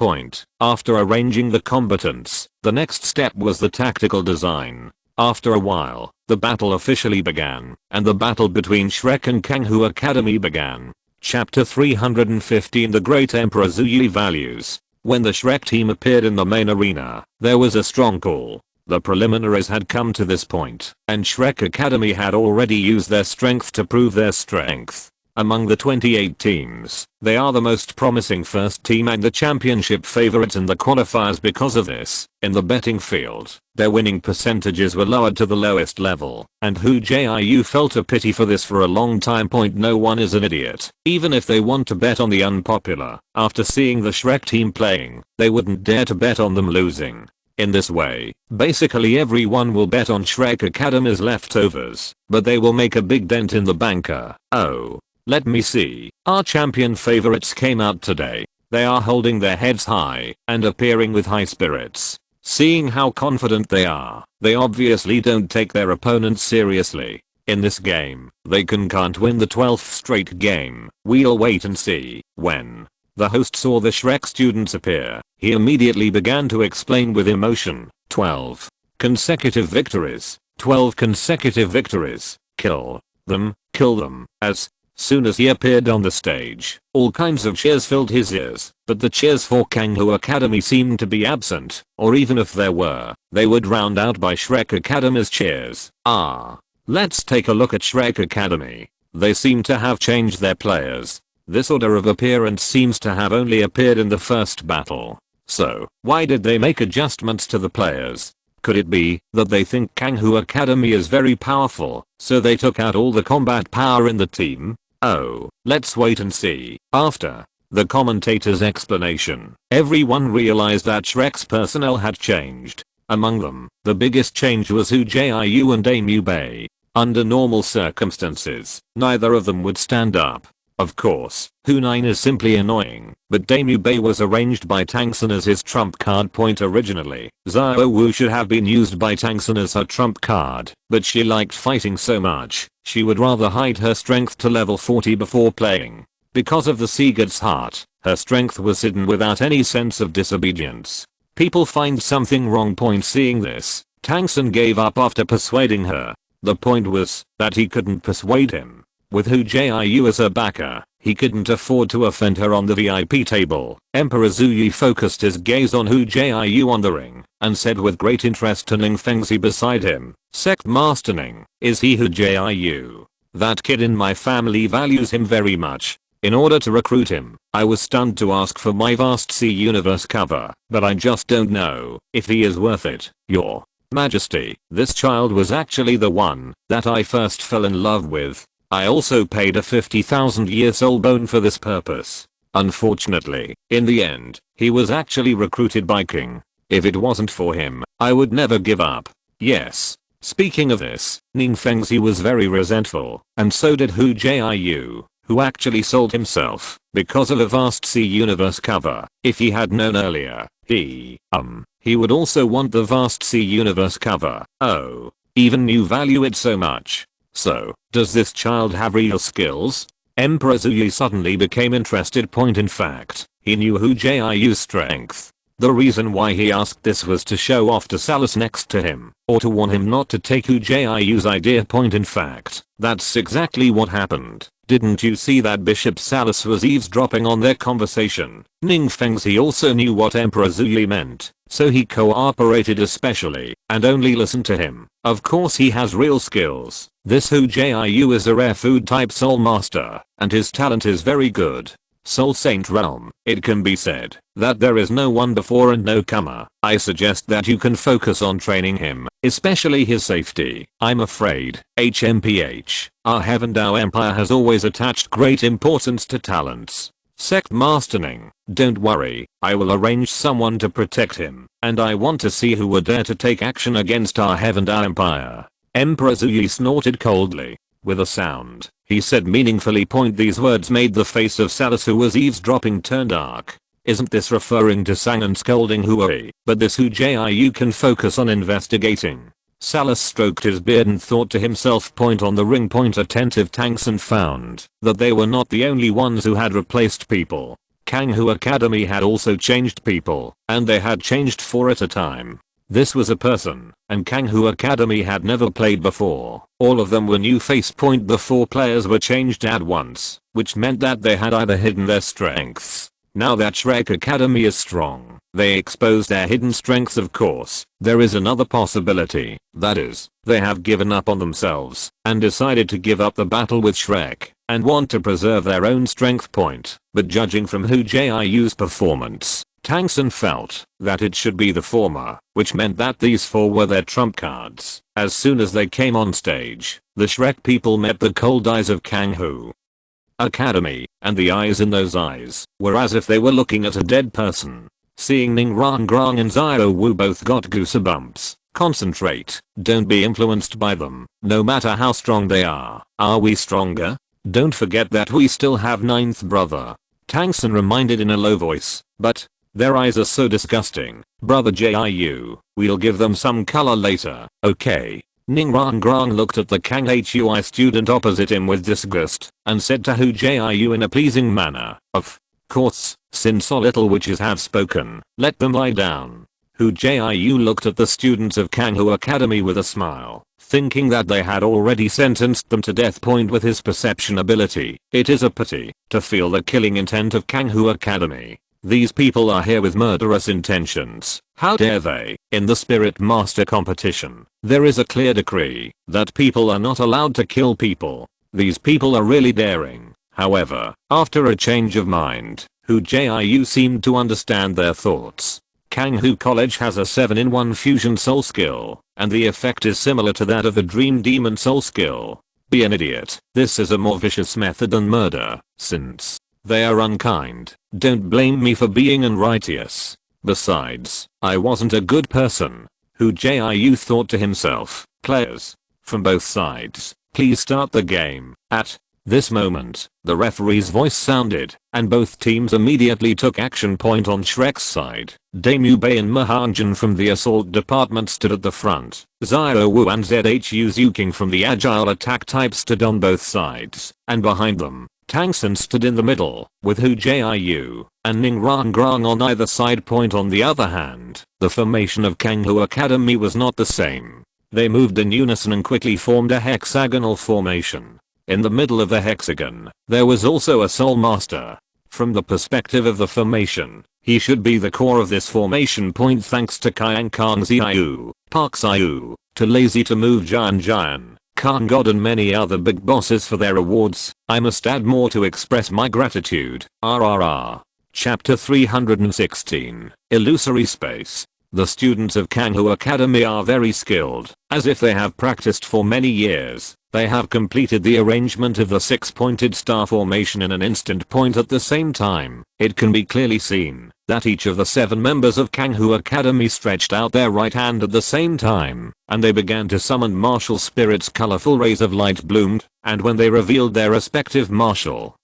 After arranging the combatants, the next step was the tactical design. After a while, the battle officially began, and the battle between Shrek and Hu Academy began. Chapter 315 The Great Emperor Zhu Values. When the Shrek team appeared in the main arena, there was a strong call. The preliminaries had come to this point, and Shrek Academy had already used their strength to prove their strength. Among the 28 teams, they are the most promising first team and the championship favorite in the qualifiers. Because of this, in the betting field, their winning percentages were lowered to the lowest level, and Hu Jiu felt a pity for this for a long time. No one is an idiot. Even if they want to bet on the unpopular, after seeing the Shrek team playing, they wouldn't dare to bet on them losing. In this way, basically everyone will bet on Shrek Academy's leftovers, but they will make a big dent in the banker. Oh. Let me see. Our champion favorites came out today. They are holding their heads high and appearing with high spirits. Seeing how confident they are, they obviously don't take their opponents seriously. In this game, they can't win the 12th straight game. We'll wait and see. When the host saw the Shrek students appear, he immediately began to explain with emotion. 12 consecutive victories. 12 consecutive victories. Kill them. As soon as he appeared on the stage, all kinds of cheers filled his ears, but the cheers for Hu Academy seemed to be absent, or even if there were, they were drowned out by Shrek Academy's cheers. Let's take a look at Shrek Academy. They seem to have changed their players. This order of appearance seems to have only appeared in the first battle. So, why did they make adjustments to the players? Could it be that they think Hu Academy is very powerful, so they took out all the combat power in the team? Oh, let's wait and see. After the commentator's explanation, everyone realized that Shrek's personnel had changed. Among them, the biggest change was Hu Jiu and Bei. Under normal circumstances, neither of them would stand up. Of course, Hu 9 is simply annoying, but Bei was arranged by Tang San as his trump card. Originally, Zio should have been used by Tang San as her trump card, but she liked fighting so much, she would rather hide her strength to level 40 before playing. Because of the Seagard's heart, her strength was hidden without any sense of disobedience. People find something wrong. Seeing this, Tang San gave up after persuading her. The point was that he couldn't persuade him. With Hu Jiu as her backer, he couldn't afford to offend her on the VIP table. Emperor Zhuyi focused his gaze on Hu Jiu on the ring and said with great interest to Ning Fengzi beside him, "Sect Master Ning, is he Hu Jiu? That kid in my family values him very much. In order to recruit him, I was stunned to ask for my Vast Sea Universe cover, but I just don't know if he is worth it, Your Majesty. This child was actually the one that I first fell in love with. I also paid a 50,000-year soul bone for this purpose. Unfortunately, in the end, he was actually recruited by King. If it wasn't for him, I would never give up." Yes. Speaking of this, Ning Fengzi was very resentful, and so did Hu Jiu, who actually sold himself because of a Vast Sea Universe cover. If he had known earlier, he would also want the Vast Sea Universe cover. Oh, even you value it so much. So, does this child have real skills? Emperor Zhuyi suddenly became interested. In fact, he knew Hu Jiu's strength. The reason why he asked this was to show off to Salus next to him, or to warn him not to take Hu Jiu's idea. In fact, that's exactly what happened. Didn't you see that Bishop Salus was eavesdropping on their conversation? Ning Fengzi also knew what Emperor Zhuyi meant, so he cooperated especially, and only listened to him. Of course he has real skills. This Hu Jiu is a rare food type soul master, and his talent is very good. Soul Saint Realm, it can be said that there is no one before and no comer. I suggest that you can focus on training him, especially his safety. I'm afraid, HMPH, our Heaven Dao Empire has always attached great importance to talents. Sect Master Ning, don't worry, I will arrange someone to protect him, and I want to see who would dare to take action against our Heaven Dao Empire. Emperor Zhuyi snorted coldly. With a sound, he said meaningfully. These words made the face of Salus, who was eavesdropping, turn dark. Isn't this referring to Sang and scolding Hui? But this Hu Jiu can focus on investigating. Salus stroked his beard and thought to himself. On the ring. Attentive Tang San found that they were not the only ones who had replaced people. Kang Hu Academy had also changed people, and they had changed 4 at a time. This was a person, and Kang Hu Academy had never played before. All of them were new face. The 4 players were changed at once, which meant that they had either hidden their strengths. Now that Shrek Academy is strong, they exposed their hidden strengths. Of course, there is another possibility, that is, they have given up on themselves, and decided to give up the battle with Shrek, and want to preserve their own strength. But judging from Hu Jiu's performance, Tang San felt that it should be the former, which meant that these 4 were their trump cards. As soon as they came on stage, the Shrek people met the cold eyes of Kang Hu Academy, and the eyes in those eyes were as if they were looking at a dead person. Seeing Ning Rangrang and Xiao Wu both got goosebumps. Concentrate, don't be influenced by them, no matter how strong they are. Are we stronger? Don't forget that we still have 9th brother. Tang San reminded in a low voice, but their eyes are so disgusting. Brother Jiu, we'll give them some color later, okay? Ning Rangrang looked at the Kang Hui student opposite him with disgust, and said to Hu Jiu in a pleasing manner, "Of course, since all little witches have spoken, let them lie down." Hu Jiu looked at the students of Kang Hu Academy with a smile, thinking that they had already sentenced them to death. With his perception ability, it is a pity to feel the killing intent of Kang Hu Academy. These people are here with murderous intentions. How dare they? In the Spirit Master competition, there is a clear decree that people are not allowed to kill people. These people are really daring. However, after a change of mind, Hu Jiu seemed to understand their thoughts. Kang Hu College has a 7-in-1 fusion soul skill, and the effect is similar to that of the Dream Demon soul skill. Be an idiot. This is a more vicious method than murder, since they are unkind. Don't blame me for being unrighteous. Besides, I wasn't a good person. Hu Jiu thought to himself. Players from both sides, please start the game. At this moment, the referee's voice sounded, and both teams immediately took action. On Shrek's side, Damu Bei and Mahanjan from the assault department stood at the front. Xiao Wu and Zhu Zuking from the agile attack type stood on both sides, and behind them, Tang San stood in the middle, with Hu Jiu and Ning Rangrang on either side. On the other hand, the formation of Kanghu Academy was not the same. They moved in unison and quickly formed a hexagonal formation. In the middle of the hexagon, there was also a Soul Master. From the perspective of the formation, he should be the core of this formation. Thanks to Kang Ziu, Park Ziu, to Lazy to Move Jian, Khan God and many other big bosses for their awards. I must add more to express my gratitude. RRR. Chapter 316. Illusory Space. The students of Kanghu Academy are very skilled, as if they have practiced for many years. They have completed the arrangement of the 6-pointed star formation in an instant. At the same time, it can be clearly seen that each of the 7 members of Kanghu Academy stretched out their right hand at the same time, and they began to summon martial spirits. Colorful rays of light bloomed, and when they revealed their respective martial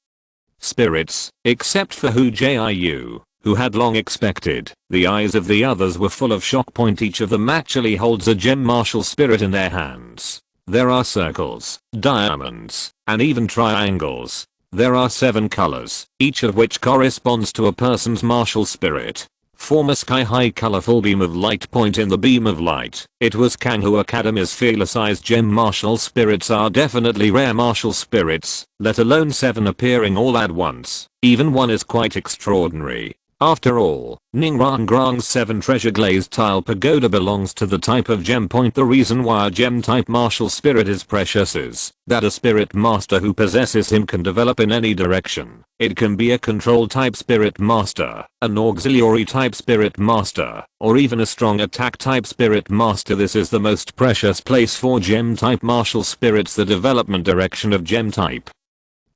spirits, except for Hu Jiu, who had long expected, the eyes of the others were full of shock. Each of them actually holds a gem martial spirit in their hands. There are circles, diamonds, and even triangles. There are 7 colors, each of which corresponds to a person's martial spirit. Form a sky-high colorful beam of light. In the beam of light, it was Kanghu Academy's fearless gem martial spirits are definitely rare martial spirits, let alone 7 appearing all at once. Even one is quite extraordinary. After all, Ning Rangrang's 7 treasure glazed tile pagoda belongs to the type of gem. The reason why a gem type martial spirit is precious is that a spirit master who possesses him can develop in any direction. It can be a control type spirit master, an auxiliary type spirit master, or even a strong attack type spirit master. This is the most precious place for gem type martial spirits. The development direction of gem type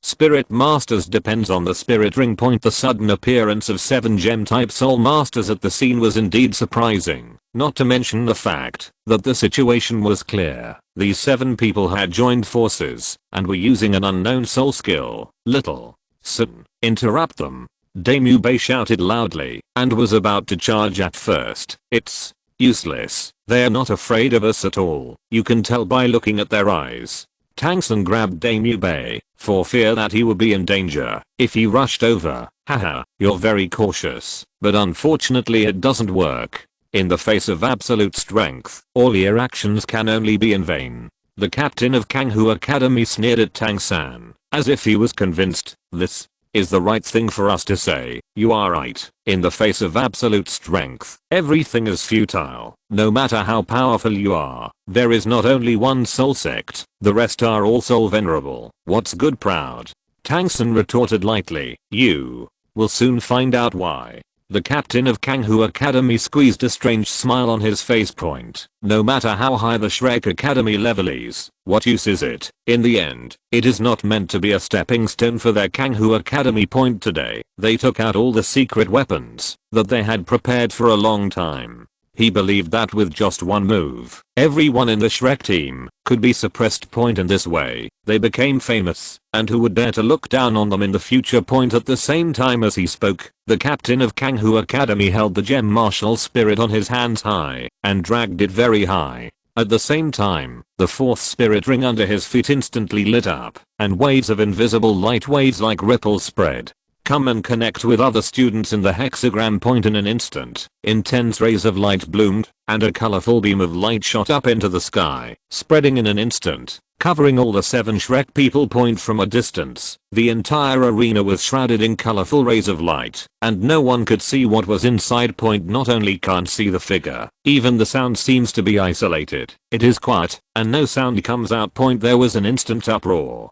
spirit masters depends on the spirit ring. The sudden appearance of 7 gem type soul masters at the scene was indeed surprising, not to mention the fact that the situation was clear. These 7 people had joined forces and were using an unknown soul skill. Little San, interrupt them. Damu Bei shouted loudly and was about to charge at first. It's useless. They're not afraid of us at all. You can tell by looking at their eyes. Tang San grabbed Damu Bei, for fear that he would be in danger if he rushed over. Haha, you're very cautious, but unfortunately it doesn't work. In the face of absolute strength, all your actions can only be in vain. The captain of Kanghu Academy sneered at Tang San, as if he was convinced this is the right thing for us to say. You are right. In the face of absolute strength, everything is futile. No matter how powerful you are, there is not only one soul sect, the rest are all soul venerable. What's good proud? Tang San retorted lightly. You will soon find out why. The captain of Kanghu Academy squeezed a strange smile on his face. No matter how high the Shrek Academy level is, what use is it? In the end, it is not meant to be a stepping stone for their Kanghu Academy. Today, they took out all the secret weapons that they had prepared for a long time. He believed that with just one move, everyone in the Shrek team could be suppressed. In this way, they became famous, and who would dare to look down on them in the future? At the same time as he spoke, the captain of Kanghu Academy held the gem martial spirit on his hands high and dragged it very high. At the same time, the 4th spirit ring under his feet instantly lit up, and waves of invisible light waves like ripples spread. Come and connect with other students in the hexagram. In an instant, intense rays of light bloomed, and a colorful beam of light shot up into the sky, spreading in an instant, covering all the 7 Shrek people. From a distance, the entire arena was shrouded in colorful rays of light, and no one could see what was inside. Not only can't see the figure, even the sound seems to be isolated. It is quiet, and no sound comes out. There was an instant uproar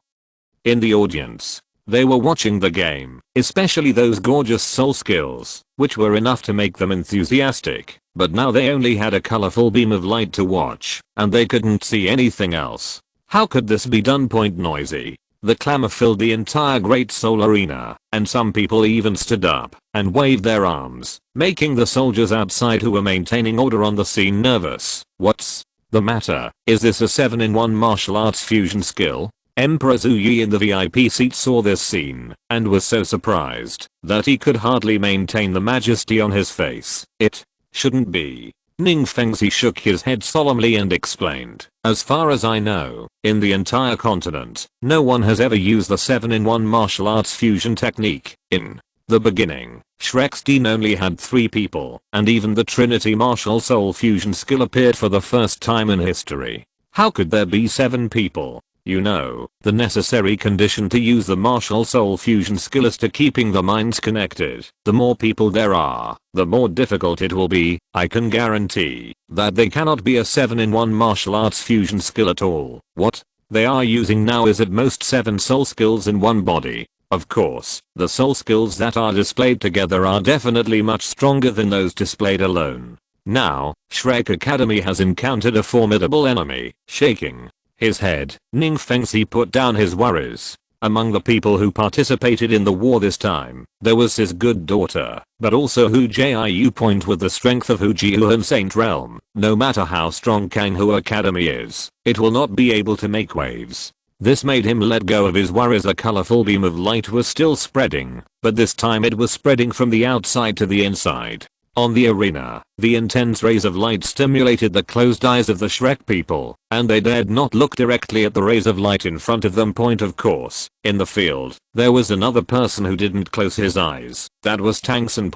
in the audience. They were watching the game, especially those gorgeous soul skills, which were enough to make them enthusiastic, but now they only had a colorful beam of light to watch, and they couldn't see anything else. How could this be done? Noisy. The clamor filled the entire Great Soul Arena, and some people even stood up and waved their arms, making the soldiers outside who were maintaining order on the scene nervous. What's the matter? Is this a 7-in-1 martial arts fusion skill? Emperor Zhu Yi in the VIP seat saw this scene and was so surprised that he could hardly maintain the majesty on his face. It shouldn't be. Ning Fengzi shook his head solemnly and explained, as far as I know, in the entire continent, no one has ever used the 7-in-1 martial arts fusion technique. In the beginning, Shrek's Dean only had 3 people, and even the Trinity martial soul fusion skill appeared for the first time in history. How could there be 7 people? You know, the necessary condition to use the martial soul fusion skill is to keeping the minds connected. The more people there are, the more difficult it will be. I can guarantee that they cannot be a 7-in-1 martial arts fusion skill at all. What they are using now is at most 7 soul skills in one body. Of course, the soul skills that are displayed together are definitely much stronger than those displayed alone. Now, Shrek Academy has encountered a formidable enemy. Shaking his head, Ning Fengzi put down his worries. Among the people who participated in the war this time, there was his good daughter, but also Hu Jiu. With the strength of Hu Jiu and Saint Realm, no matter how strong Kang Hu Academy is, it will not be able to make waves. This made him let go of his worries. A colorful beam of light was still spreading, but this time it was spreading from the outside to the inside. On the arena, the intense rays of light stimulated the closed eyes of the Shrek people, and they dared not look directly at the rays of light in front of them. Of course, in the field, there was another person who didn't close his eyes. That was Tang San.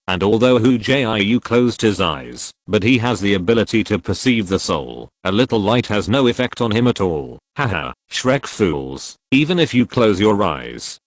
And although Hu Jiu closed his eyes, but he has the ability to perceive the soul. A little light has no effect on him at all. Haha, Shrek fools. Even if you close your eyes,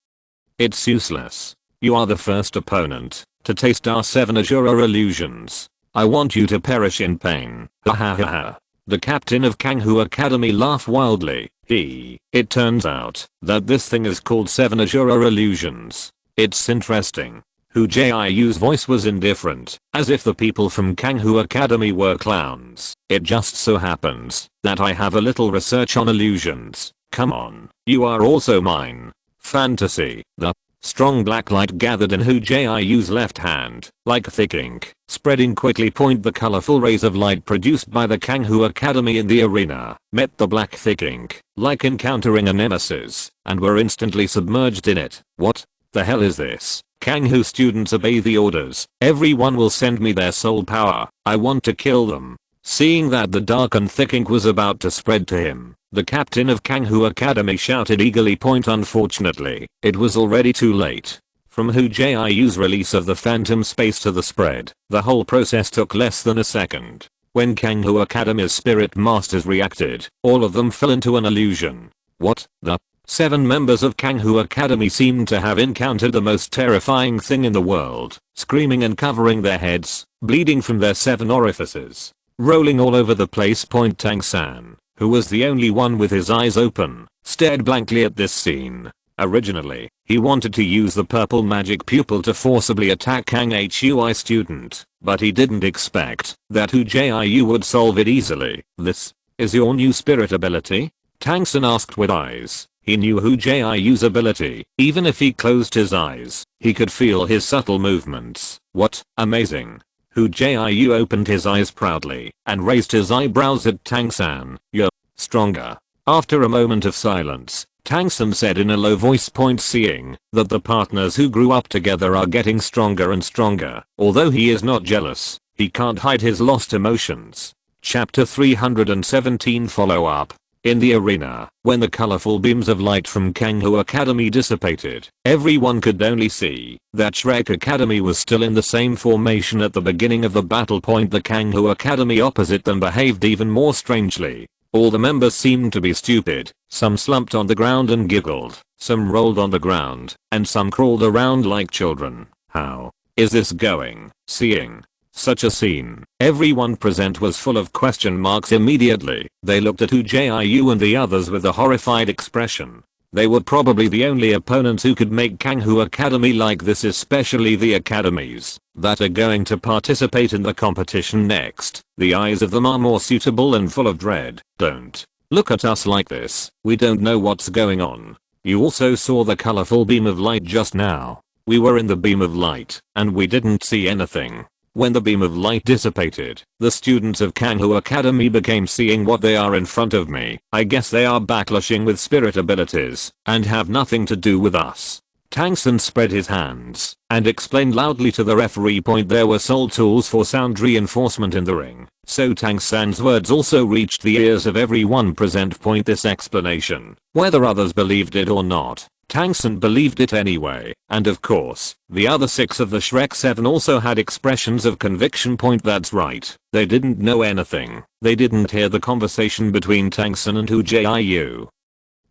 it's useless. You are the first opponent to taste our 7 Azura illusions. I want you to perish in pain. Ha ha ha ha. The captain of Kang Hu Academy laughed wildly. It turns out that this thing is called 7 Azura illusions. It's interesting. Hu Jiu's voice was indifferent, as if the people from Kang Hu Academy were clowns. It just so happens that I have a little research on illusions. Come on, you are also mine. Fantasy. The strong black light gathered in Hu Jiu's left hand, like thick ink, spreading quickly. The colorful rays of light produced by the Kang Hu Academy in the arena met the black thick ink, like encountering a nemesis, and were instantly submerged in it. What the hell is this? Kang Hu students, obey the orders. Everyone will send me their soul power. I want to kill them. Seeing that the dark and thick ink was about to spread to him, the captain of Kang Hu Academy shouted eagerly. Unfortunately, it was already too late. From Hu Jiu's release of the phantom space to the spread, the whole process took less than a second. When Kang Hu Academy's spirit masters reacted, all of them fell into an illusion. What the? 7 members of Kang Hu Academy seemed to have encountered the most terrifying thing in the world, screaming and covering their heads, bleeding from their 7 orifices, rolling all over the place. Tang San, who was the only one with his eyes open, stared blankly at this scene. Originally, he wanted to use the purple magic pupil to forcibly attack Kang Hui student, but he didn't expect that Hu Jiu would solve it easily. This is your new spirit ability? Tang San asked with eyes. He knew Hu Jiu's ability. Even if he closed his eyes, he could feel his subtle movements. What? Amazing. Hu Jiu opened his eyes proudly and raised his eyebrows at Tang San. You're stronger. After a moment of silence, Tang San said in a low voice. Seeing that the partners who grew up together are getting stronger and stronger, although he is not jealous, he can't hide his lost emotions. Chapter 317 Follow-up. In the arena, when the colorful beams of light from Kang Hu Academy dissipated, everyone could only see that Shrek Academy was still in the same formation at the beginning of the battle. The Kang Hu Academy opposite them behaved even more strangely. All the members seemed to be stupid. Some slumped on the ground and giggled, some rolled on the ground, and some crawled around like children. How is this going? Seeing such a scene, everyone present was full of question marks. Immediately, they looked at Hu Jiu and the others with a horrified expression. They were probably the only opponents who could make Kang Hu Academy like this, especially the academies that are going to participate in the competition next. The eyes of them are more suitable and full of dread. Don't look at us like this. We don't know what's going on. You also saw the colorful beam of light just now. We were in the beam of light, and we didn't see anything. When the beam of light dissipated, the students of Kang Hu Academy became seeing what they are in front of me. I guess they are backlashing with spirit abilities, and have nothing to do with us. Tang San spread his hands and explained loudly to the referee. There were soul tools for sound reinforcement in the ring, so Tang San's words also reached the ears of everyone present. This explanation, whether others believed it or not, Tang San believed it anyway, and of course, the other 6 of the Shrek 7 also had expressions of conviction. That's right, they didn't know anything, they didn't hear the conversation between Tang San and Hu Jiu.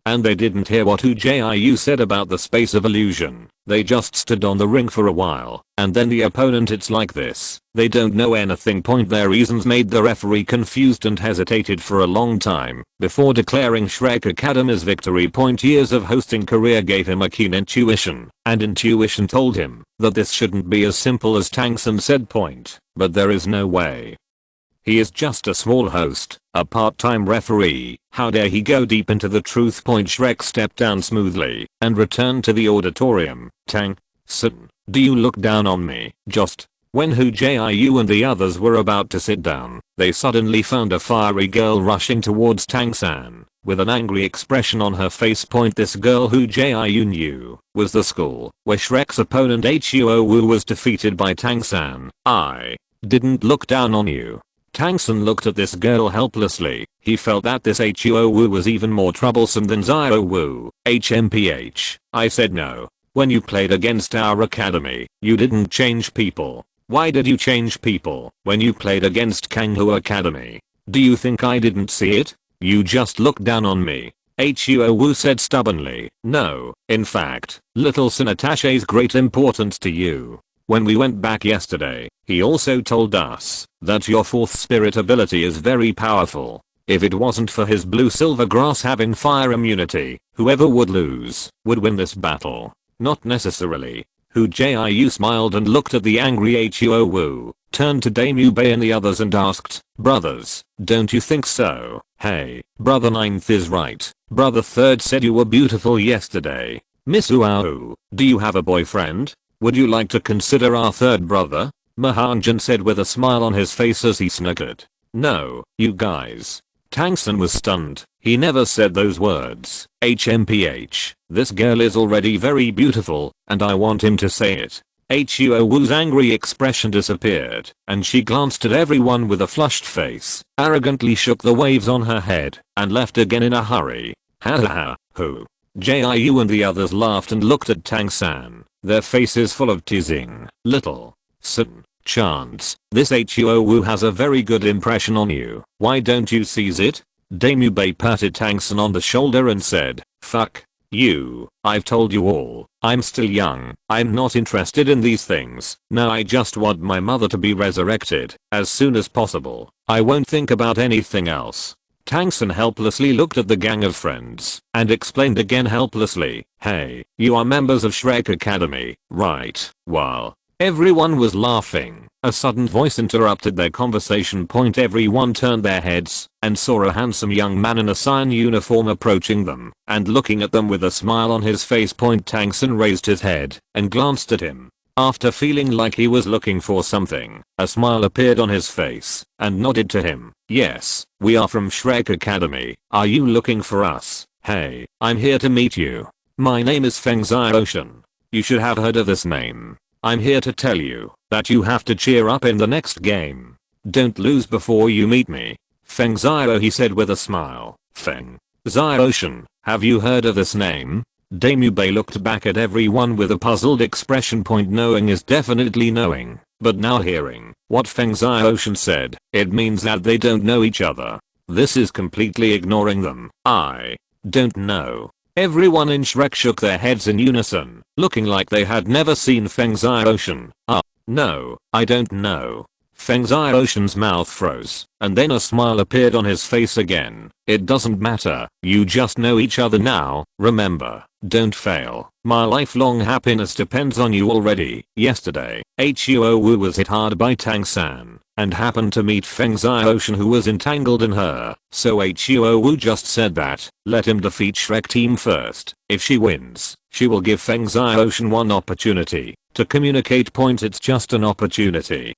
And they didn't hear what Hu Jiu said about the space of illusion. They just stood on the ring for a while, and then the opponent. It's like this. They don't know anything. Their reasons made the referee confused and hesitated for a long time before declaring Shrek Academy's victory. Years of hosting career gave him a keen intuition, and intuition told him that this shouldn't be as simple as Tang San said. But there is no way. He is just a small host, a part-time referee. How dare he go deep into the truth? Shrek stepped down smoothly and returned to the auditorium. Tang San, do you look down on me? Just when Hu Jiu and the others were about to sit down, they suddenly found a fiery girl rushing towards Tang San with an angry expression on her face. This girl Hu Jiu knew was the school where Shrek's opponent Hu was defeated by Tang San. I didn't look down on you. Tang San looked at this girl helplessly. He felt that this Hu was even more troublesome than Zio Wu. HMPH, I said no. When you played against our academy, you didn't change people. Why did you change people when you played against Kanghu Academy? Do you think I didn't see it? You just looked down on me. Hu said stubbornly. No, in fact, little Sin attaches great importance to you. When we went back yesterday, he also told us that your 4th spirit ability is very powerful. If it wasn't for his blue silver grass having fire immunity, whoever would lose would win this battle. Not necessarily. Hu Jiu smiled and looked at the angry Hu, turned to Damu Bei and the others and asked, brothers, don't you think so? Hey, brother 9th is right. Brother 3rd said you were beautiful yesterday. Miss Uau, do you have a boyfriend? Would you like to consider our 3rd brother? Mahanjan said with a smile on his face as he snickered. No, you guys. Tang San was stunned. He never said those words. HMPH, this girl is already very beautiful, and I want him to say it. Hu's angry expression disappeared, and she glanced at everyone with a flushed face, arrogantly shook the waves on her head, and left again in a hurry. Ha ha ha, Hu Jiu and the others laughed and looked at Tang San, their faces full of teasing. Little San chance, this Hu has a very good impression on you. Why don't you seize it? Damu Bei patted Tang San on the shoulder and said, fuck you, I've told you all, I'm still young, I'm not interested in these things. Now I just want my mother to be resurrected as soon as possible. I won't think about anything else. Tang San helplessly looked at the gang of friends and explained again helplessly, hey, you are members of Shrek Academy, right? While everyone was laughing, a sudden voice interrupted their conversation. Everyone turned their heads and saw a handsome young man in a cyan uniform approaching them and looking at them with a smile on his face. Tang San raised his head and glanced at him. After feeling like he was looking for something, a smile appeared on his face and nodded to him. Yes, we are from Shrek Academy. Are you looking for us? Hey, I'm here to meet you. My name is Feng Zioshan. You should have heard of this name. I'm here to tell you that you have to cheer up in the next game. Don't lose before you meet me. Feng Zio, he said with a smile. Feng Zioshan, have you heard of this name? Damu Bei looked back at everyone with a puzzled expression. Knowing is definitely knowing, but now hearing what Feng Zioshan said, it means that they don't know each other. This is completely ignoring them. I don't know. Everyone in Shrek shook their heads in unison, looking like they had never seen Feng Zioshan. No, I don't know. Feng Zioshan's mouth froze, and then a smile appeared on his face again. It doesn't matter, you just know each other now, remember, don't fail. My lifelong happiness depends on you already. Yesterday, Hu was hit hard by Tang San, and happened to meet Feng Zioshan who was entangled in her, so Hu just said that, let him defeat Shrek team first. If she wins, she will give Feng Zioshan one opportunity to communicate. It's just an opportunity.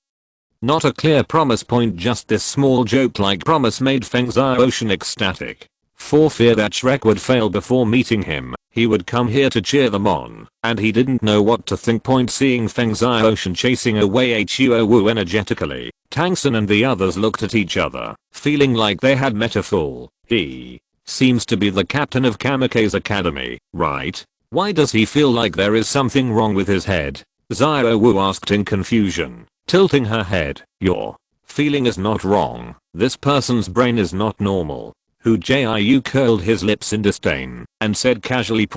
Not a clear promise. Just this small joke-like promise made Feng Zioshan ecstatic. For fear that Shrek would fail before meeting him, he would come here to cheer them on, and he didn't know what to think. Seeing Feng Xiaoshan chasing away Huo Wu energetically, Tang San and the others looked at each other, feeling like they had met a fool. He seems to be the captain of Kamikaze Academy, right? Why does he feel like there is something wrong with his head? Xiao Wu asked in confusion, tilting her head. Your feeling is not wrong. This person's brain is not normal. Hu Jiu curled his lips in disdain and said casually.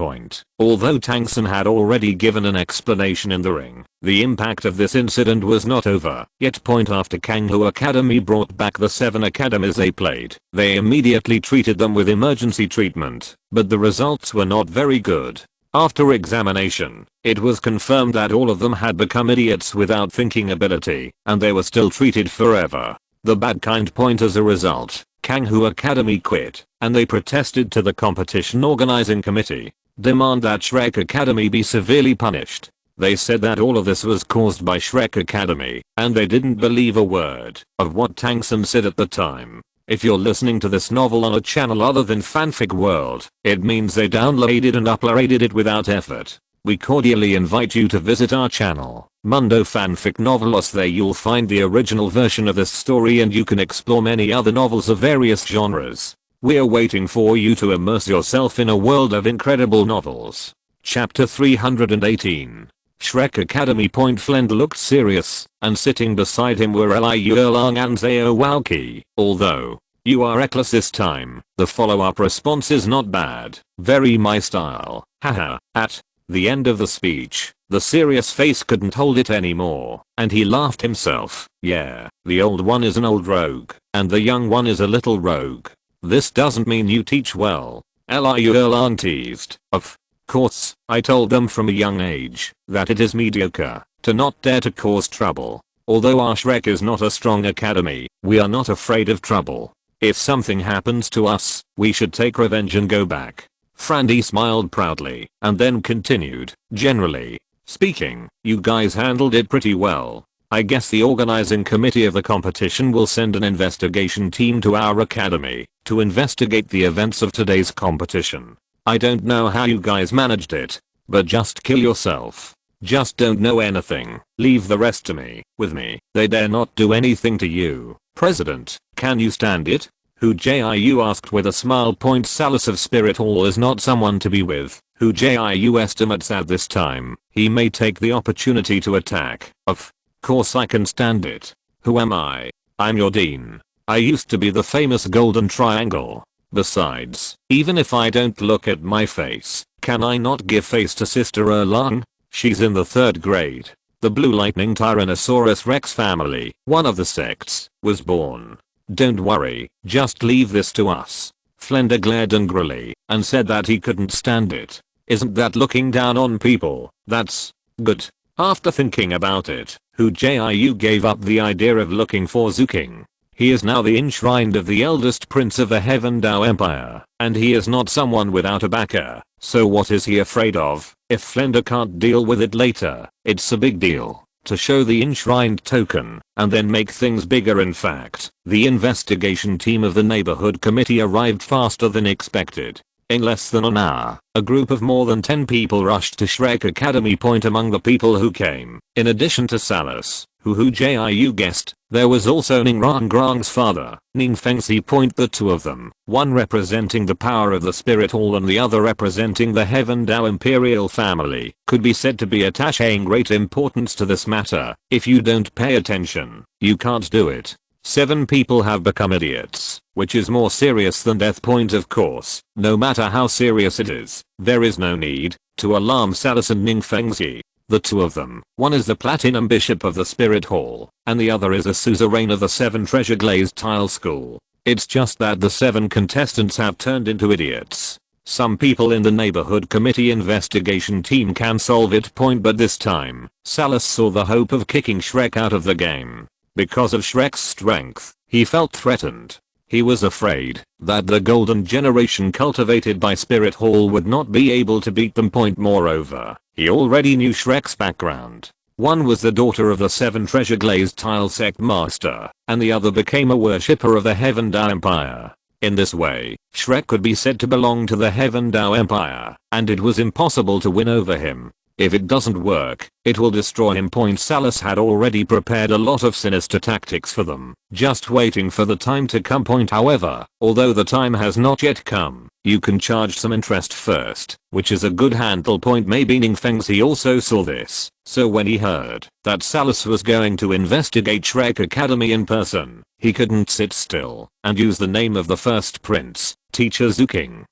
Although Tang San had already given an explanation in the ring, the impact of this incident was not over yet. After Kanghu Academy brought back the 7 academies they played, they immediately treated them with emergency treatment, but the results were not very good. After examination, it was confirmed that all of them had become idiots without thinking ability, and they were still treated forever. The bad kind. As a result, Kanghu Academy quit, and they protested to the competition organizing committee, demand that Shrek Academy be severely punished. They said that all of this was caused by Shrek Academy, and they didn't believe a word of what Tang San said at the time. If you're listening to this novel on a channel other than Fanfic World, it means they downloaded and uploaded it without effort. We cordially invite you to visit our channel, Mundo Fanfic Novelos. There you'll find the original version of this story and you can explore many other novels of various genres. We're waiting for you to immerse yourself in a world of incredible novels. Chapter 318. Shrek Academy. Flend looked serious, and sitting beside him were Liu Erlang and Zhao Waoqi. Although you are reckless this time, the follow-up response is not bad. Very my style. Haha. At the end of the speech, the serious face couldn't hold it anymore, and he laughed himself. Yeah, the old one is an old rogue, and the young one is a little rogue. This doesn't mean you teach well. Liu Erlang teased. Of course, I told them from a young age that it is mediocre to not dare to cause trouble. Although our Shrek is not a strong academy, we are not afraid of trouble. If something happens to us, we should take revenge and go back. Frandy smiled proudly and then continued, generally speaking, you guys handled it pretty well. I guess the organizing committee of the competition will send an investigation team to our academy to investigate the events of today's competition. I don't know how you guys managed it, but just kill yourself. Just don't know anything. Leave the rest to me. With me, they dare not do anything to you. President, can you stand it? Hu Jiu asked with a smile. Salus of Spirit Hall is not someone to be with. Hu Jiu estimates at this time, he may take the opportunity to attack. Of course I can stand it. Who am I? I'm your dean. I used to be the famous Golden Triangle. Besides, even if I don't look at my face, can I not give face to Sister Erlang? She's in the 3rd grade. The Blue Lightning Tyrannosaurus Rex family, one of the sects, was born. Don't worry, just leave this to us. Flender glared angrily and said that he couldn't stand it. Isn't that looking down on people? That's good. After thinking about it, Hu Jiu gave up the idea of looking for Zuking. He is now the enshrined of the eldest prince of the Heaven Dao Empire, and he is not someone without a backer. So what is he afraid of? If Flender can't deal with it later, it's a big deal to show the enshrined token and then make things bigger. In fact, the investigation team of the neighborhood committee arrived faster than expected. In less than an hour, a group of more than 10 people rushed to Shrek Academy. Among the people who came, in addition to Salus, who Hu Jiu guessed, there was also Ning Rangrang's father, Ning Fengxi. The 2 of them, one representing the power of the Spirit Hall and the other representing the Heaven Dao Imperial family, could be said to be attaching great importance to this matter. If you don't pay attention, you can't do it. 7 people have become idiots, which is more serious than death. Of course, no matter how serious it is, there is no need to alarm Salus and Ning Fengxi. The 2 of them, one is the Platinum Bishop of the Spirit Hall, and the other is a suzerain of the 7 Treasure Glazed Tile School. It's just that the 7 contestants have turned into idiots. Some people in the neighborhood committee investigation team can solve it. But this time, Salus saw the hope of kicking Shrek out of the game. Because of Shrek's strength, he felt threatened. He was afraid that the golden generation cultivated by Spirit Hall would not be able to beat them. Moreover, he already knew Shrek's background. One was the daughter of the 7 Treasure Glazed Tile Sect Master, and the other became a worshipper of the Heaven Dao Empire. In this way, Shrek could be said to belong to the Heaven Dao Empire, and it was impossible to win over him. If it doesn't work, it will destroy him. Salus had already prepared a lot of sinister tactics for them, just waiting for the time to come. However, although the time has not yet come, you can charge some interest first, which is a good handle. Maybe Ning Fengzi also saw this, so when he heard that Salus was going to investigate Shrek Academy in person, he couldn't sit still and use the name of the first prince, Teacher Zuking,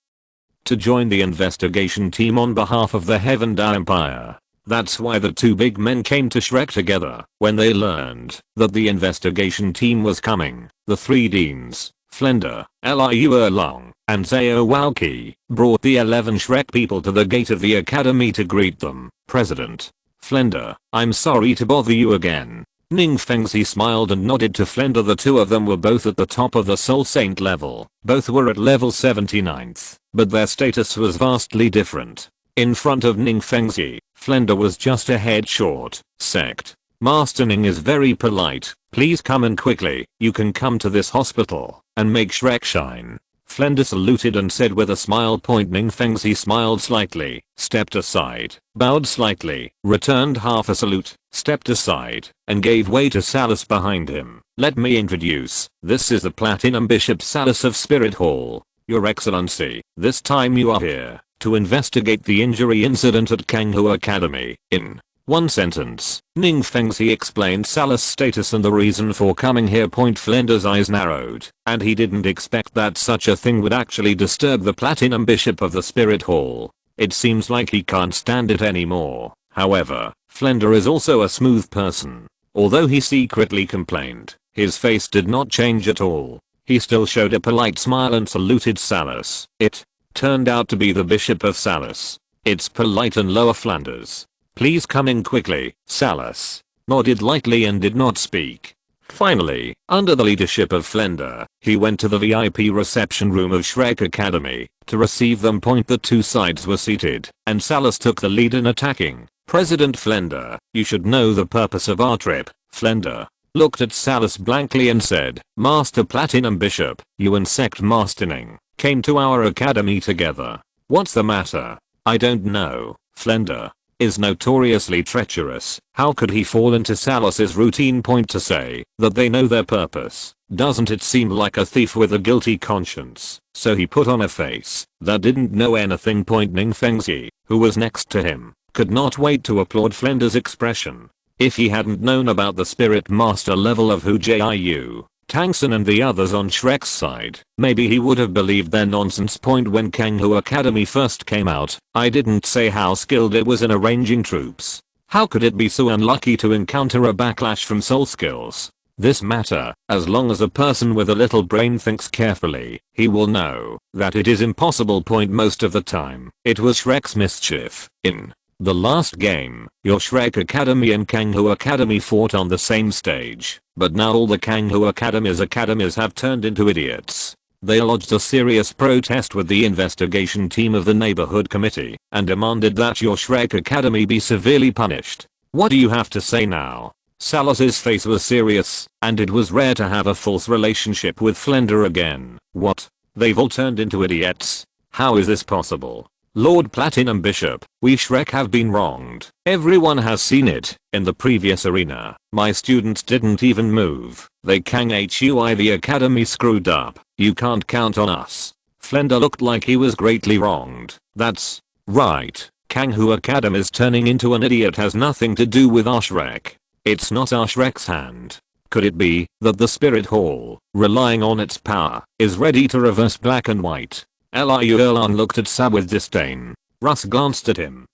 to join the investigation team on behalf of the Heaven Dao Empire. That's why the two big men came to Shrek together. When they learned that the investigation team was coming, the three deans, Flender, Liu Erlong, and Zhao Walqi, brought the 11 Shrek people to the gate of the academy to greet them. President Flender, I'm sorry to bother you again. Ning Fengzi smiled and nodded to Flender. The two of them were both at the top of the Soul Saint level. Both were at level 79th, but their status was vastly different. In front of Ning Fengzi, Flender was just a head short. Sect Master Ning is very polite. Please come in quickly. You can come to this hospital and make Shrek shine. Flender saluted and said with a smile. Ning Fengzi smiled slightly, stepped aside, bowed slightly, returned half a salute, stepped aside, and gave way to Salus behind him. Let me introduce, this is the Platinum Bishop Salus of Spirit Hall. Your Excellency, this time you are here to investigate the injury incident at Kanghu Academy. In one sentence, Ning Fengzi explained Salus' status and the reason for coming here. Flender's eyes narrowed, and he didn't expect that such a thing would actually disturb the Platinum Bishop of the Spirit Hall. It seems like he can't stand it anymore. However, Flender is also a smooth person. Although he secretly complained, his face did not change at all. He still showed a polite smile and saluted Salus. It turned out to be the Bishop of Salus. It's polite and Lower Flanders. Please come in quickly. Salus nodded lightly and did not speak. Finally, under the leadership of Flender, he went to the VIP reception room of Shrek Academy to receive them. The two sides were seated, and Salus took the lead in attacking. President Flender, you should know the purpose of our trip. Flender looked at Salus blankly and said, Master Platinum Bishop, you and Sect Master Ning came to our academy together. What's the matter? I don't know. Flender is notoriously treacherous. How could he fall into Salus's routine? To say that they know their purpose, doesn't it seem like a thief with a guilty conscience? So he put on a face that didn't know anything. Ning Fengzi, who was next to him, could not wait to applaud Flender's expression. If he hadn't known about the Spirit Master level of Hu Jiu, Tang San and the others on Shrek's side, maybe he would have believed their nonsense. When Kanghu Academy first came out, I didn't say how skilled it was in arranging troops. How could it be so unlucky to encounter a backlash from soul skills? This matter, as long as a person with a little brain thinks carefully, he will know that it is impossible. Most of the time, it was Shrek's mischief. In the last game, your Shrek Academy and Kanghu Academy fought on the same stage, but now all the Kanghu academies have turned into idiots. They lodged a serious protest with the investigation team of the neighborhood committee and demanded that your Shrek Academy be severely punished. What do you have to say now? Salus's face was serious, and it was rare to have a false relationship with Flender again. What? They've all turned into idiots? How is this possible? Lord Platinum Bishop, we Shrek have been wronged. Everyone has seen it. In the previous arena, my students didn't even move. They Hui the academy screwed up. You can't count on us. Flender looked like he was greatly wronged. That's right. Kanghu Academy's turning into an idiot has nothing to do with our Shrek. It's not our Shrek's hand. Could it be that the Spirit Hall, relying on its power, is ready to reverse black and white? Liu Erlan looked at Sab with disdain. Russ glanced at him.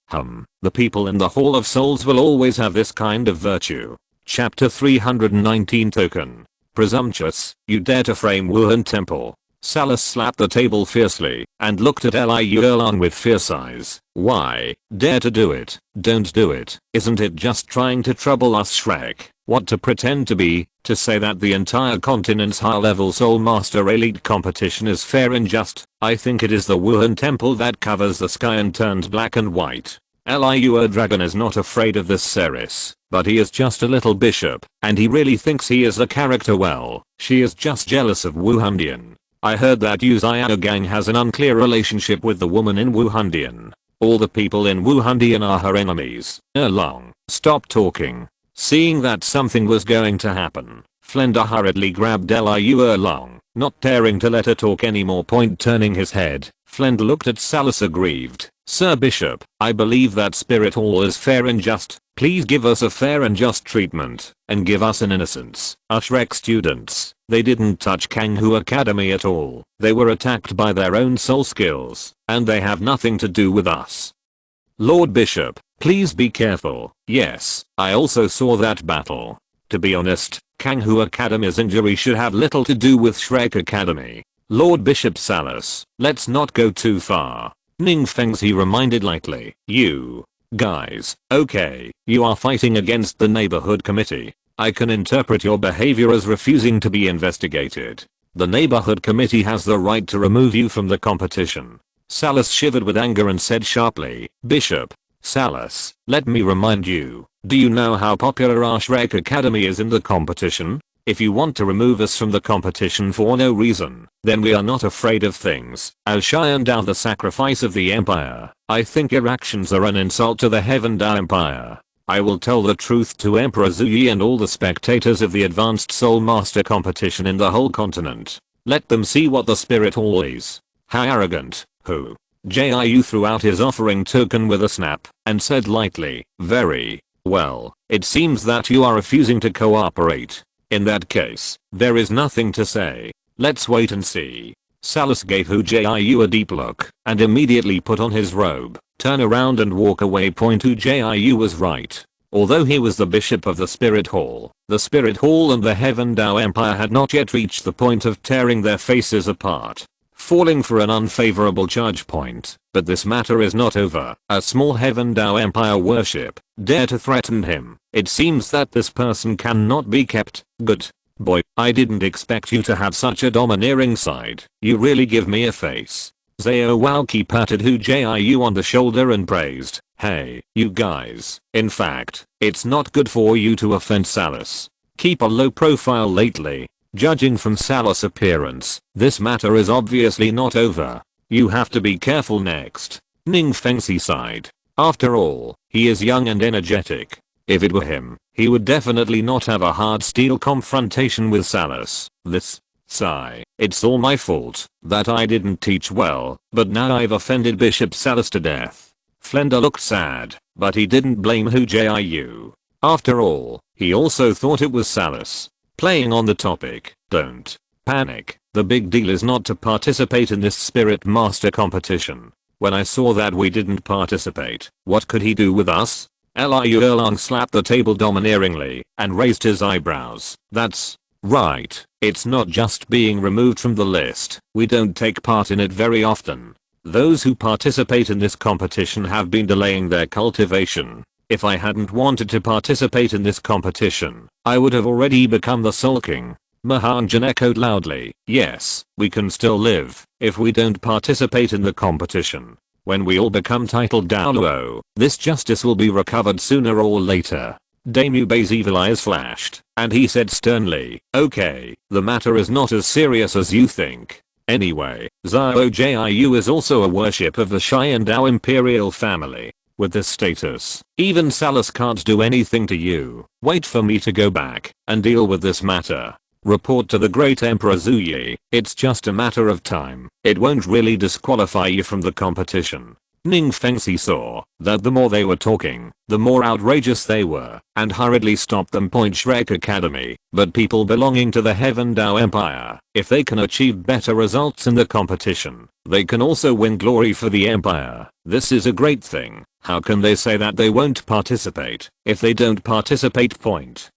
The people in the Hall of Souls will always have this kind of virtue. Chapter 319 Token. Presumptuous, you dare to frame Wuhan Temple. Salus slapped the table fiercely and looked at Liu Erlan with fierce eyes. Why dare to do it? Don't do it. Isn't it just trying to trouble us, Shrek? What to pretend to be? To say that the entire continent's high-level Soul Master Elite competition is fair and just? I think it is the Wuhan Temple that covers the sky and turns black and white. Liu Dragon is not afraid of this Ceres, but he is just a little bishop, and he really thinks he is the character well. She is just jealous of Wuhandian. I heard that Yu Xiao gang has an unclear relationship with the woman in Wuhandian. All the people in Wuhandian are her enemies. Erlong, stop talking. Seeing that something was going to happen, Flender hurriedly grabbed Liu Erlong, not daring to let her talk anymore. Turning his head, Flend looked at Salus aggrieved. Sir Bishop, I believe that spirit hall is fair and just. Please give us a fair and just treatment, and give us an innocence. Our Shrek students, they didn't touch Kanghu Academy at all. They were attacked by their own soul skills, and they have nothing to do with us. Lord Bishop, please be careful. Yes, I also saw that battle. To be honest, Kanghu Academy's injury should have little to do with Shrek Academy. Lord Bishop Salus, let's not go too far. Ning Fengzi reminded lightly. You guys, okay, you are fighting against the neighborhood committee. I can interpret your behavior as refusing to be investigated. The neighborhood committee has the right to remove you from the competition. Salus shivered with anger and said sharply, Bishop Salus, let me remind you, do you know how popular our Shrek Academy is in the competition? If you want to remove us from the competition for no reason, then we are not afraid of things. As Xiandao the sacrifice of the empire, I think your actions are an insult to the Heaven Dao Empire. I will tell the truth to Emperor Zuyi and all the spectators of the Advanced Soul Master competition in the whole continent. Let them see what the spirit hall is. How arrogant. Hu Jiu threw out his offering token with a snap, and said lightly, very well, it seems that you are refusing to cooperate. In that case, there is nothing to say. Let's wait and see. Salus gave Hu Jiu a deep look, and immediately put on his robe, turn around and walk away. Hu Jiu was right. Although he was the bishop of the Spirit Hall and the Heaven Dao Empire had not yet reached the point of tearing their faces apart, falling for an unfavorable charge point. But this matter is not over. A small Heaven Dao Empire worship dare to threaten him. It seems that this person cannot be kept. Good boy, I didn't expect you to have such a domineering side. You really give me a face. Zhao Waoqi patted Hu Jiu on the shoulder and praised, hey, you guys, in fact, it's not good for you to offend Salus. Keep a low profile lately. Judging from Salus' appearance, this matter is obviously not over. You have to be careful next. Ning Fengzi sighed. After all, he is young and energetic. If it were him, he would definitely not have a hard steel confrontation with Salus. This sigh. It's all my fault that I didn't teach well, but now I've offended Bishop Salus to death. Flender looked sad, but he didn't blame Hu Jiu. After all, he also thought it was Salus. Playing on the topic, don't panic. The big deal is not to participate in this Spirit Master competition. When I saw that we didn't participate, what could he do with us? Liu Erlong slapped the table domineeringly and raised his eyebrows. That's right. It's not just being removed from the list. We don't take part in it very often. Those who participate in this competition have been delaying their cultivation. If I hadn't wanted to participate in this competition, I would have already become the Soul King. Mahanjan echoed loudly, yes, we can still live if we don't participate in the competition. When we all become titled Douluo, this justice will be recovered sooner or later. Damu Bei's evil eyes flashed, and he said sternly, okay, the matter is not as serious as you think. Anyway, Zhao Jiu is also a worship of the Xiandao imperial family. With this status, even Salus can't do anything to you. Wait for me to go back and deal with this matter. Report to the great Emperor Zuyi. It's just a matter of time. It won't really disqualify you from the competition. Ning Fengzi saw that the more they were talking, the more outrageous they were, and hurriedly stopped them. Shrek Academy, but people belonging to the Heaven Dao Empire, if they can achieve better results in the competition, they can also win glory for the empire. This is a great thing. How can they say that they won't participate if they don't participate?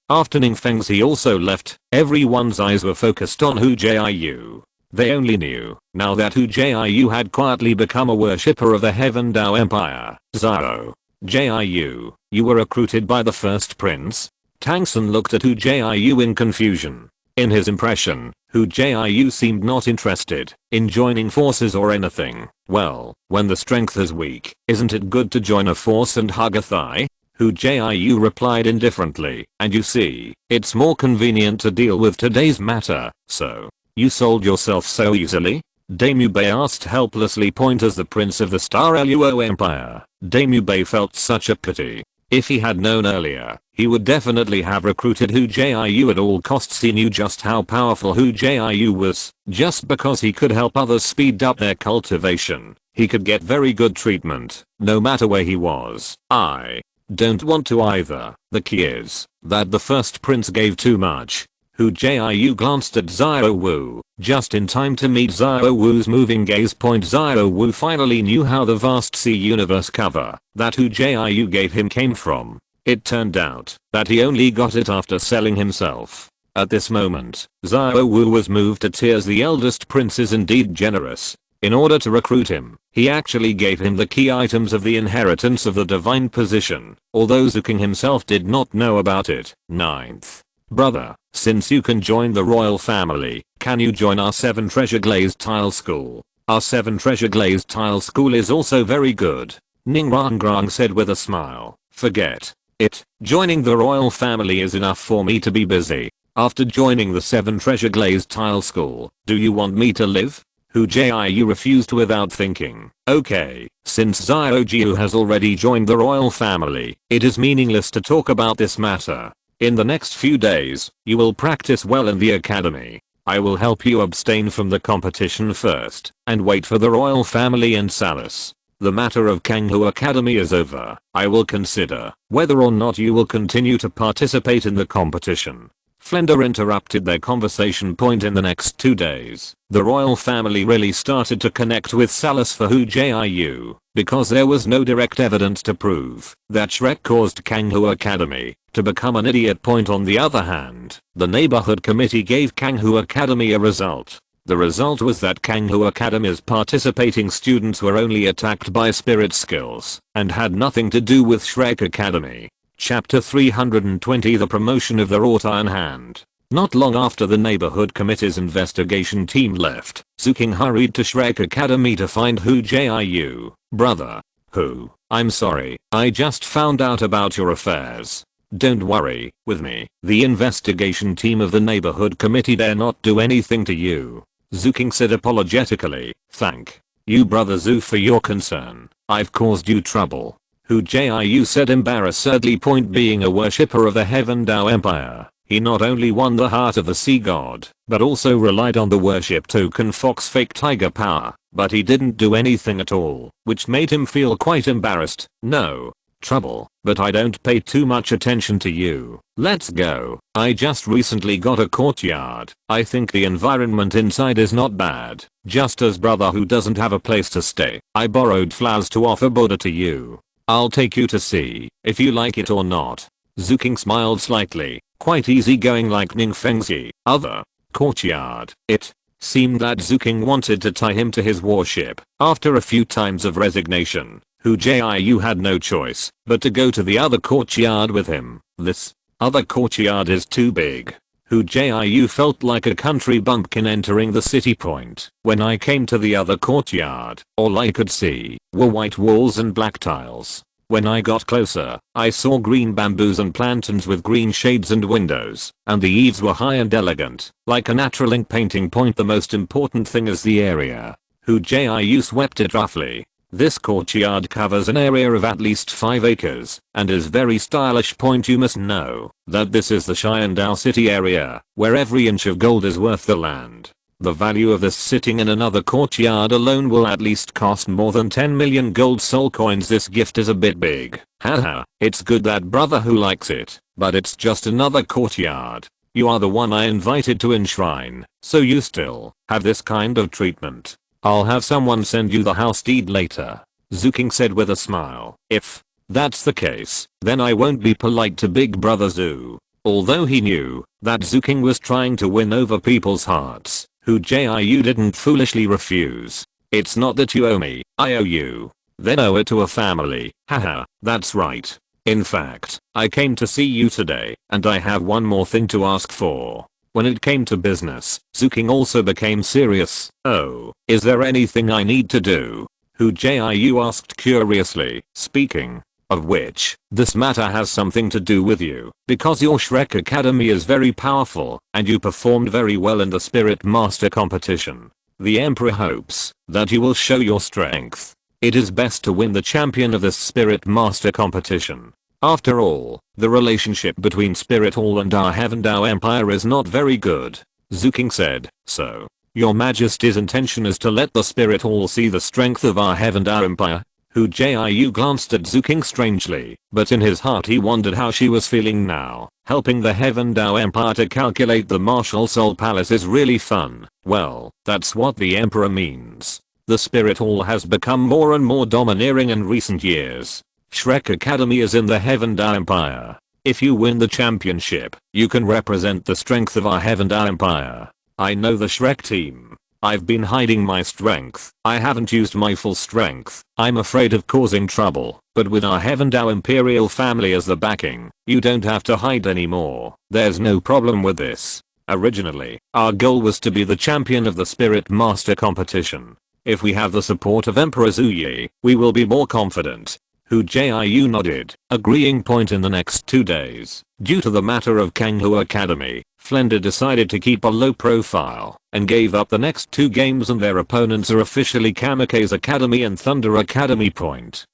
After Ning Fengzi also left, everyone's eyes were focused on Hu Jiu. They only knew now that Hu Jiu had quietly become a worshipper of the Heaven Dao Empire. Zhao Jiu, you were recruited by the first prince? Tang San looked at Hu Jiu in confusion. In his impression, Hu Jiu seemed not interested in joining forces or anything. Well, when the strength is weak, isn't it good to join a force and hug a thigh? Hu Jiu replied indifferently, and you see, it's more convenient to deal with today's matter, so You sold yourself so easily? Damubei asked helplessly, point as the prince of the Star Luo Empire. Damubei felt such a pity. If he had known earlier, he would definitely have recruited Hu Jiu at all costs. He knew just how powerful Hu Jiu was. Just because he could help others speed up their cultivation, he could get very good treatment, no matter where he was. I don't want to either. The key is that the first prince gave too much. Hu Jiu glanced at Xiao Wu, just in time to meet Xiao Wu's moving gaze. Xiao Wu finally knew how the vast sea universe cover that Hu Jiu gave him came from. It turned out that he only got it after selling himself. At this moment, Xiao Wu was moved to tears. The eldest prince is indeed generous. In order to recruit him, he actually gave him the key items of the inheritance of the divine position, although Zuking himself did not know about it. 9th. Brother, since you can join the royal family, can you join our 7 treasure glazed tile school? Our 7 treasure glazed tile school is also very good. Ning Rangrang said with a smile. Forget it. Joining the royal family is enough for me to be busy. After joining the 7 treasure glazed tile school, do you want me to live? Hu Jiu refused without thinking. Okay, since Xiao Jiu has already joined the royal family, it is meaningless to talk about this matter. In the next few days, you will practice well in the academy. I will help you abstain from the competition first, and wait for the royal family and Salus. The matter of Kanghu Academy is over. I will consider whether or not you will continue to participate in the competition. Flender interrupted their conversation. In the next 2 days, the royal family really started to connect with Salus for Hu Jiu, because there was no direct evidence to prove that Shrek caused Kanghu Academy to become an idiot. On the other hand, the neighborhood committee gave Kanghu Academy a result. The result was that Kanghu Academy's participating students were only attacked by spirit skills and had nothing to do with Shrek Academy. Chapter 320, the promotion of the wrought iron hand. Not long after the neighborhood committee's investigation team left, Zuking hurried to Shrek Academy to find Hu Jiu. Brother. Hu, I'm sorry, I just found out about your affairs. Don't worry, with me, the investigation team of the neighborhood committee dare not do anything to you. Zuking said apologetically. Thank you, Brother Zhu, for your concern. I've caused you trouble. Hu Jiu said embarrassedly. Being a worshipper of the Heaven Dao Empire, he not only won the heart of the sea god, but also relied on the worship token Fox Fake Tiger power, but he didn't do anything at all, which made him feel quite embarrassed. No trouble, but I don't pay too much attention to you. Let's go. I just recently got a courtyard. I think the environment inside is not bad. Just as brother who doesn't have a place to stay, I borrowed flowers to offer Buddha to you. I'll take you to see if you like it or not. Zuking smiled slightly, quite easygoing like Ning Fengzi. Other courtyard. It seemed that Zuking wanted to tie him to his warship. After a few times of resignation, Hu Jiu had no choice but to go to the other courtyard with him. This other courtyard is too big. Hu Jiu felt like a country bumpkin entering the city point. When I came to the other courtyard, all I could see were white walls and black tiles. When I got closer, I saw green bamboos and plantains with green shades and windows, and the eaves were high and elegant, like a natural ink painting. The most important thing is the area. Hu Jiu swept it roughly. This courtyard covers an area of at least 5 acres and is very stylish. You must know that this is the Xiandao city area, where every inch of gold is worth the land. The value of this sitting in another courtyard alone will at least cost more than 10 million gold soul coins. This gift is a bit big. Haha, it's good that brother who likes it, but it's just another courtyard. You are the one I invited to enshrine, so you still have this kind of treatment. I'll have someone send you the house deed later, Zuking said with a smile. If that's the case, then I won't be polite to Big Brother Zhu. Although he knew that Zuking was trying to win over people's hearts, Hu Jiu didn't foolishly refuse. It's not that you owe me, I owe you. Then owe it to a family. Haha, that's right. In fact, I came to see you today, and I have one more thing to ask for. When it came to business, Zuking also became serious. Oh, is there anything I need to do? Hu Jiu asked curiously. Speaking of which, this matter has something to do with you, because your Shrek Academy is very powerful, and you performed very well in the Spirit Master competition. The Emperor hopes that you will show your strength. It is best to win the champion of this Spirit Master competition. After all, the relationship between Spirit Hall and our Heaven Dao Empire is not very good. Zhu King said, so, your Majesty's intention is to let the Spirit Hall see the strength of our Heaven Dao Empire? Hu Jiu glanced at Zhu King strangely, but in his heart he wondered how she was feeling now. Helping the Heaven Dao Empire to calculate the Martial Soul Palace is really fun. Well, that's what the Emperor means. The Spirit Hall has become more and more domineering in recent years. Shrek Academy is in the Heaven Dao Empire. If you win the championship, you can represent the strength of our Heaven Dao Empire. I know the Shrek team. I've been hiding my strength. I haven't used my full strength. I'm afraid of causing trouble, but with our Heaven Dao Imperial family as the backing, you don't have to hide anymore. There's no problem with this. Originally, our goal was to be the champion of the Spirit Master competition. If we have the support of Emperor Zhu Yi, we will be more confident. Hu Jiu nodded, agreeing. In the next 2 days, due to the matter of Kanghu Academy, Flender decided to keep a low profile and gave up the next 2 games, and their opponents are officially Kamikaze Academy and Thunder Academy.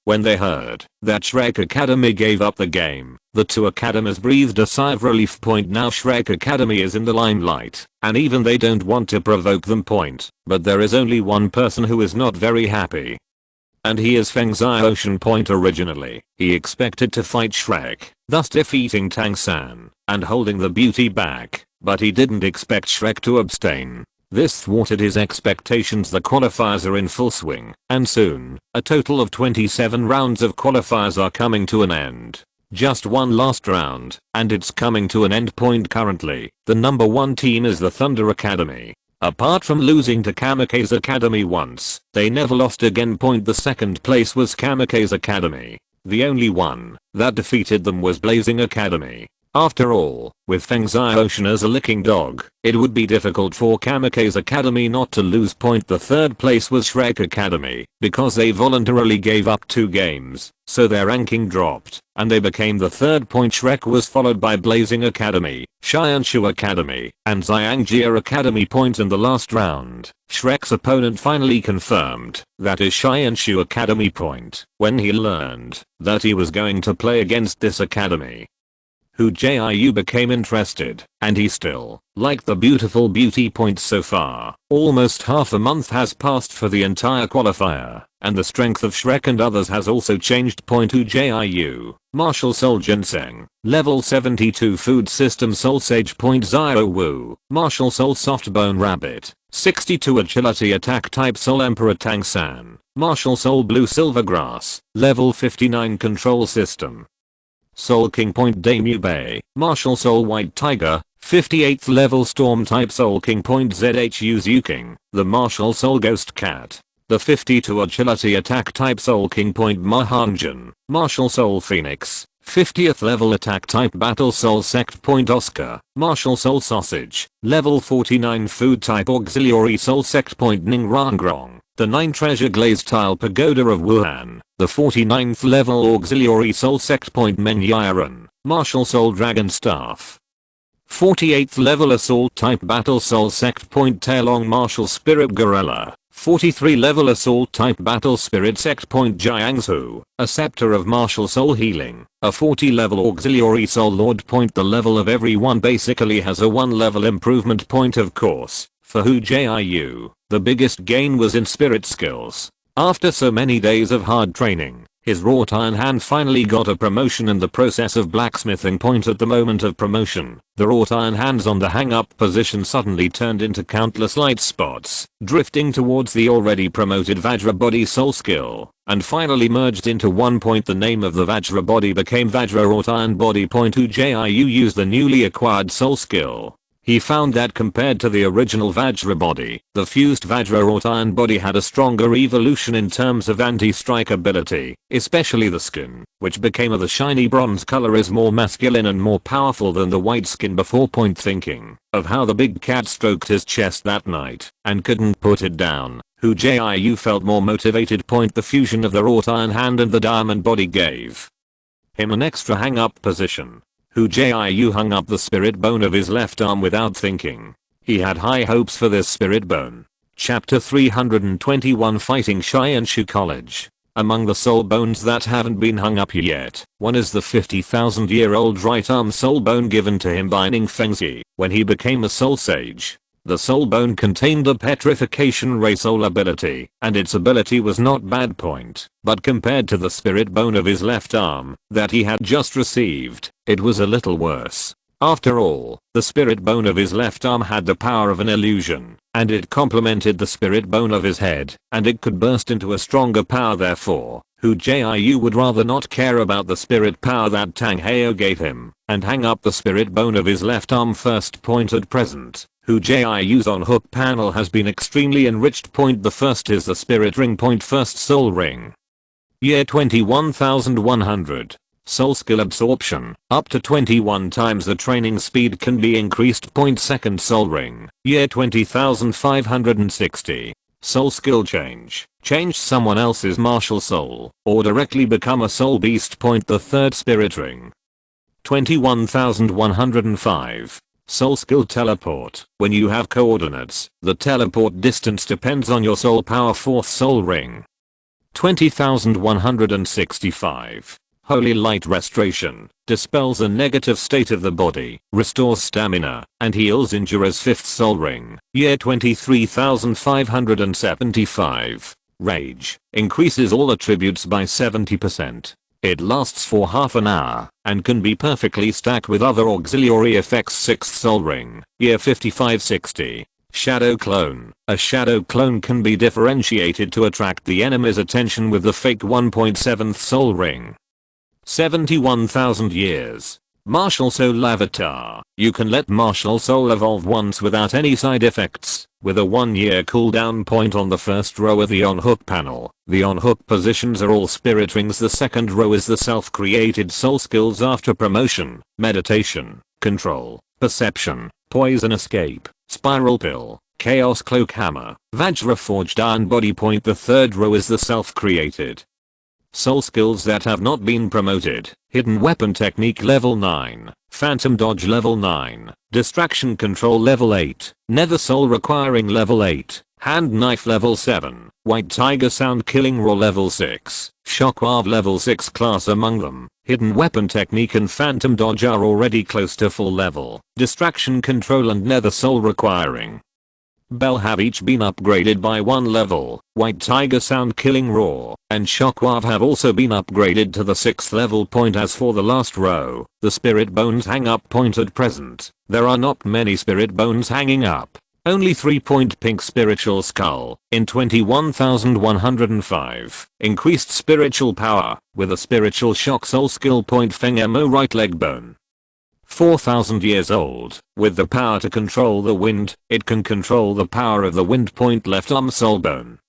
When they heard that Shrek Academy gave up the game, the 2 academies breathed a sigh of relief. Now Shrek Academy is in the limelight, and even they don't want to provoke them. But there is only one person who is not very happy. And he is Feng Zai Ocean. Originally, he expected to fight Shrek, thus defeating Tang San and holding the beauty back, but he didn't expect Shrek to abstain. This thwarted his expectations. The qualifiers are in full swing, and soon, a total of 27 rounds of qualifiers are coming to an end. Just one last round, and it's coming to an end. Currently, the number 1 team is the Thunder Academy. Apart from losing to Kamikaze Academy once, they never lost again. The second place was Kamikaze Academy. The only one that defeated them was Blazing Academy. After all, with Feng Zai Ocean as a licking dog, it would be difficult for Kamikaze Academy not to lose. The third place was Shrek Academy, because they voluntarily gave up 2 games, so their ranking dropped, and they became the 3rd. Shrek was followed by Blazing Academy, Xianshu Academy, and Xiangjia Academy. In the last round, Shrek's opponent finally confirmed that is Xianshu Academy. When he learned that he was going to play against this academy, Hu Jiu became interested, and he still liked the beautiful beauty. So far, almost half a month has passed for the entire qualifier, and the strength of Shrek and others has also changed. Hu Jiu, Martial Soul Ginseng, Level 72 Food System Soul Sage. Zio Wu, Martial Soul Soft Bone Rabbit, 62 Agility Attack Type Soul Emperor Tang San, Martial Soul Blue Silver Grass, Level 59 Control System. Soul King. Damu Bay, Martial Soul White Tiger, 58th level Storm Type Soul King. Zhu Zhu King, the Martial Soul Ghost Cat, the 52 Agility Attack Type Soul King. Mahanjan, Martial Soul Phoenix, 50th level Attack Type Battle Soul Sect. Oscar, Martial Soul Sausage, level 49 Food Type Auxiliary Soul Sect. Ning Rangrong, the 9 Treasure Glazed Tile Pagoda of Wuhan, the 49th level Auxiliary Soul Sect. Men Yiren, Martial Soul Dragon Staff, 48th level Assault Type Battle Soul Sect. Taelong Martial Spirit Gorilla, 43 level Assault Type Battle Spirit Sect. Jiangsu, a Scepter of Martial Soul Healing, a 40 level Auxiliary Soul Lord. The level of everyone basically has a 1 level improvement. Of course, for Hu Jiu, the biggest gain was in spirit skills. After so many days of hard training, his wrought iron hand finally got a promotion in the process of blacksmithing. At the moment of promotion, the wrought iron hands on the hang-up position suddenly turned into countless light spots, drifting towards the already promoted Vajra body soul skill, and finally merged into one. The name of the Vajra body became Vajra wrought iron body. Hu Jiu used the newly acquired soul skill. He found that compared to the original Vajra body, the fused Vajra wrought iron body had a stronger evolution in terms of anti-strike ability, especially the skin, which became of the shiny bronze color, is more masculine and more powerful than the white skin before. Thinking of how the big cat stroked his chest that night and couldn't put it down, Hu Jiu felt more motivated. The fusion of the wrought iron hand and the diamond body gave him an extra hang up position. Hu Jiu hung up the spirit bone of his left arm without thinking. He had high hopes for this spirit bone. Chapter 321 Fighting Xianshu College. Among the soul bones that haven't been hung up yet, one is the 50,000-year-old right arm soul bone given to him by Ning Fengzi when he became a soul sage. The soul bone contained a petrification ray soul ability, and its ability was not bad point, but compared to the spirit bone of his left arm that he had just received, it was a little worse. After all, the spirit bone of his left arm had the power of an illusion, and it complemented the spirit bone of his head, and it could burst into a stronger power. Therefore, Hu Jiu would rather not care about the spirit power that Tang Hao gave him, and hang up the spirit bone of his left arm first. Point at present, Hu Jiu's on hook panel has been extremely enriched. Point the first is the spirit ring. Point first soul ring. Year 21,100. Soul skill absorption, up to 21 times the training speed can be increased. Point second soul ring, year 20,560. Soul skill change, change someone else's martial soul, or directly become a soul beast. Point the third spirit ring. 21,105. Soul skill teleport, when you have coordinates, the teleport distance depends on your soul power. Fourth soul ring. 20,165. Holy light restoration, dispels a negative state of the body, restores stamina, and heals injuries. Fifth soul ring, year 23,575. Rage, increases all attributes by 70%. It lasts for half an hour, and can be perfectly stacked with other auxiliary effects. Sixth soul ring, year 5560. Shadow clone. A shadow clone can be differentiated to attract the enemy's attention with the fake 1.7th soul ring. 71,000 years. Martial Soul Avatar. You can let Martial Soul evolve once without any side effects, with a 1-year cooldown. Point on the first row of the on-hook panel. The on-hook positions are all spirit rings. The second row is the self-created soul skills after promotion: meditation, control, perception, poison escape, spiral pill, chaos cloak hammer, Vajra forged iron body. Point the third row is the self-created soul skills that have not been promoted: hidden weapon technique level 9, phantom dodge level 9, distraction control level 8, nether soul requiring level 8, hand knife level 7, white tiger sound killing raw level 6, shockwave level 6. Class among them, hidden weapon technique and phantom dodge are already close to full level. Distraction control and nether soul requiring Bell have each been upgraded by 1 level. White tiger sound killing raw and shockwave have also been upgraded to the 6th level. Point as for the last row, the spirit bones hang up. Point at present, there are not many spirit bones hanging up. Only 3. Point pink spiritual skull, in 21,105. Increased spiritual power, with a spiritual shock soul skill. Point Feng Mo right leg bone. 4,000 years old, with the power to control the wind, it can control the power of the wind. Point left arm soul bone.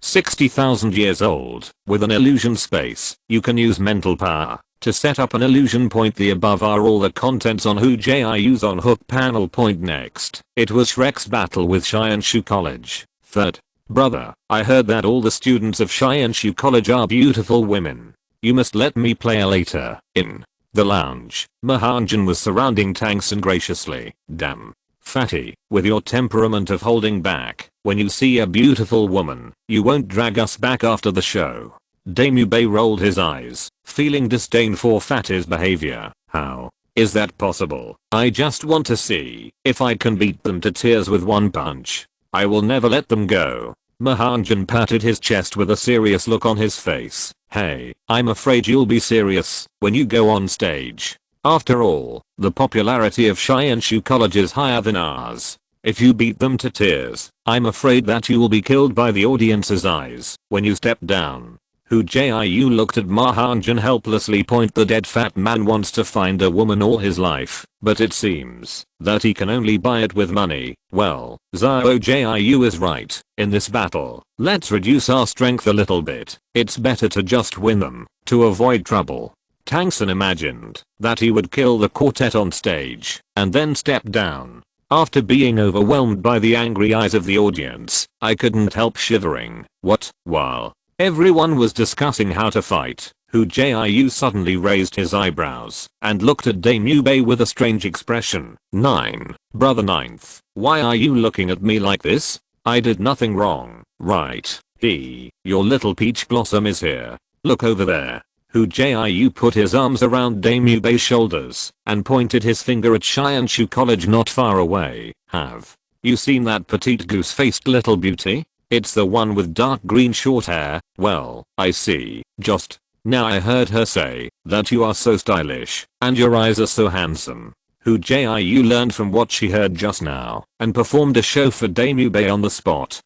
60,000 years old, with an illusion space, you can use mental power to set up an illusion. Point the above are all the contents on Hu Jiu's on hook panel. Point next, it was Shrek's battle with Xianshu College. Third, brother, I heard that all the students of Xianshu College are beautiful women. You must let me play later. In the lounge, Mahanjan was surrounding Tang San graciously. Damn, fatty, with your temperament of holding back, when you see a beautiful woman, you won't drag us back after the show. Damubei rolled his eyes, feeling disdain for Fatty's behavior. How is that possible? I just want to see if I can beat them to tears with one punch. I will never let them go. Mahanjan patted his chest with a serious look on his face. Hey, I'm afraid you'll be serious when you go on stage. After all, the popularity of Xianshu College is higher than ours. If you beat them to tears, I'm afraid that you will be killed by the audience's eyes when you step down. Hu Jiu looked at Mahanjan helplessly. Point the dead fat man wants to find a woman all his life, but it seems that he can only buy it with money. Well, Xiao Jiu is right. In this battle, let's reduce our strength a little bit. It's better to just win them, to avoid trouble. Tang San imagined that he would kill the quartet on stage, and then step down. After being overwhelmed by the angry eyes of the audience, I couldn't help shivering. What? While everyone was discussing how to fight, Hu Jiu suddenly raised his eyebrows and looked at Dame Yubei with a strange expression. 9. Brother Ninth, why are you looking at me like this? I did nothing wrong, right? Your little peach blossom is here. Look over there. Hu Jiu put his arms around Dame Yubei's shoulders and pointed his finger at Xianshu College not far away. Have you seen that petite goose-faced little beauty? It's the one with dark green short hair. Well, I see. Just now I heard her say that you are so stylish and your eyes are so handsome. Hu Jiu learned from what she heard just now and performed a show for Dame Yubei on the spot.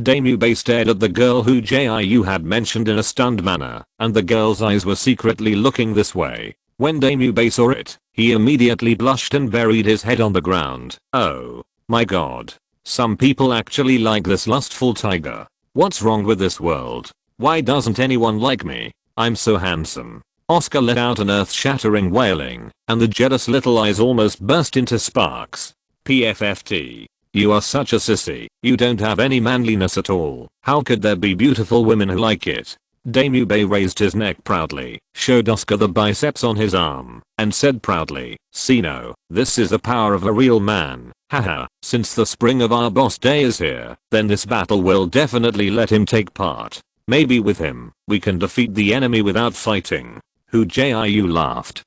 Dame Yubei stared at the girl Hu Jiu had mentioned in a stunned manner, and the girl's eyes were secretly looking this way. When Dame Yubei saw it, he immediately blushed and buried his head on the ground. Oh my god. Some people actually like this lustful tiger. What's wrong with this world? Why doesn't anyone like me? I'm so handsome. Oscar let out an earth-shattering wailing, and the jealous little eyes almost burst into sparks. PFFT. You are such a sissy. You don't have any manliness at all. How could there be beautiful women who like it? Dame Yubei raised his neck proudly, showed Oscar the biceps on his arm, and said proudly, "Sino, this is the power of a real man. Haha, since the spring of our boss day is here, then this battle will definitely let him take part. Maybe with him, we can defeat the enemy without fighting." Hu Jiu laughed.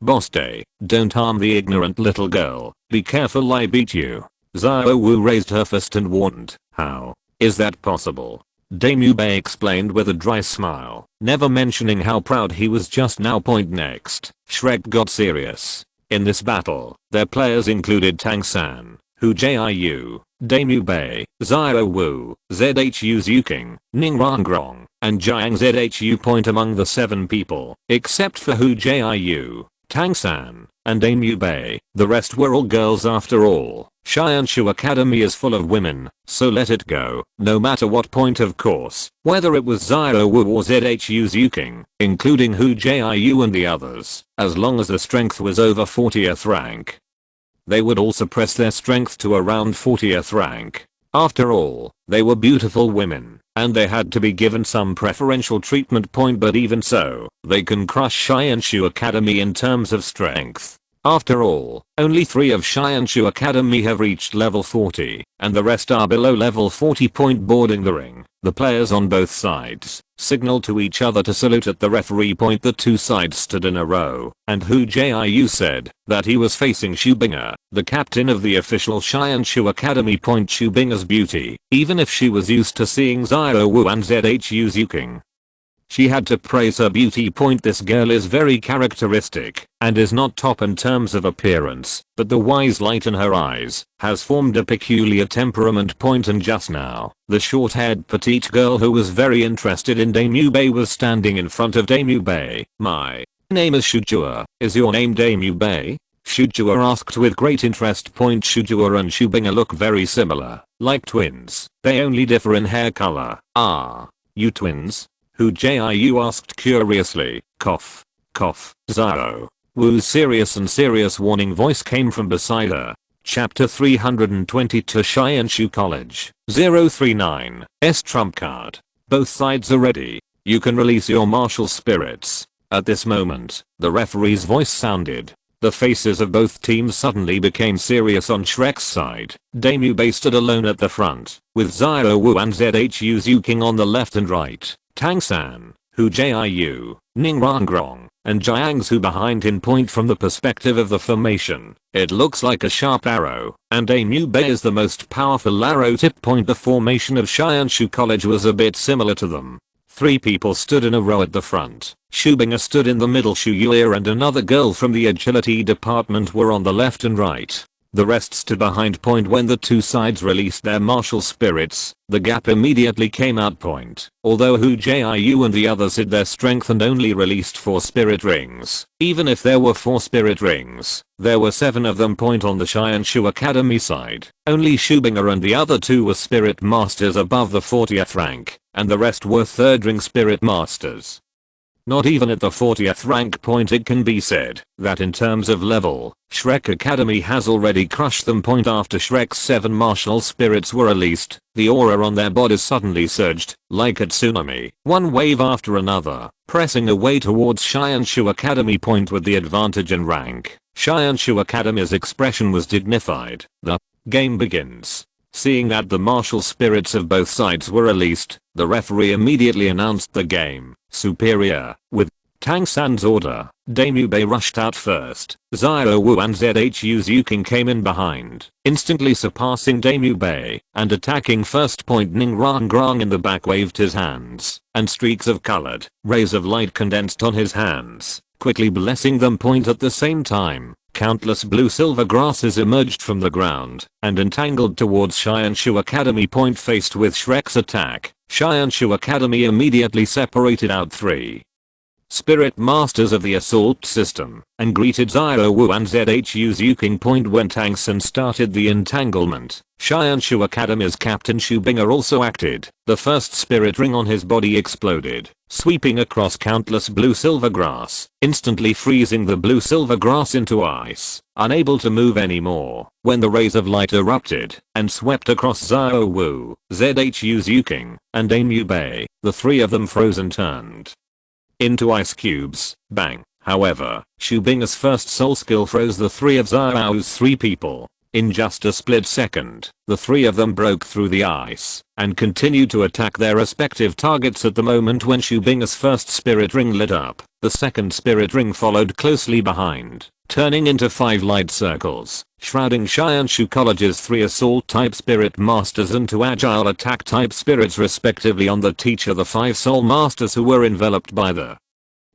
Boss day, don't harm the ignorant little girl. Be careful I beat you. Xiao Wu raised her fist and warned. How is that possible? Dame Yubei explained with a dry smile, never mentioning how proud he was just now. Point next. Shrek got serious. In this battle, their players included Tang San, Hu Jiu, Dame Yubei, Xiao Wu, Zhu Zuking, Ning Rangrong, and Jiang Zhu. Point among the 7 people, except for Hu Jiu, Tang San, and Dame Yubei, the rest were all girls after all. Xianshu Academy is full of women, so let it go, no matter what point of course, whether it was Xiao Wu or Zhu Zuking, including Hu Jiu and the others, as long as the strength was over 40th rank. They would all suppress their strength to around 40th rank. After all, they were beautiful women, and they had to be given some preferential treatment. Point, but even so, they can crush Xianshu Academy in terms of strength. After all, only 3 of Xianshu Academy have reached level 40, and the rest are below level 40. Point, boarding the ring, the players on both sides signaled to each other to salute at the referee. Point, the 2 sides stood in a row, and Hu Jiu said that he was facing Shubinga, the captain of the official Xianshu Academy. Point, Shubinga's beauty, even if she was used to seeing Xiao Wu and Zhu Zuking, she had to praise her beauty. Point, this girl is very characteristic and is not top in terms of appearance, but the wise light in her eyes has formed a peculiar temperament. Point, and just now, the short-haired petite girl who was very interested in Dame Yubei was standing in front of Dame Yubei. My name is Hu Jiu. Is your name Dame Yubei? Hu Jiu asked with great interest. Point, Hu Jiu and Shubinga look very similar, like twins. They only differ in hair color. Are you twins? Hu Jiu asked curiously. Cough. Cough. Xiao Wu's serious warning voice came from beside her. Chapter 322. Xianshu College. 039. S trump card. Both sides are ready. You can release your martial spirits. At this moment, the referee's voice sounded. The faces of both teams suddenly became serious on Shrek's side. Dame Yubei stood alone at the front, with Xiao Wu and Zhu Zuking on the left and right. Tang San, Hu Jiu, Ning Rangrong, and Jiang Zhu behind him. Point, from the perspective of the formation, it looks like a sharp arrow, and Dame Yubei is the most powerful arrow tip. Point, the formation of Xianshu College was a bit similar to them. 3 people stood in a row at the front. Shubinga stood in the middle. Shu Yue and another girl from the agility department were on the left and right. The rest stood behind. Point, when the 2 sides released their martial spirits, the gap immediately came out. Point, although Hu Jiu and the others hid their strength and only released 4 spirit rings, even if there were 4 spirit rings, there were 7 of them. Point, on the Xianshu Academy side, only Shubinga and the other 2 were spirit masters above the 40th rank, and the rest were 3rd ring spirit masters. Not even at the 40th rank point it can be said that in terms of level, Shrek Academy has already crushed them. After Shrek's 7 martial spirits were released, the aura on their bodies suddenly surged, like a tsunami, one wave after another, pressing away towards Shu Academy. With the advantage in rank, Shu Academy's expression was dignified. The game begins. Seeing that the martial spirits of both sides were released, the referee immediately announced the game superior. With Tang San's order, Damu Bei rushed out first. Xiao Wu and Zhu Zuking came in behind, instantly surpassing Damu Bei, and attacking first. Ning Rang in the back waved his hands, and streaks of colored rays of light condensed on his hands, quickly blessing them. At the same time, countless blue-silver grasses emerged from the ground and entangled towards Shu Academy. Faced with Shrek's attack, Shu Academy immediately separated out 3 Spirit Masters of the assault system and greeted Xiao Wu and Zhu Zuking. When Tang San started the entanglement, Shu Academy's Captain Shu Binger also acted. The first spirit ring on his body exploded, sweeping across countless blue-silver grass, instantly freezing the blue-silver grass into ice, unable to move anymore. When the rays of light erupted and swept across Xiao Wu, Zhu Zuking, and Damu Bei, the 3 of them froze and turned into ice cubes. Bang. However, Shu Binger's first soul skill froze the 3 of Xiao's 3 people. In just a split second, the 3 of them broke through the ice and continued to attack their respective targets. At the moment when Shu Binger's first spirit ring lit up, the second spirit ring followed closely behind, turning into 5 light circles, shrouding Shu College's 3 assault type spirit masters and 2 agile attack type spirits respectively on the teacher. The 5 soul masters who were enveloped by the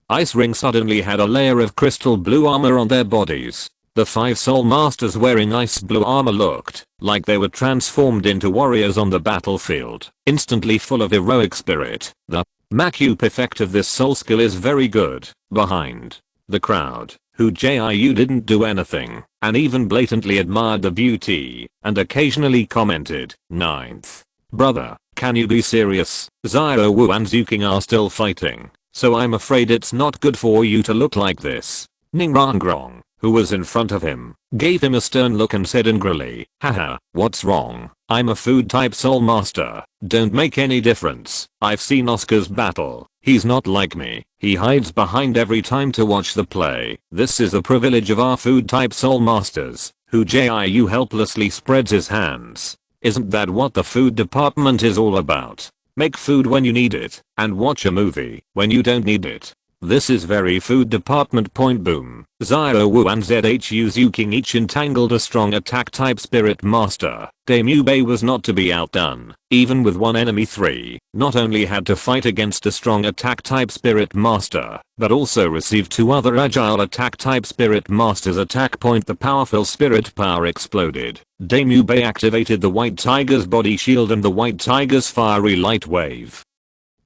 ice ring suddenly had a layer of crystal blue armor on their bodies. The 5 soul masters wearing ice blue armor looked like they were transformed into warriors on the battlefield, instantly full of heroic spirit. The Makup effect of this soul skill is very good. Behind the crowd, Hu Jiu didn't do anything and even blatantly admired the beauty and occasionally commented, "Ninth. Brother, can you be serious? Xiao Wu and Zuking are still fighting, so I'm afraid it's not good for you to look like this." Ning Rang, who was in front of him, gave him a stern look and said angrily, "Haha, what's wrong? I'm a food type soul master. Don't make any difference. I've seen Oscar's battle. He's not like me. He hides behind every time to watch the play. This is the privilege of our food type soul masters." Hu Jiu helplessly spreads his hands. Isn't that what the food department is all about? Make food when you need it and watch a movie when you don't need it. This is very food department. Boom. Xiao Wu and Zhu Zuking each entangled a strong attack type spirit master. Damu Bei was not to be outdone. Even with one enemy, 3 not only had to fight against a strong attack type spirit master, but also received 2 other agile attack type spirit masters attack. The powerful spirit power exploded. Damu Bei activated the white tiger's body shield and the white tiger's fiery light wave.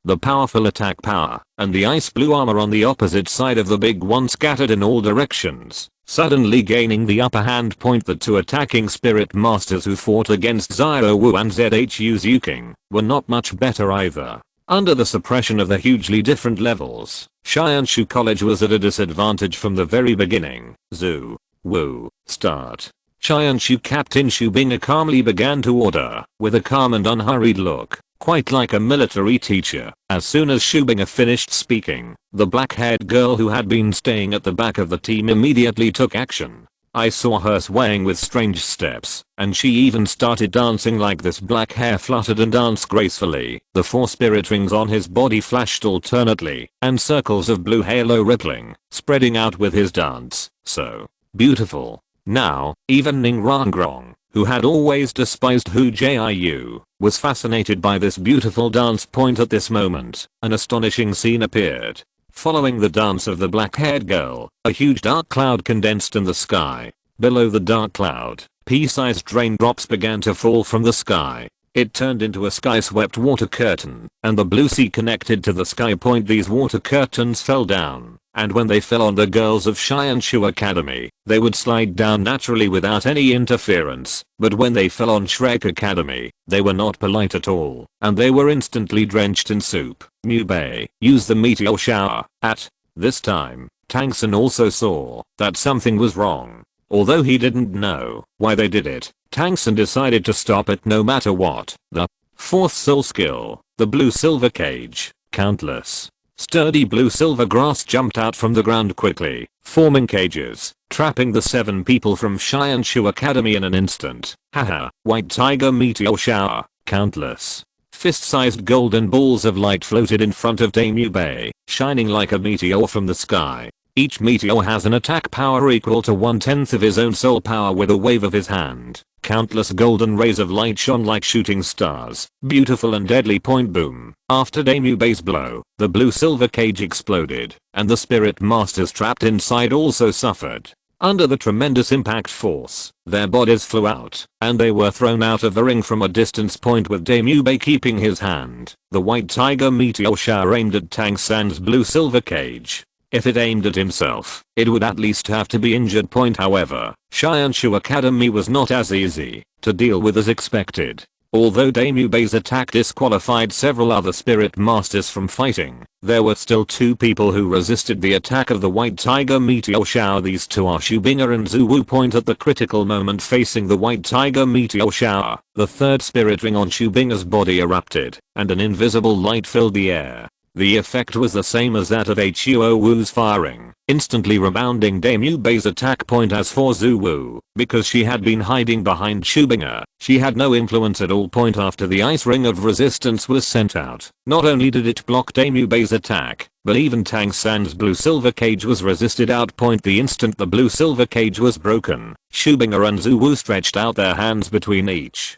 The powerful attack power and the ice blue armor on the opposite side of the big one scattered in all directions, suddenly gaining the upper hand. The 2 attacking spirit masters who fought against Xiao Wu and Zhu Zuking were not much better either. Under the suppression of the hugely different levels, Shu College was at a disadvantage from the very beginning. Zhu Wu, start. Shu Captain Shu Binger calmly began to order, with a calm and unhurried look, quite like a military teacher. As soon as Shu Binger finished speaking, the black-haired girl who had been staying at the back of the team immediately took action. I saw her swaying with strange steps, and she even started dancing like this. Black hair fluttered and danced gracefully. The 4 spirit rings on his body flashed alternately, and circles of blue halo rippling, spreading out with his dance. So beautiful. Now, even Ning Rang, who had always despised Hu Jiu, was fascinated by this beautiful dance. At this moment, an astonishing scene appeared. Following the dance of the black-haired girl, a huge dark cloud condensed in the sky. Below the dark cloud, pea-sized raindrops began to fall from the sky. It turned into a sky-swept water curtain, and the blue sea connected to the sky. These water curtains fell down and when they fell on the girls of Shu Academy, they would slide down naturally without any interference, but when they fell on Shrek Academy, they were not polite at all, and they were instantly drenched in soup. Mubei used the meteor shower. At this time, Tang San also saw that something was wrong. Although he didn't know why they did it, Tang San decided to stop it no matter what. The fourth soul skill, the blue-silver cage. Countless sturdy blue-silver grass jumped out from the ground quickly, forming cages, trapping the 7 people from Shu Academy in an instant. Haha, white tiger meteor shower. Countless fist-sized golden balls of light floated in front of Mubei, shining like a meteor from the sky. Each meteor has an attack power equal to 1/10 of his own soul power with a wave of his hand. Countless golden rays of light shone like shooting stars, beautiful and deadly. Point boom. After Mubei's blow, the blue-silver cage exploded, and the spirit masters trapped inside also suffered. Under the tremendous impact force, their bodies flew out, and they were thrown out of the ring from a distance point with Mubei keeping his hand. The white tiger meteor shower aimed at Tang San's blue-silver cage. If it aimed at himself, it would at least have to be injured. However, Shu Academy was not as easy to deal with as expected. Although Mubei's attack disqualified several other spirit masters from fighting, there were still 2 people who resisted the attack of the white tiger meteor shower. These 2 are Shubinga and Zuwu. Point at the critical moment facing the white tiger meteor shower, the 3rd spirit ring on Shubinga's body erupted, and an invisible light filled the air. The effect was the same as that of Huo's firing, instantly rebounding Mubei's attack. Point as for Zuwu, because she had been hiding behind Shubinga, she had no influence at all. Point after the ice ring of resistance was sent out, not only did it block Mubei's attack, but even Tang San's blue-silver cage was resisted out. Point the instant the blue-silver cage was broken, Shubinga and Zuwu stretched out their hands between each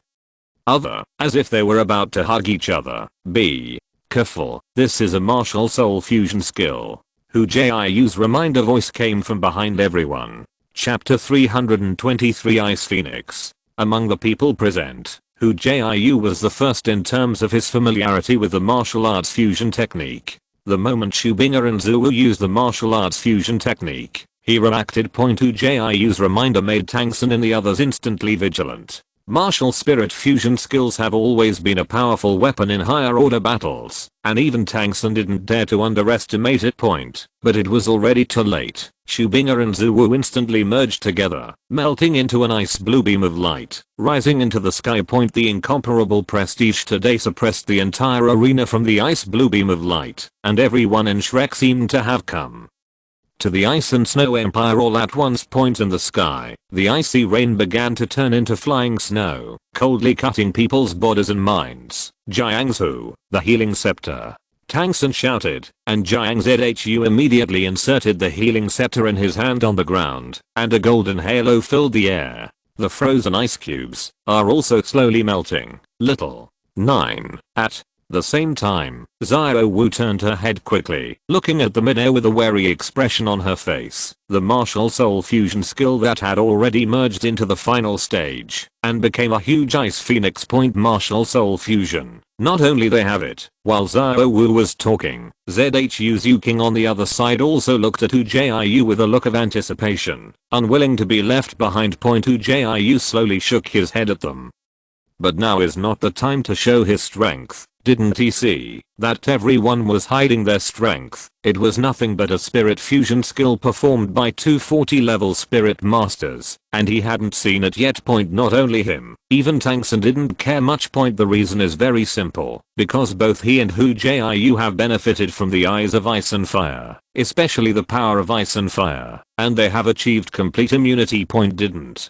other, as if they were about to hug each other. Be careful, this is a martial soul fusion skill. Hu Jiu's reminder voice came from behind everyone. Chapter 323 Ice Phoenix. Among the people present, Hu Jiu was the first in terms of his familiarity with the martial arts fusion technique. The moment Shubinga and Zuwu used the martial arts fusion technique, he reacted. Hu Jiu's reminder made Tang San and the others instantly vigilant. Martial spirit fusion skills have always been a powerful weapon in higher order battles, and even Tang San didn't dare to underestimate it. But it was already too late. Shubinga and Zuwu instantly merged together, melting into an ice blue beam of light, rising into the sky. The incomparable prestige today suppressed the entire arena from the ice blue beam of light, and everyone in Shrek seemed to have come to the ice and snow empire all at once. In the sky, the icy rain began to turn into flying snow, coldly cutting people's bodies and minds. Jiangsu, the healing scepter. Tang San shouted, and Jiang Zhu immediately inserted the healing scepter in his hand on the ground, and a golden halo filled the air. The frozen ice cubes are also slowly melting. Little 9. At the same time, Xiaowu turned her head quickly, looking at the midair with a wary expression on her face. The martial soul fusion skill that had already merged into the final stage and became a huge ice phoenix. Martial soul fusion. Not only they have it. While Xiaowu was talking, Zhu King on the other side also looked at Hu Jiu with a look of anticipation, unwilling to be left behind. Hu Jiu slowly shook his head at them. But now is not the time to show his strength. Didn't he see that everyone was hiding their strength? It was nothing but a spirit fusion skill performed by 240 level spirit masters, and he hadn't seen it yet. Not only him, even Tang San didn't care much. The reason is very simple, because both he and Hu Jiu have benefited from the eyes of ice and fire, especially the power of ice and fire, and they have achieved complete immunity. Didn't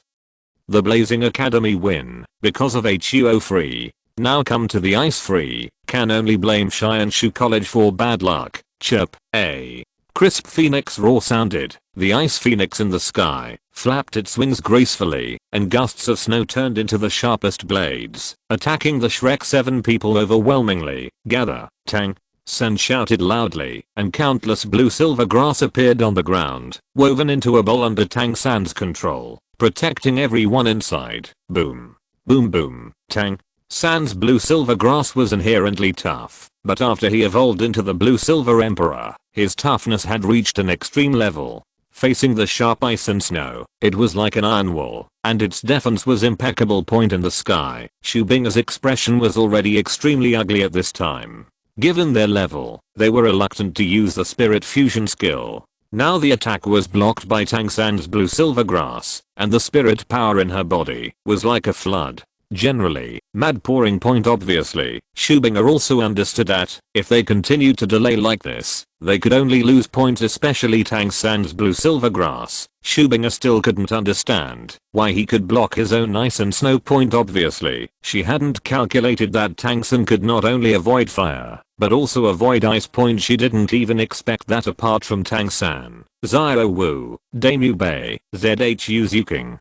the Blazing Academy win because of Huo free? Now come to the ice free, can only blame Shu College for bad luck. Chirp. A crisp phoenix roar sounded. The ice phoenix in the sky flapped its wings gracefully, and gusts of snow turned into the sharpest blades, attacking the Shrek 7 people overwhelmingly. Gather. Tang San shouted loudly, and countless blue-silver grass appeared on the ground, woven into a bowl under Tang San's control, protecting everyone inside. Boom. Boom boom. Tang San's blue-silver grass was inherently tough, But after he evolved into the Blue Silver Emperor, his toughness had reached an extreme level. Facing the sharp ice and snow, it was like an iron wall, and its defense was impeccable. Point in the sky. Hu Bing's expression was already extremely ugly at this time. Given their level, they were reluctant to use the spirit fusion skill. Now the attack was blocked by Tang San's blue silver grass, and the spirit power in her body was like a flood. Generally, mad pouring. Obviously, Hu Bing also understood that, if they continued to delay like this, they could only lose points, especially Tang San's blue silver grass. Hu Bing still couldn't understand why he could block his own ice and snow. Obviously, she hadn't calculated that Tang San could not only avoid fire, but also avoid ice. She didn't even expect that apart from Tang San, Xiao Wu, Damu Bei, Zhu Zuking,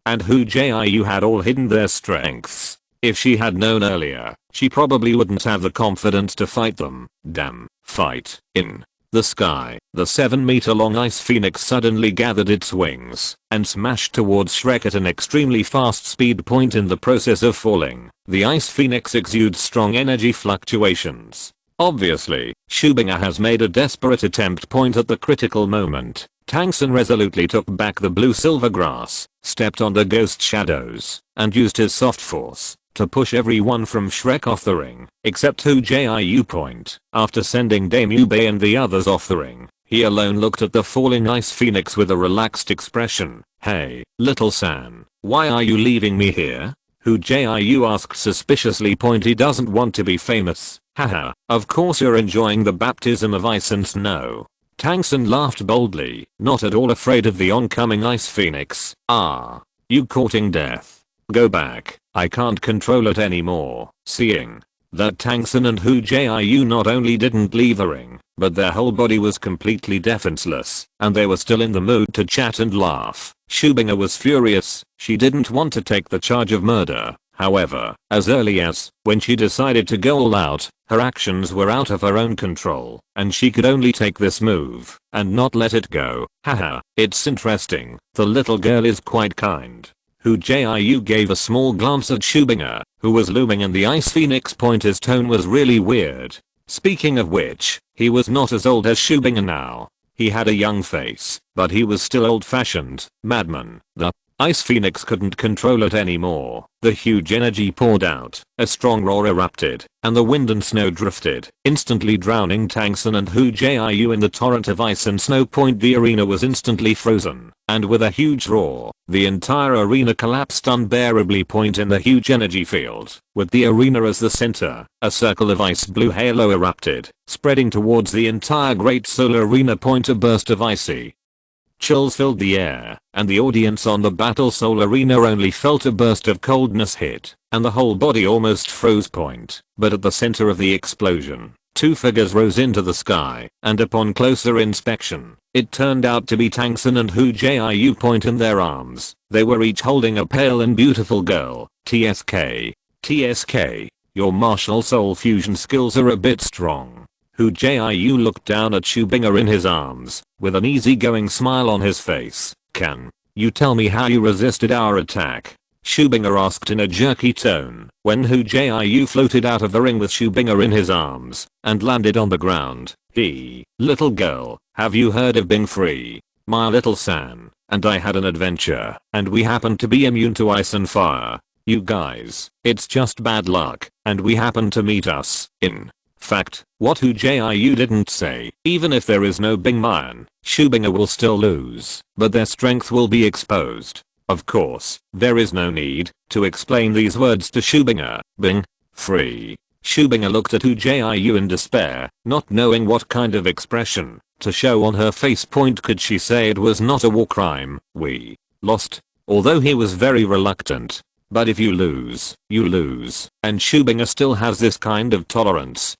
and Hu Jiu had all hidden their strengths. If she had known earlier, she probably wouldn't have the confidence to fight them. Damn. Fight. In the sky, the 7-meter-long ice phoenix suddenly gathered its wings and smashed towards Shrek at an extremely fast speed. In the process of falling, the ice phoenix exudes strong energy fluctuations. Obviously, Hu Bing has made a desperate attempt. At the critical moment, Tang San resolutely took back the blue silver grass, stepped on the ghost shadows, and used his soft force to push everyone from Shrek off the ring, except Hu Jiu. After sending Damu Bei and the others off the ring, he alone looked at the falling ice phoenix with a relaxed expression. Hey, little San, why are you leaving me here? Hu Jiu asked suspiciously. He doesn't want to be famous. Haha, of course you're enjoying the baptism of ice and snow. Tang San laughed boldly, not at all afraid of the oncoming ice phoenix. Ah, you courting death. Go back, I can't control it anymore. Seeing that Tang San and Hu Jiu not only didn't leave the ring, but their whole body was completely defenseless, and they were still in the mood to chat and laugh, Hu Bing was furious. She didn't want to take the charge of murder. However, as early as when she decided to go all out, her actions were out of her own control, and she could only take this move and not let it go. Haha, it's interesting. The little girl is quite kind. Hu Jiu gave a small glance at Hu Bing, who was looming in the ice phoenix. His tone was really weird. Speaking of which, he was not as old as Hu Bing now. He had a young face, but he was still old-fashioned. Madman. The ice phoenix couldn't control it anymore. The huge energy poured out, a strong roar erupted, and the wind and snow drifted, instantly drowning Tang San and Hu Jiu in the torrent of ice and snow. The arena was instantly frozen, and with a huge roar, the entire arena collapsed unbearably. In the huge energy field, with the arena as the center, a circle of ice blue halo erupted, spreading towards the entire great solar arena. A burst of icy chills filled the air, and the audience on the Battle Soul Arena only felt a burst of coldness hit, and the whole body almost froze. But at the center of the explosion, two figures rose into the sky, and upon closer inspection, it turned out to be Tang San and Hu Jiu. In their arms, they were each holding a pale and beautiful girl. TSK, your martial soul fusion skills are a bit strong. Hu Jiu looked down at Hu Bing in his arms, with an easygoing smile on his face. Can you tell me how you resisted our attack? Hu Bing asked in a jerky tone, when Hu Jiu floated out of the ring with Hu Bing in his arms, and landed on the ground. Little girl, have you heard of being free? My little San and I had an adventure, and we happened to be immune to ice and fire. You guys, it's just bad luck, and we happened to meet us in fact, what Hu Jiu didn't say, even if there is no Bing Man, Hu Bing will still lose, but their strength will be exposed. Of course, there is no need to explain these words to Hu Bing. Bing, free. Hu Bing looked at Hu Jiu in despair, not knowing what kind of expression to show on her face. Could she say it was not a war crime? We lost. Although he was very reluctant. But if you lose, you lose, and Hu Bing still has this kind of tolerance.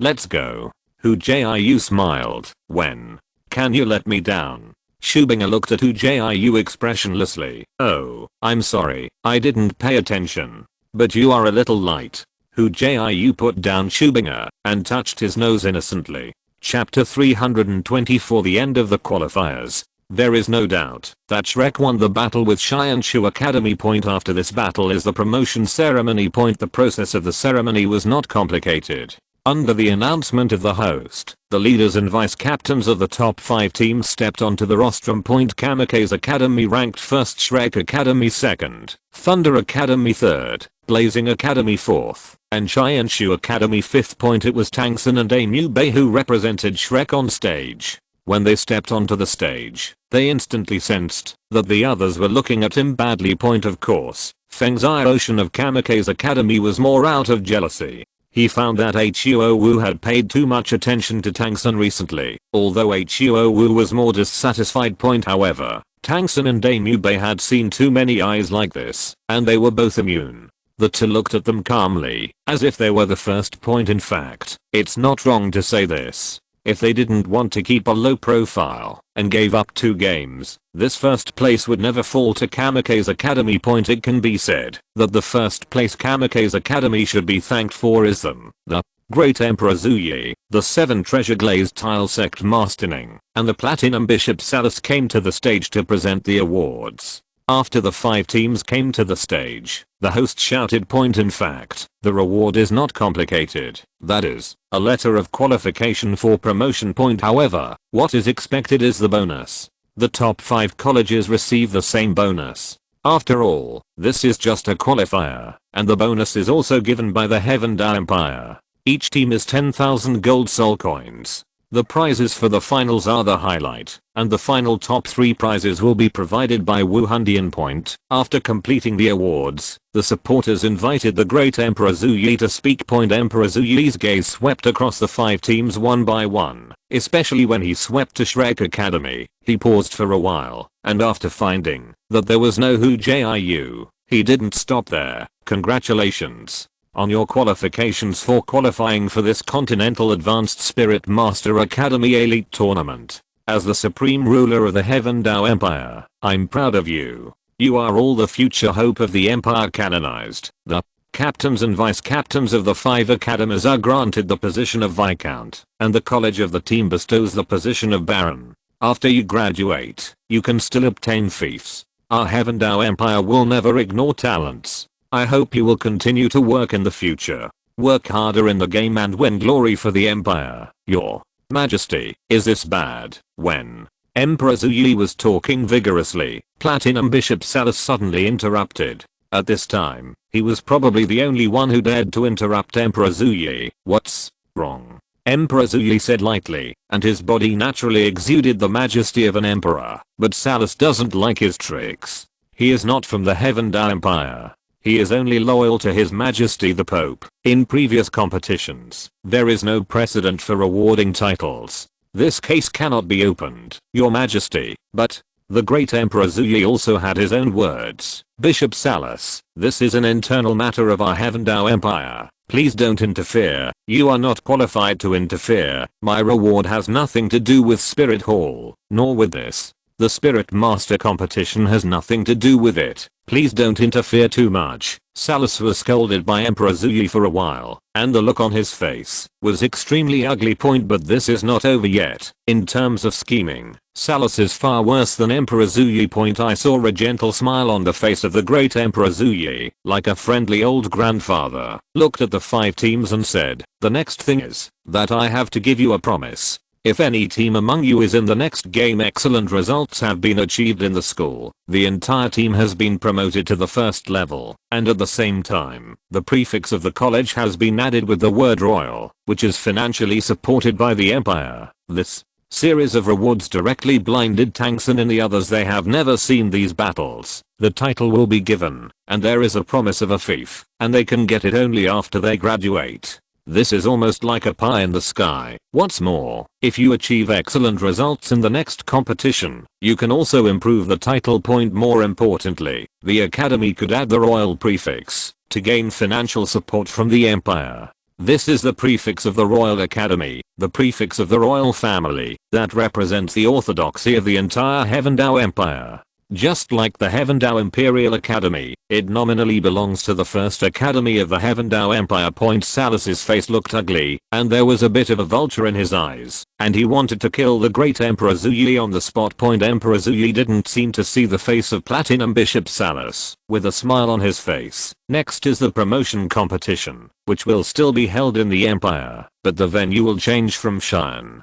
Let's go. Hu Jiu smiled. When can you let me down? Hu Bing looked at Hu Jiu expressionlessly. Oh, I'm sorry, I didn't pay attention. But you are a little light. Hu Jiu put down Hu Bing and touched his nose innocently. Chapter 324. The end of the qualifiers. There is no doubt that Shrek won the battle with Shu Academy. After this battle is the promotion ceremony. The process of the ceremony was not complicated. Under the announcement of the host, the leaders and vice captains of the top 5 teams stepped onto the rostrum. Kamikaze Academy ranked 1st, Shrek Academy 2nd, Thunder Academy 3rd, Blazing Academy 4th, and Shu Academy 5th. It was Tang San and Emu Bei who represented Shrek on stage. When they stepped onto the stage, they instantly sensed that the others were looking at him badly. Of course, Feng's Ocean of Kamikaze Academy was more out of jealousy. He found that Wu had paid too much attention to Tang San recently, although Wu was more dissatisfied. However, Tang San and Emu Bei had seen too many eyes like this, and they were both immune. The two looked at them calmly, as if they were the first. In fact, it's not wrong to say this. If they didn't want to keep a low profile and gave up 2 games, this 1st place would never fall to Kamikaze Academy. It can be said that the 1st place Kamikaze Academy should be thanked for is them, the Great Emperor Zhu Yi, the 7 Treasure Glazed Tile Sect Masterning, and the Platinum Bishop Salus came to the stage to present the awards. After the 5 teams came to the stage, the host shouted. In fact, the reward is not complicated. That is, a letter of qualification for promotion. However, what is expected is the bonus. The top 5 colleges receive the same bonus. After all, this is just a qualifier, and the bonus is also given by the Heaven Dao Empire. Each team is 10,000 gold soul coins. The prizes for the finals are the highlight, and the final top 3 prizes will be provided by Wu Hundian. After completing the awards, the supporters invited the Great Emperor Zhu Yi to speak. Emperor Zhu Yi's gaze swept across the 5 teams one by one, especially when he swept to Shrek Academy. He paused for a while, and after finding that there was no Hu Jiu, he didn't stop there. Congratulations on your qualifications for qualifying for this Continental Advanced Spirit Master Academy Elite Tournament. As the Supreme Ruler of the Heaven Dao Empire, I'm proud of you. You are all the future hope of the Empire canonized. The captains and vice captains of the 5 academies are granted the position of Viscount, and the college of the team bestows the position of Baron. After you graduate, you can still obtain fiefs. Our Heaven Dao Empire will never ignore talents. I hope you will continue to work in the future. Work harder in the game and win glory for the Empire. Your Majesty, is this bad? When Emperor Zhu Yi was talking vigorously, Platinum Bishop Salus suddenly interrupted. At this time, he was probably the only one who dared to interrupt Emperor Zhu Yi. What's wrong? Emperor Zhu Yi said lightly, and his body naturally exuded the majesty of an emperor. But Salus doesn't like his tricks. He is not from the Heaven Dao Empire. He is only loyal to His Majesty the Pope. In previous competitions, there is no precedent for awarding titles. This case cannot be opened, Your Majesty. But the great Emperor Zhu Yi also had his own words. Bishop Salus, this is an internal matter of our Heaven Dao Empire. Please don't interfere. You are not qualified to interfere. My reward has nothing to do with Spirit Hall, nor with this. The Spirit Master competition has nothing to do with it. Please don't interfere too much. Salus was scolded by Emperor Zhu Yi for a while, and the look on his face was extremely ugly. But this is not over yet. In terms of scheming, Salus is far worse than Emperor Zhu Yi. I saw a gentle smile on the face of the great Emperor Zhu Yi, like a friendly old grandfather, looked at the 5 teams and said, the next thing is that I have to give you a promise. If any team among you is in the next game, excellent results have been achieved in the school, the entire team has been promoted to the 1st level, and at the same time, the prefix of the college has been added with the word royal, which is financially supported by the empire. This series of rewards directly blinded Tang San and the others. They have never seen these battles. The title will be given, and there is a promise of a fief, and they can get it only after they graduate. This is almost like a pie in the sky. What's more, if you achieve excellent results in the next competition, you can also improve the title. More importantly, the academy could add the royal prefix to gain financial support from the empire. This is the prefix of the Royal Academy, the prefix of the royal family, that represents the orthodoxy of the entire Heaven Dao Empire. Just like the Heavendao Imperial Academy, it nominally belongs to the first academy of the Heavendao Empire. Salus's face looked ugly, and there was a bit of a vulture in his eyes, and he wanted to kill the great Emperor Zuyi on the spot. Emperor Zuyi didn't seem to see the face of Platinum Bishop Salus, with a smile on his face. Next is the promotion competition, which will still be held in the Empire, but the venue will change from Xi'an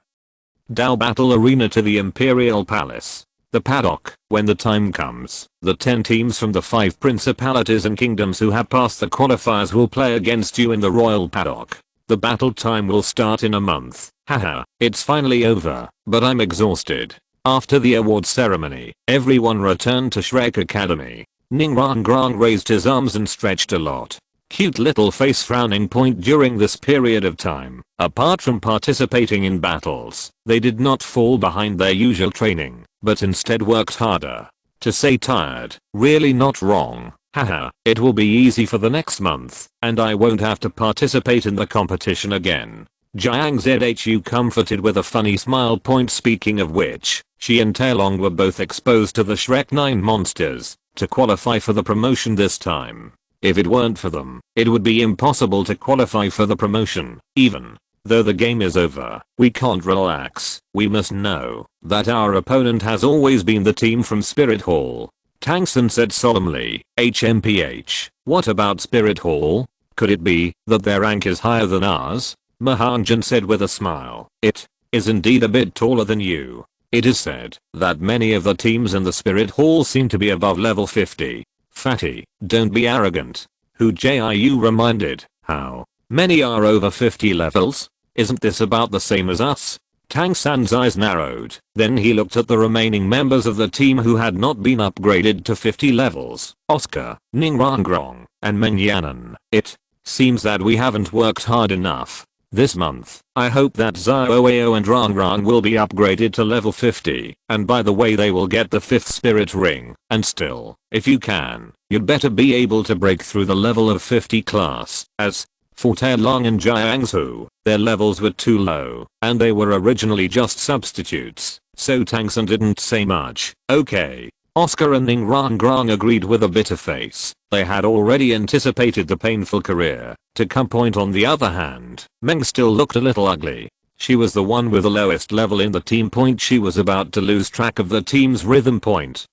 Dao Battle Arena to the Imperial Palace, the paddock. When the time comes, the 10 teams from the 5 principalities and kingdoms who have passed the qualifiers will play against you in the royal paddock. The battle time will start in a month. Haha, it's finally over, but I'm exhausted. After the award ceremony, everyone returned to Shrek Academy. Ning Rangrang raised his arms and stretched a lot. Cute little face frowning. During this period of time, apart from participating in battles, they did not fall behind their usual training, but instead worked harder. To say tired, really not wrong. Haha, it will be easy for the next month, and I won't have to participate in the competition again. Jiang Zhu comforted with a funny smile. Speaking of which, she and Taelong were both exposed to the Shrek 9 monsters to qualify for the promotion this time. If it weren't for them, it would be impossible to qualify for the promotion. Even though the game is over, we can't relax. We must know that our opponent has always been the team from Spirit Hall. Tang San said solemnly. HMPH, what about Spirit Hall? Could it be that their rank is higher than ours? Mahanjan said with a smile. It is indeed a bit taller than you. It is said that many of the teams in the Spirit Hall seem to be above level 50. Fatty, don't be arrogant. Hu Jiu reminded. How many are over 50 levels? Isn't this about the same as us? Tang San's eyes narrowed. Then he looked at the remaining members of the team who had not been upgraded to 50 levels. Oscar, Ning Rangrong, and Meng Yanan. It seems that we haven't worked hard enough this month. I hope that Xiaoao and Rangrang will be upgraded to level 50, and by the way they will get the 5th spirit ring. And still, if you can, you'd better be able to break through the level of 50 class. As for Taelong and Jiangsu, their levels were too low, and they were originally just substitutes, so Tang San didn't say much. Okay. Oscar and Ning Rangrang agreed with a bitter face. They had already anticipated the painful career to come. On the other hand, Meng still looked a little ugly. She was the one with the lowest level in the team. She was about to lose track of the team's rhythm,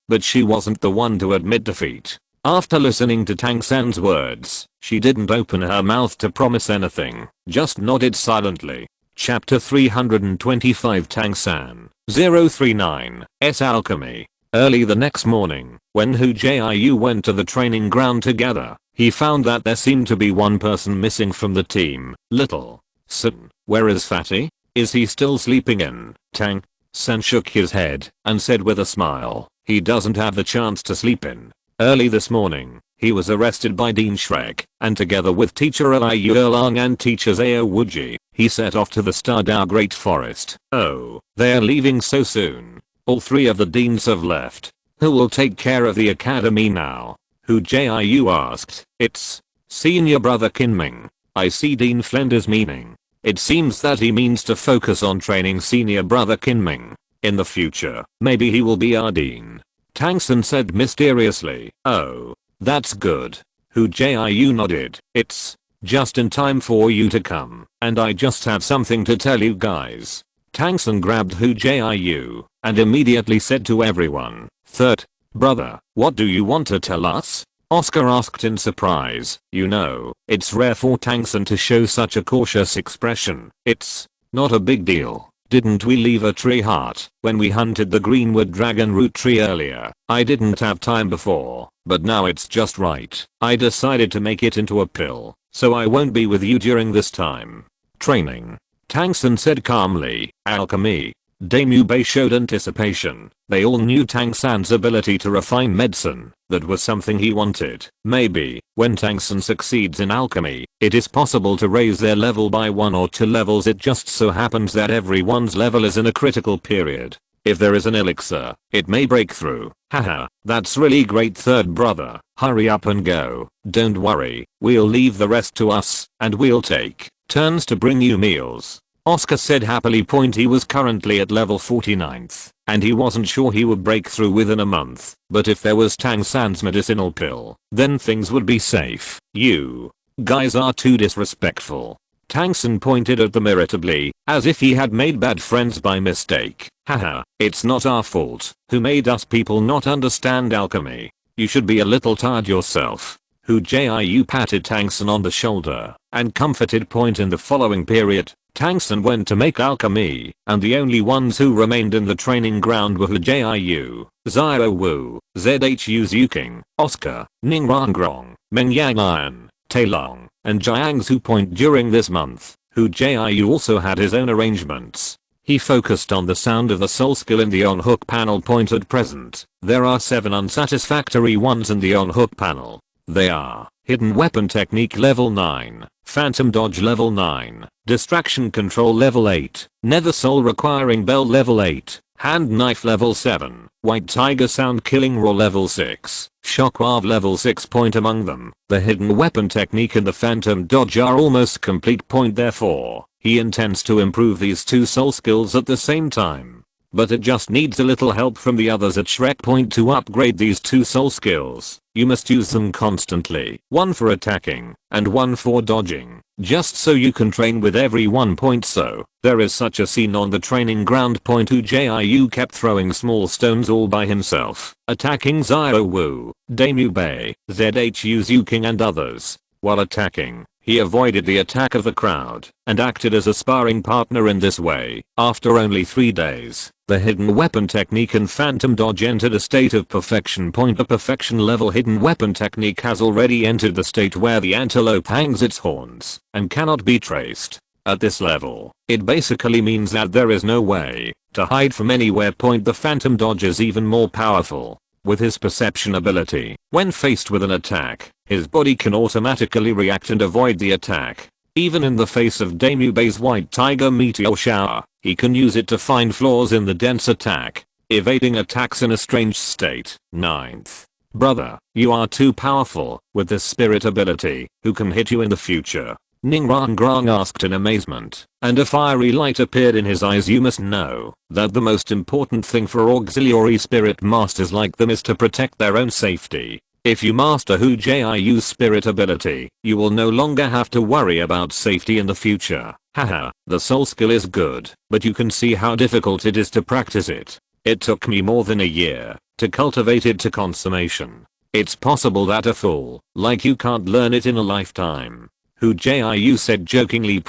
but she wasn't the one to admit defeat. After listening to Tang San's words, she didn't open her mouth to promise anything, just nodded silently. Chapter 325 Tang San 039 S Alchemy. Early the next morning, when Hu Jiu went to the training ground together, he found that there seemed to be one person missing from the team. Little San, where is Fatty? Is he still sleeping in? Tang San shook his head and said with a smile, he doesn't have the chance to sleep in. Early this morning, he was arrested by Dean Shrek, and together with teacher Liu Erlang and teacher Hu Jiu, he set off to the Stardao Great Forest. Oh, they're leaving so soon. All 3 of the deans have left. Who will take care of the academy now? Hu Jiu asked. It's senior brother Kinming. I see Dean Flender's meaning. It seems that he means to focus on training senior brother Kinming. In the future, maybe he will be our dean. Tang San said mysteriously. Oh, that's good. Hu Jiu nodded. It's just in time for you to come, and I just have something to tell you guys. Tang San grabbed Hu Jiu and immediately said to everyone, "Third brother, what do you want to tell us?" Oscar asked in surprise. You know, it's rare for Tang San to show such a cautious expression. It's not a big deal. Didn't we leave a tree heart when we hunted the greenwood dragon root tree earlier? I didn't have time before, but now it's just right. I decided to make it into a pill, so I won't be with you during this time. Training. Tang San said calmly. Alchemy. Damu Bei showed anticipation. They all knew Tang San's ability to refine medicine. That was something he wanted. Maybe, when Tang San succeeds in alchemy, it is possible to raise their level by 1 or 2 levels. It just so happens that everyone's level is in a critical period. If there is an elixir, it may break through. Haha, that's really great third brother. Hurry up and go. Don't worry, we'll leave the rest to us, and we'll take turns to bring you meals. Oscar said happily. He was currently at level 49th, and he wasn't sure he would break through within a month. But if there was Tang San's medicinal pill, then things would be safe. You guys are too disrespectful. Tang San pointed at them irritably, as if he had made bad friends by mistake. Haha, it's not our fault. Who made us people not understand alchemy? You should be a little tired yourself. Hu Jiu patted Tang San on the shoulder and comforted. In the following period, Tang San went to make alchemy, and the only ones who remained in the training ground were Hu Jiu, Xiao Wu, Zhu Zuking, Oscar, Ning Rangrong, Meng Yang Lion, Tailong, and Jiang Zhu. During this month, Hu Jiu also had his own arrangements. He focused on the sound of the soul skill in the on-hook panel. At present, there are 7 unsatisfactory ones in the on-hook panel. They are Hidden Weapon Technique Level 9, Phantom Dodge Level 9, Distraction Control Level 8, Nether Soul Requiring Bell Level 8, Hand Knife Level 7, White Tiger Sound Killing Roar Level 6, Shockwave Level 6. Among them, the Hidden Weapon Technique and the Phantom Dodge are almost complete. Therefore, he intends to improve these 2 soul skills at the same time. But it just needs a little help from the others at Shrek. To upgrade these 2 soul skills, you must use them constantly. One for attacking, and one for dodging, just so you can train with every one. So, there is such a scene on the training ground. Hu Jiu kept throwing small stones all by himself, attacking Xiao Wu, Damu Bei, Zhu Zuking and others. While attacking, he avoided the attack of the crowd and acted as a sparring partner in this way. After only 3 days, the Hidden Weapon Technique and Phantom Dodge entered a state of perfection. The perfection level Hidden Weapon Technique has already entered the state where the antelope hangs its horns and cannot be traced. At this level, it basically means that there is no way to hide from anywhere. The Phantom Dodge is even more powerful. With his perception ability, when faced with an attack, his body can automatically react and avoid the attack. Even in the face of Damu Bei's White Tiger Meteor Shower, he can use it to find flaws in the dense attack, evading attacks in a strange state. 9th. Brother, you are too powerful with this spirit ability. Who can hit you in the future? Ning Rangrong asked in amazement, and a fiery light appeared in his eyes. You must know that the most important thing for auxiliary spirit masters like them is to protect their own safety. If you master Hu Jiu's spirit ability, you will no longer have to worry about safety in the future. Haha, the soul skill is good, but you can see how difficult it is to practice it. It took me more than a year to cultivate it to consummation. It's possible that a fool like you can't learn it in a lifetime. Hu Jiu said jokingly.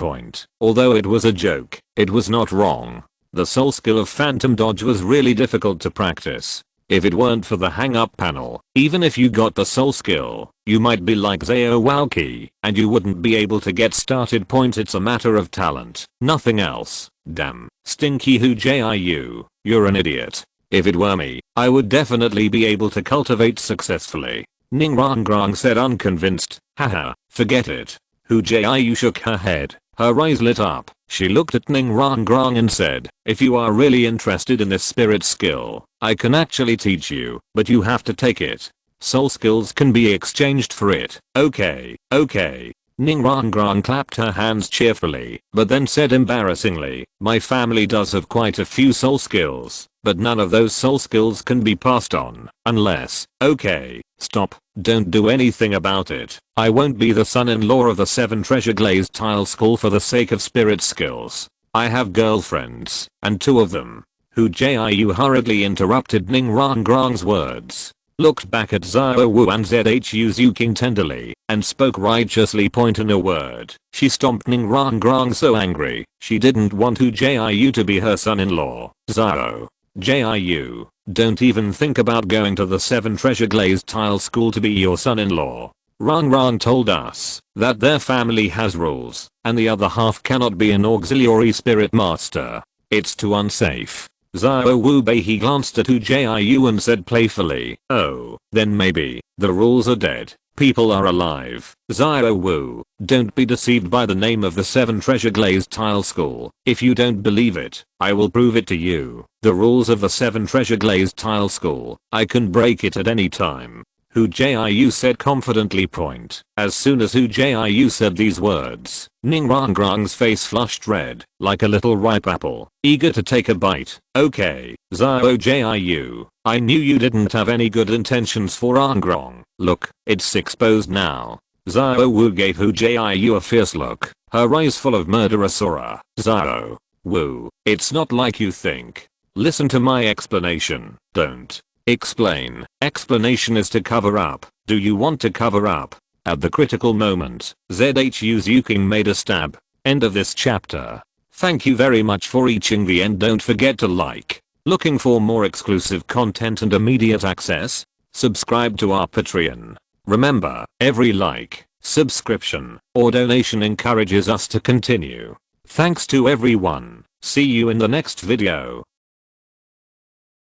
Although it was a joke, it was not wrong. The soul skill of Phantom Dodge was really difficult to practice. If it weren't for the hang up panel, even if you got the soul skill, you might be like Zhao Walqi, and you wouldn't be able to get started. It's a matter of talent, nothing else. Damn, stinky Hu Jiu, you're an idiot. If it were me, I would definitely be able to cultivate successfully. Ning Rangrong said unconvinced. Haha, forget it. Hu Jiu shook her head. Her eyes lit up. She looked at Ning Rangrong and said, if you are really interested in this spirit skill, I can actually teach you, but you have to take it. Soul skills can be exchanged for it. Okay. Ning Rangrong clapped her hands cheerfully, but then said embarrassingly, my family does have quite a few soul skills, but none of those soul skills can be passed on, unless, okay, stop, don't do anything about it. I won't be the son-in-law of the 7 treasure glazed tile school for the sake of spirit skills. I have girlfriends, and 2 of them. Hu Jiu hurriedly interrupted Ning Rangrong's words, looked back at Xiao Wu and Zhu Zuking tenderly, and spoke righteously. In a word, she stomped Ning Rangrong so angry, she didn't want Hu Jiu to be her son-in-law. Xiao Jiu, don't even think about going to the 7 treasure glazed tile school to be your son-in-law. Rangrong told us that their family has rules, and the other half cannot be an auxiliary spirit master. It's too unsafe. Xiao Wu Bei he glanced at Hu Jiu and said playfully, oh, then maybe, the rules are dead, people are alive. Xiao Wu, don't be deceived by the name of the 7 treasure glazed tile school. If you don't believe it, I will prove it to you. The rules of the 7 treasure glazed tile school, I can break it at any time. Hu Jiu said confidently. As soon as Hu Jiu said these words, Ning Rangrong's face flushed red, like a little ripe apple, eager to take a bite. Okay, Zhao Jiu, I knew you didn't have any good intentions for Angrong. Look, it's exposed now. Zhao Wu gave Hu Jiu a fierce look, her eyes full of murderous aura. Zhao Wu, it's not like you think. Listen to my explanation. Don't explain. Explanation is to cover up. Do you want to cover up? At the critical moment, ZHU's Yuking made a stab. End of this chapter. Thank you very much for reaching the end. Don't forget to like. Looking for more exclusive content and immediate access? Subscribe to our Patreon. Remember, every like, subscription, or donation encourages us to continue. Thanks to everyone. See you in the next video.